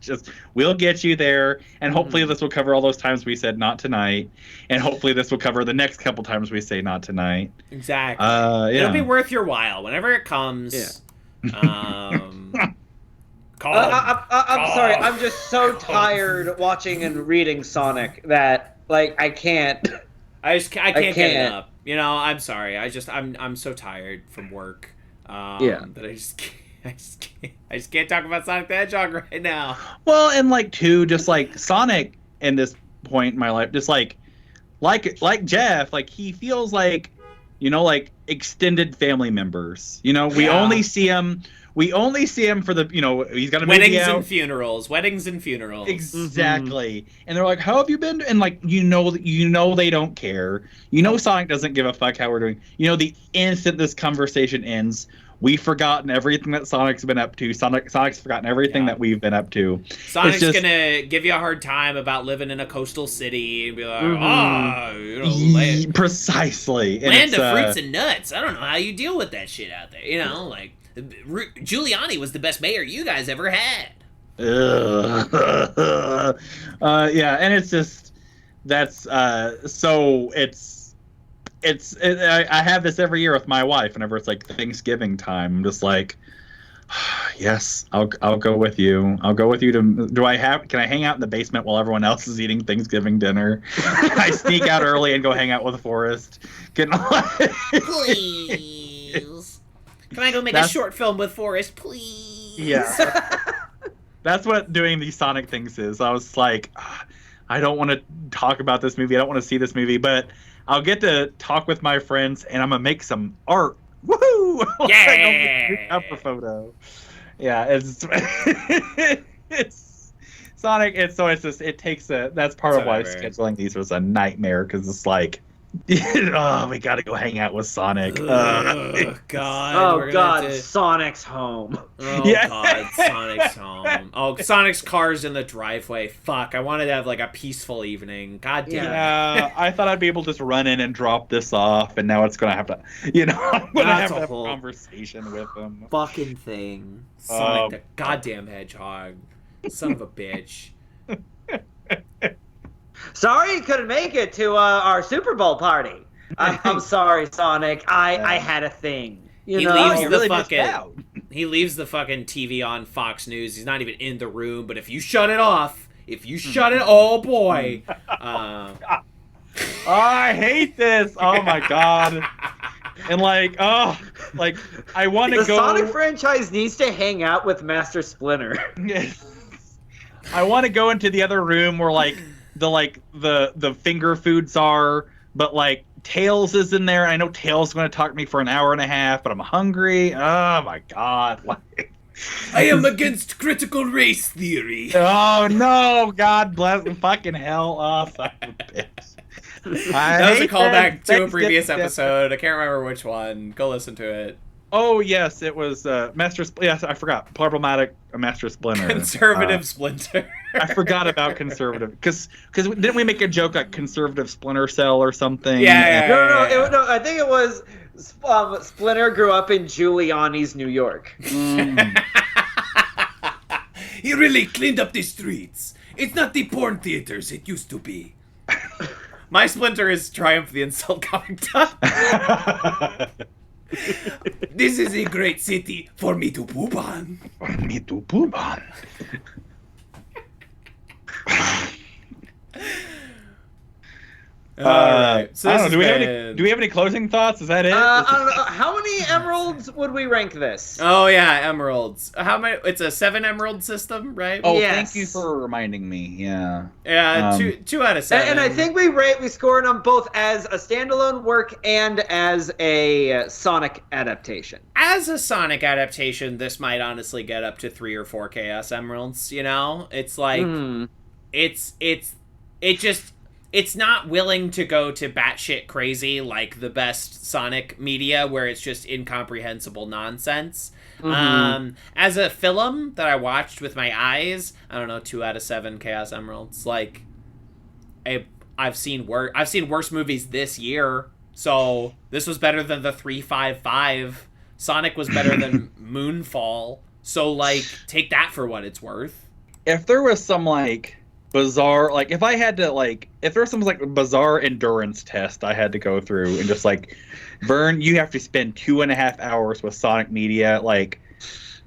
just we'll get you there, and hopefully this will cover all those times we said not tonight, and hopefully this will cover the next couple times we say not tonight. Exactly. Yeah. It'll be worth your while whenever it comes. Yeah. I'm sorry. I'm just so tired watching and reading Sonic that like I can't. I can't get it up. I'm sorry. I'm so tired from work. That I just can't talk about Sonic the Hedgehog right now. Well, and just like Sonic in this point in my life, just like Jeff, like he feels like, extended family members. We only see him. We only see him for the, he's got a movie out. Weddings and funerals. Exactly. Mm-hmm. And they're like, how have you been? And they don't care. Sonic doesn't give a fuck how we're doing. The instant this conversation ends, we've forgotten everything that Sonic's been up to. Sonic's forgotten everything that we've been up to. Sonic's gonna give you a hard time about living in a coastal city and be like, precisely. Land of fruits and nuts. I don't know how you deal with that shit out there. Giuliani was the best mayor you guys ever had. Yeah, and it's just so I have this every year with my wife. Whenever it's like Thanksgiving time, I'm just like, yes, I'll go with you. I'll go with you to. Can I hang out in the basement while everyone else is eating Thanksgiving dinner? Can I sneak out early and go hang out with Forrest? Please. Can I go make a short film with Forrest, please? Yeah. That's what doing these Sonic things is. I was like, I don't want to talk about this movie. I don't want to see this movie, but I'll get to talk with my friends, and I'm going to make some art. Woohoo! Yeah! Cover photo. Yeah, it's Sonic. It takes that's part of why scheduling these was a nightmare, because it's like, we gotta go hang out with Sonic. God. Oh God, Sonic's home. Oh yeah. God, Sonic's home. Oh, Sonic's car's in the driveway. Fuck, I wanted to have like a peaceful evening. God damn. Yeah, I thought I'd be able to just run in and drop this off, and now it's gonna have to, I'm gonna have to have a conversation with him. Fucking thing. Sonic the goddamn Hedgehog. Son of a bitch. Sorry you couldn't make it to our Super Bowl party. I'm sorry, Sonic. I had a thing. He leaves the fucking TV on Fox News. He's not even in the room. But if you shut it off, oh boy. I hate this. Oh my God. And I want to go. The Sonic franchise needs to hang out with Master Splinter. I want to go into the other room where the finger foods are, but Tails is in there. I know Tails is going to talk to me for an hour and a half, but I'm hungry. Oh my God. I am against critical race theory. Oh no, God bless fucking hell. Oh, son of a bitch. That was a callback to a previous episode. I can't remember which one. Go listen to it. Oh yes, it was Master. Yes, I forgot. Problematic Master Splinter. Conservative Splinter. I forgot about conservative because didn't we make a joke like conservative Splinter Cell or something? Yeah. No. I think it was Splinter grew up in Giuliani's New York. He really cleaned up the streets. It's not the porn theaters it used to be. My Splinter is Triumph the Insult Comic Duck. This is a great city for me to poop on. Alright. So do we have any closing thoughts? Is that it? I don't know. How many emeralds would we rank this? Oh yeah, emeralds. How many? It's a 7 emerald system, right? Oh, yes. Thank you for reminding me. Yeah. Yeah, 2 out of 7. And I think we scored them both as a standalone work and as a Sonic adaptation. As a Sonic adaptation, this might honestly get up to 3 or 4 Chaos Emeralds. It's like, it it's not willing to go to batshit crazy like the best Sonic media, where it's just incomprehensible nonsense. As a film that I watched with my eyes, I don't know, 2 out of 7 Chaos Emeralds. Like, I've seen worse movies this year, so this was better than the 355. Sonic was better than Moonfall, so like, take that for what it's worth. If there was some like bizarre, like if there was some like bizarre endurance test I had to go through and just like, Vern, you have to spend 2.5 hours with Sonic media, like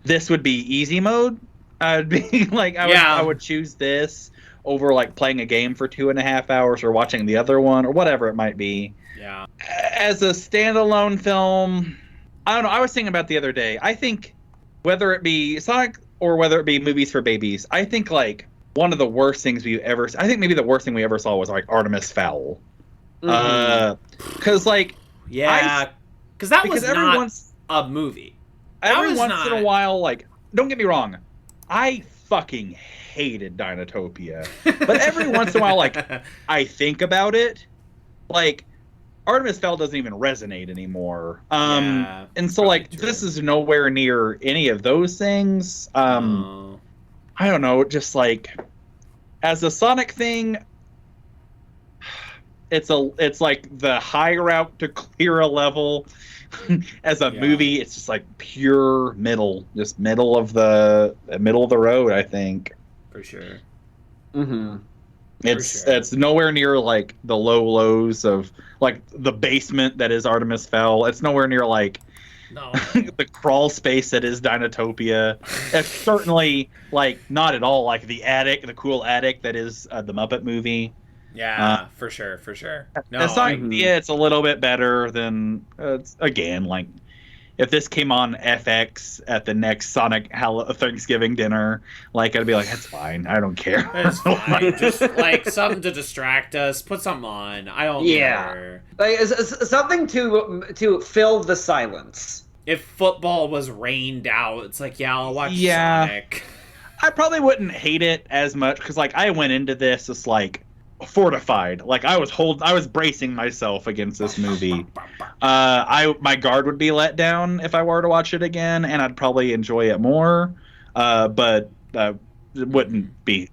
this would be easy mode. I'd be like, I would choose this over like playing a game for 2.5 hours or watching the other one or whatever it might be. Yeah. As a standalone film, I don't know. I was thinking about the other day. I think whether it be Sonic or whether it be Movies for Babies, I think like one of the worst things I think maybe the worst thing we ever saw was like Artemis Fowl. Because like, yeah, because that was not a movie. Every once in a while, like, don't get me wrong, I fucking hated Dinotopia. But every once in a while, like, I think about it, like, Artemis Fowl doesn't even resonate anymore. And so, like, this is nowhere near any of those things. I don't know, just like, as a Sonic thing, it's like the high route to clear a level. As a movie, it's just like pure middle of the road, I think. For sure. It's nowhere near like the low lows of like the basement that is Artemis Fowl. It's nowhere near like the crawl space that is Dinotopia. It's certainly like not at all like the cool attic that is the Muppet movie. Yeah, for sure. No, it's a little bit better than again, like if this came on FX at the next Sonic Thanksgiving dinner, like I'd be like, that's fine, I don't care. It's fine. Just like something to distract us. Put something on. I don't care. Like something to fill the silence. If football was rained out, it's like, I'll watch Sonic. I probably wouldn't hate it as much because like I went into this just like fortified, like I was bracing myself against this movie. My guard would be let down if I were to watch it again, and I'd probably enjoy it more. But it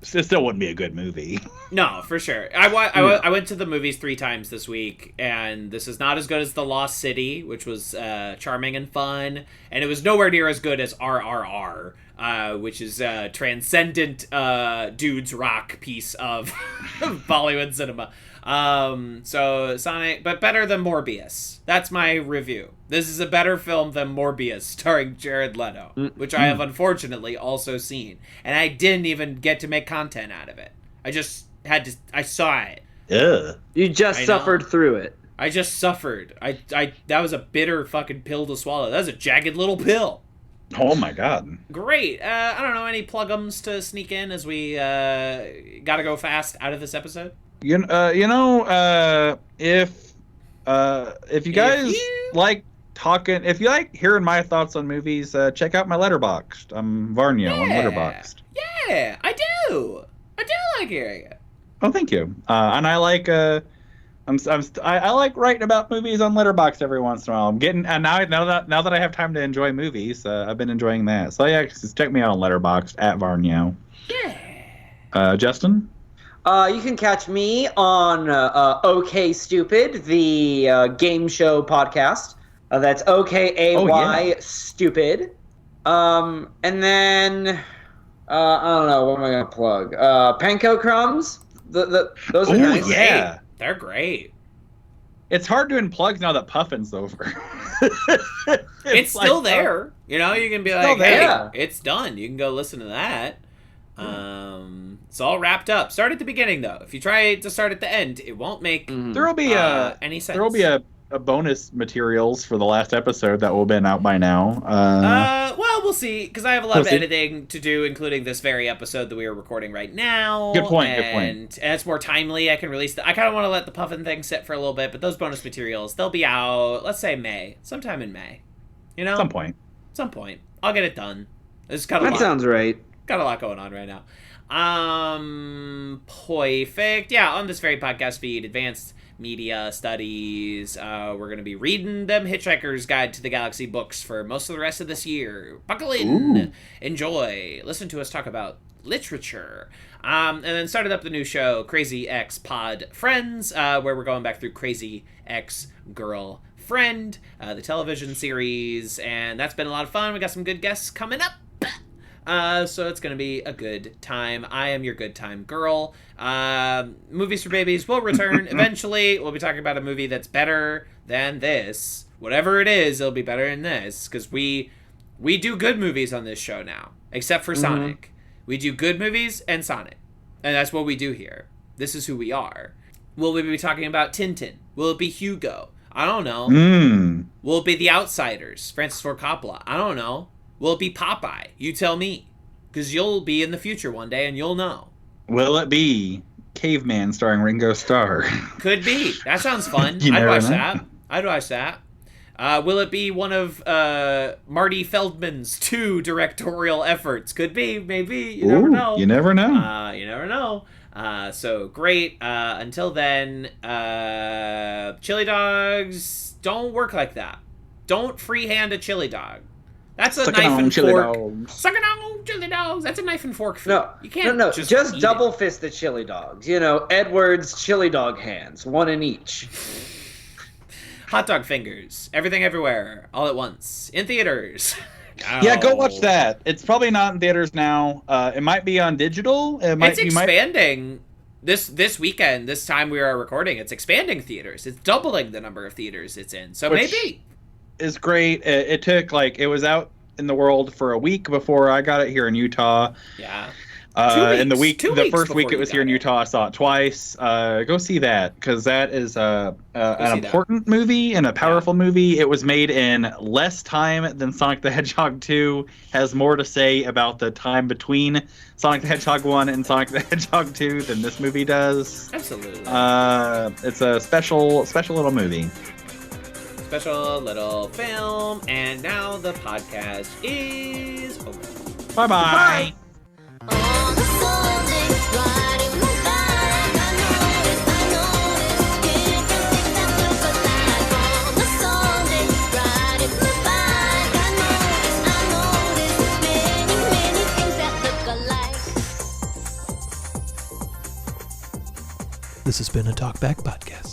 still wouldn't be a good movie. No, for sure. I went to the movies 3 times this week, and this is not as good as The Lost City, which was charming and fun, and it was nowhere near as good as RRR. Which is a transcendent dudes rock piece of Bollywood cinema. So Sonic, but better than Morbius. That's my review. This is a better film than Morbius, starring Jared Leto, which I have unfortunately also seen, and I didn't even get to make content out of it. I just had to. I saw it. Yeah. You just suffered through it. I just suffered. That was a bitter fucking pill to swallow. That was a jagged little pill. Oh my god. Great. I don't know, any plugums to sneak in as we gotta go fast out of this episode? If you guys like talking, if you like hearing my thoughts on movies, check out my Letterboxd. I'm Varnio on Letterboxd. Yeah, I do like hearing it. Oh, thank you. And I like I like writing about movies on Letterboxd every once in a while. I'm getting now that I have time to enjoy movies, I've been enjoying that. So yeah, just check me out on Letterboxd at Varnio. Yeah. Justin? You can catch me on OK Stupid, the game show podcast. That's OKAY Stupid. And then I don't know, what am I gonna plug? Panko Crumbs. Those are nice. Yeah. They're great. It's hard doing plugs now that Puffin's over. It's like, still there. You know, you can be like, hey, there. it's done. You can go listen to that. It's all wrapped up. Start at the beginning, though. If you try to start at the end, it won't make There'll be any sense. There will be a bonus materials for the last episode that will have been out by now. Well, we'll see, because I have a lot of editing to do, including this very episode that we are recording right now. Good point. And it's more timely. I can release I kind of want to let the Puffin thing sit for a little bit, but those bonus materials, they'll be out, let's say May. Sometime in May. You know? Some point. Some point. I'll get it done. There's got a lot. That sounds right. Got a lot going on right now. Perfect. Yeah, on this very podcast feed, Advanced Media Studies, we're going to be reading them Hitchhiker's Guide to the Galaxy books for most of the rest of this year. Buckle in, enjoy, listen to us talk about literature. And then started up the new show, Crazy Ex Pod Friends, where we're going back through Crazy Ex Girl Friend, the television series, and that's been a lot of fun. We got some good guests coming up. So it's going to be a good time. I am your good time girl. Movies for Babies will return eventually. We'll be talking about a movie that's better than this. Whatever it is, it'll be better than this. Because we do good movies on this show now. Except for Sonic. We do good movies and Sonic. And that's what we do here. This is who we are. Will we be talking about Tintin? Will it be Hugo? I don't know. Will it be The Outsiders? Francis Ford Coppola? I don't know. Will it be Popeye? You tell me. Because you'll be in the future one day and you'll know. Will it be Caveman starring Ringo Starr? Could be. That sounds fun. I'd watch that. Will it be one of Marty Feldman's 2 directorial efforts? Could be. Maybe. You never know. You never know. You never know. So great. Until then, chili dogs don't work like that. Don't freehand a chili dog. That's a knife and fork. Sucking on chili dogs. That's a knife and fork food. No, you can't. No. Just double fist the chili dogs. You know, Edward's chili dog hands, one in each. Hot dog fingers. Everything, everywhere, all at once, in theaters. Yeah, go watch that. It's probably not in theaters now. It might be on digital. It's expanding. This weekend, this time we are recording, it's expanding theaters. It's doubling the number of theaters it's in. So maybe. Is great. It took it was out in the world for a week before I got it here in Utah. Yeah. And the first week it was here in Utah, I saw it twice. Go see that because that is an important movie and a powerful movie. It was made in less time than Sonic the Hedgehog 2. Has more to say about the time between Sonic the Hedgehog 1 and Sonic the Hedgehog 2 than this movie does. Absolutely. It's a special little movie. Special little film, and now the podcast is over. Bye-bye. This has been a Talkback Podcast.